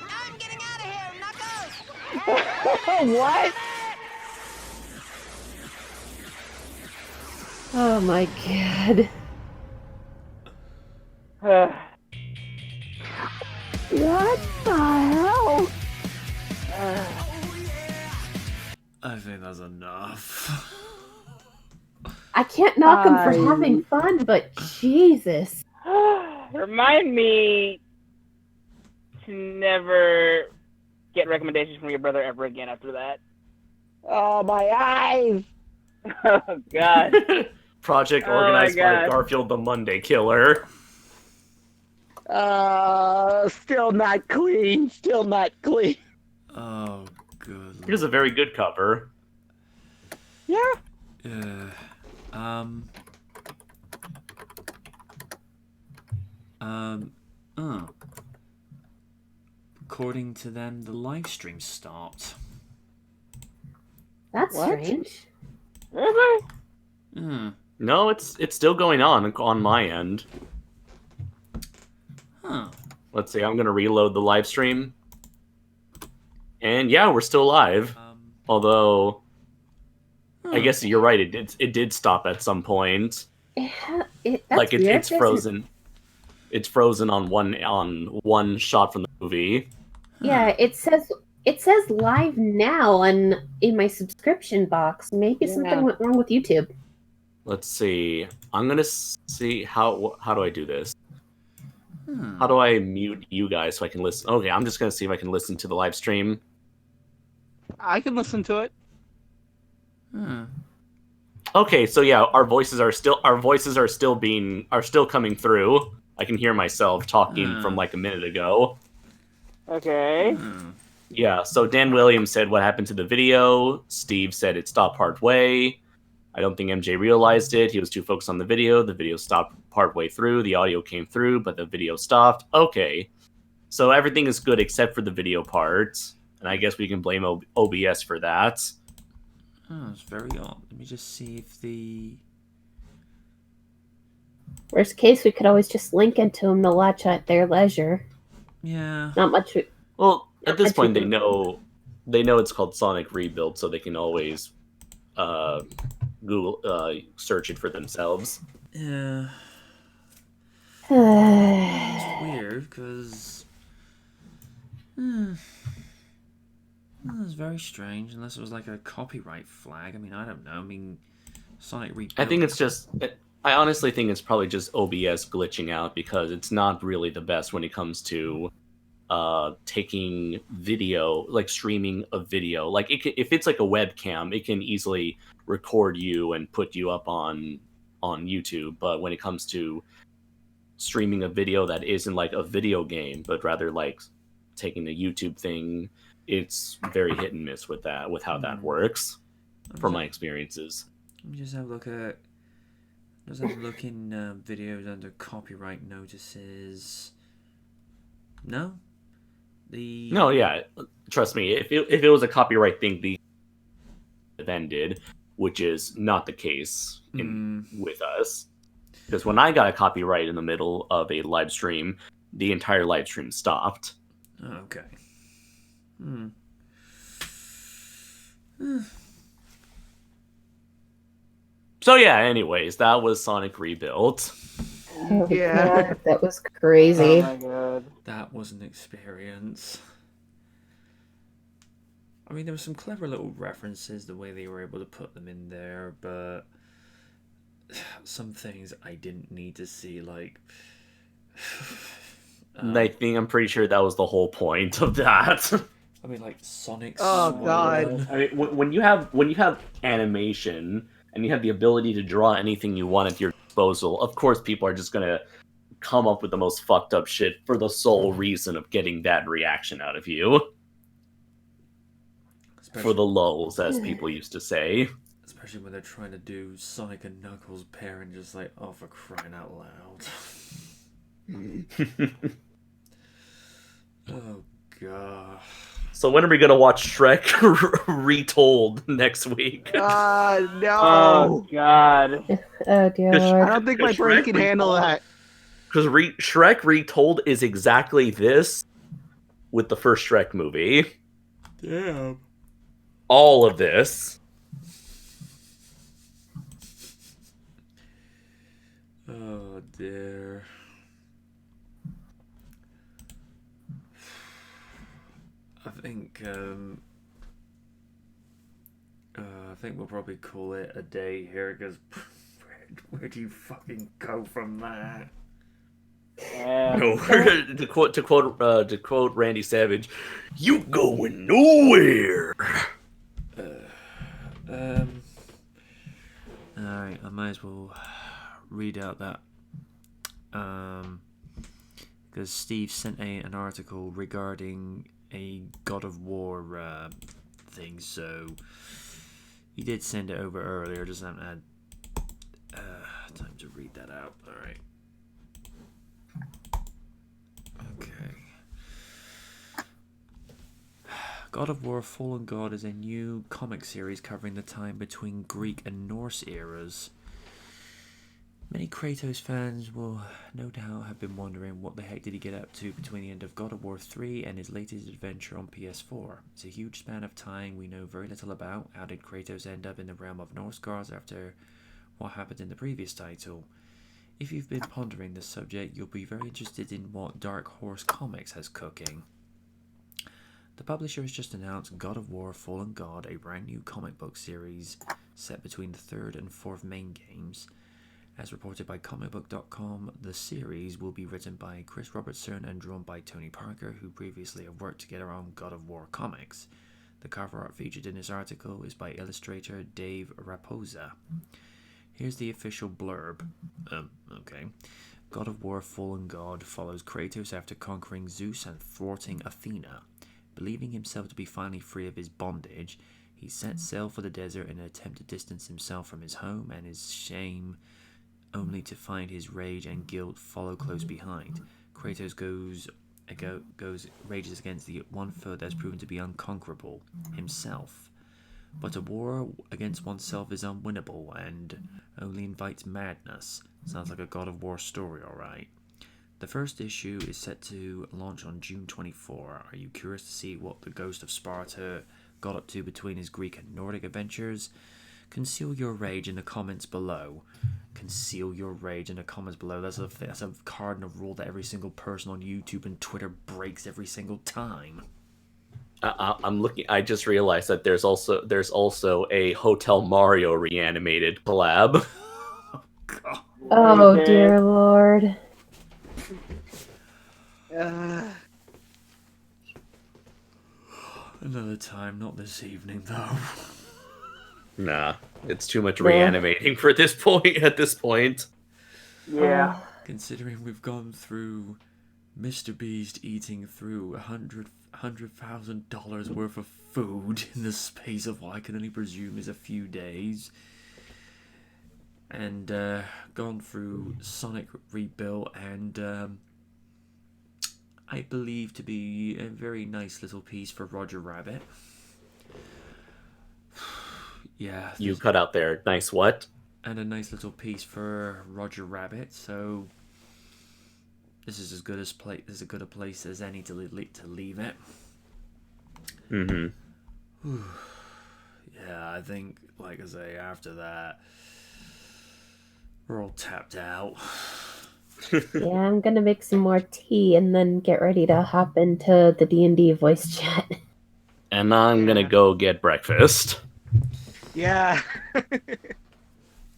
I'm getting out of here, Knuckles! What? Oh my god. What the hell? I think that's enough. I can't knock him for having fun, but Jesus. Remind me to never get recommendations from your brother ever again after that. Oh, my eyes! Oh, God. Project organized by Garfield the Monday Killer. Still not clean. Still not clean. Oh, good. Here's a very good cover. Yeah. According to them, the live stream stopped. That's strange. Really? No, it's still going on my end. Huh. Let's see, I'm gonna reload the live stream. And yeah, we're still live. Although, I guess you're right. It did stop at some point. That's Like weird. it's frozen. It's frozen on one shot from the movie. Yeah, it says live now in my subscription box. Maybe something went wrong with YouTube. Let's see. I'm gonna see how do I do this? How do I mute you guys so I can listen? Okay, I'm just gonna see if I can listen to the live stream. I can listen to it. Okay, so yeah, our voices are still coming through. I can hear myself talking from like a minute ago. Okay. Yeah, so Dan Williams said what happened to the video. Steve said it stopped partway. I don't think MJ realized it. He was too focused on the video. The video stopped partway through. The audio came through, but the video stopped. Okay. So everything is good except for the video part. And I guess we can blame OBS for that. Oh, it's very odd. Let me just see if the... Worst case, we could always just link it to them to watch at their leisure. Yeah. Not much. Well, at this point, they know it's called Sonic Rebuild, so they can always Google search it for themselves. Yeah. It's weird because it's very strange. Unless it was like a copyright flag. I mean, I don't know. I mean, Sonic Rebuild. I think it's just. I honestly think it's probably just OBS glitching out because it's not really the best when it comes to taking video, like streaming a video. Like if it's like a webcam, it can easily record you and put you up on YouTube. But when it comes to streaming a video that isn't like a video game, but rather like taking the YouTube thing, it's very hit and miss with how that works, from my experiences. Let me just have a look at. Let's have a look in videos under copyright notices. No? No, yeah. Trust me, if it was a copyright thing, the then did, which is not the case with us. Because when I got a copyright in the middle of a live stream, the entire live stream stopped. Okay. So yeah, anyways, that was Sonic Rebuilt. Oh, yeah, that was crazy. Oh my god. That was an experience. I mean, there were some clever little references, the way they were able to put them in there, but some things I didn't need to see, like... I'm pretty sure that was the whole point of that. I mean, like, Sonic... Oh, God. I mean, when you have animation... and you have the ability to draw anything you want at your disposal, of course people are just going to come up with the most fucked up shit for the sole reason of getting that reaction out of you. For the lulz, as people used to say. Especially when they're trying to do Sonic and Knuckles pair and just like, oh, for crying out loud. Oh, God. So when are we going to watch Shrek retold next week? No. Oh, God. Oh, dear Lord. I don't think my brain can handle that. Because Shrek retold is exactly this with the first Shrek movie. Damn. All of this. Oh, dear. I think we'll probably call it a day here, because where do you fucking go from that? No, to quote Randy Savage, you going nowhere. Alright, I might as well read out that because Steve sent an article regarding a God of War thing, so You did send it over earlier, just haven't had time to read that out. Alright. Okay. God of War Fallen God is a new comic series covering the time between Greek and Norse eras. Many Kratos fans will no doubt have been wondering what the heck did he get up to between the end of God of War 3 and his latest adventure on PS4. It's a huge span of time we know very little about. How did Kratos end up in the realm of Norse gods after what happened in the previous title? If you've been pondering this subject, you'll be very interested in what Dark Horse Comics has cooking. The publisher has just announced God of War Fallen God, a brand new comic book series set between the third and fourth main games. As reported by comicbook.com, the series will be written by Chris Robertson and drawn by Tony Parker, who previously have worked together on God of War comics. The cover art featured in this article is by illustrator Dave Raposa. Here's the official blurb. Okay. God of War Fallen God follows Kratos after conquering Zeus and thwarting Athena. Believing himself to be finally free of his bondage, he sets sail for the desert in an attempt to distance himself from his home and his shame, only to find his rage and guilt follow close behind. Kratos rages against the one foe that has proven to be unconquerable, himself. But a war against oneself is unwinnable and only invites madness. Sounds like a God of War story, alright. The first issue is set to launch on June 24. Are you curious to see what the Ghost of Sparta got up to between his Greek and Nordic adventures? Conceal your rage in the comments below. Conceal your rage in the comments below. That's a cardinal rule that every single person on YouTube and Twitter breaks every single time. I'm looking. I just realized that there's also a Hotel Mario reanimated collab. Oh dear lord. Another time, not this evening though. Nah, it's too much reanimating for this point. At this point, Yeah. Considering we've gone through Mr. Beast eating through $100,000 worth of food in the space of what I can only presume is a few days, and gone through Sonic Rebuilt and I believe to be a very nice little piece for Roger Rabbit. Yeah. you cut out there. Nice what? And a nice little piece for Roger Rabbit. So this is as good as a place as any to leave it. Mm-hmm. Yeah, I think, like I say, after that, we're all tapped out. Yeah, I'm gonna make some more tea and then get ready to hop into the D&D voice chat. And I'm gonna go get breakfast. Yeah.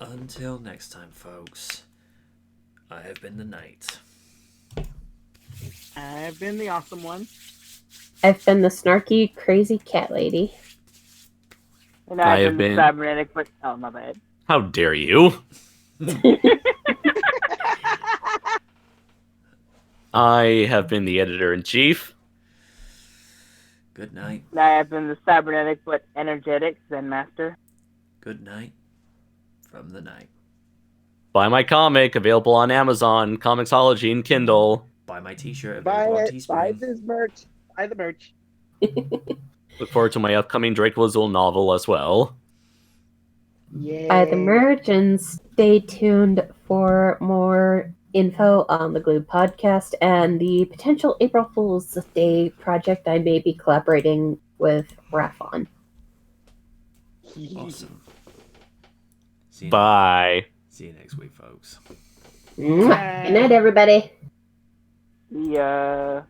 Until next time, folks, I have been the Knight. I've been the awesome one. I've been the snarky, crazy cat lady. And I've been the cybernetic, but oh my bad. How dare you? I have been the editor-in-chief. Good night. And I have been the cybernetic but energetic Zen Master. Good night from the night. Buy my comic, available on Amazon, Comixology, and Kindle. Buy my t-shirt, Buy available on it. Buy Teespring. this merch. Buy the merch. Look forward to my upcoming Drake Lazul novel as well. Yay. Buy the merch and stay tuned for more info on the Glued podcast and the potential April Fool's Day project I may be collaborating with Raph on. Awesome. Bye. See you next week, folks. Good night, everybody. Yeah.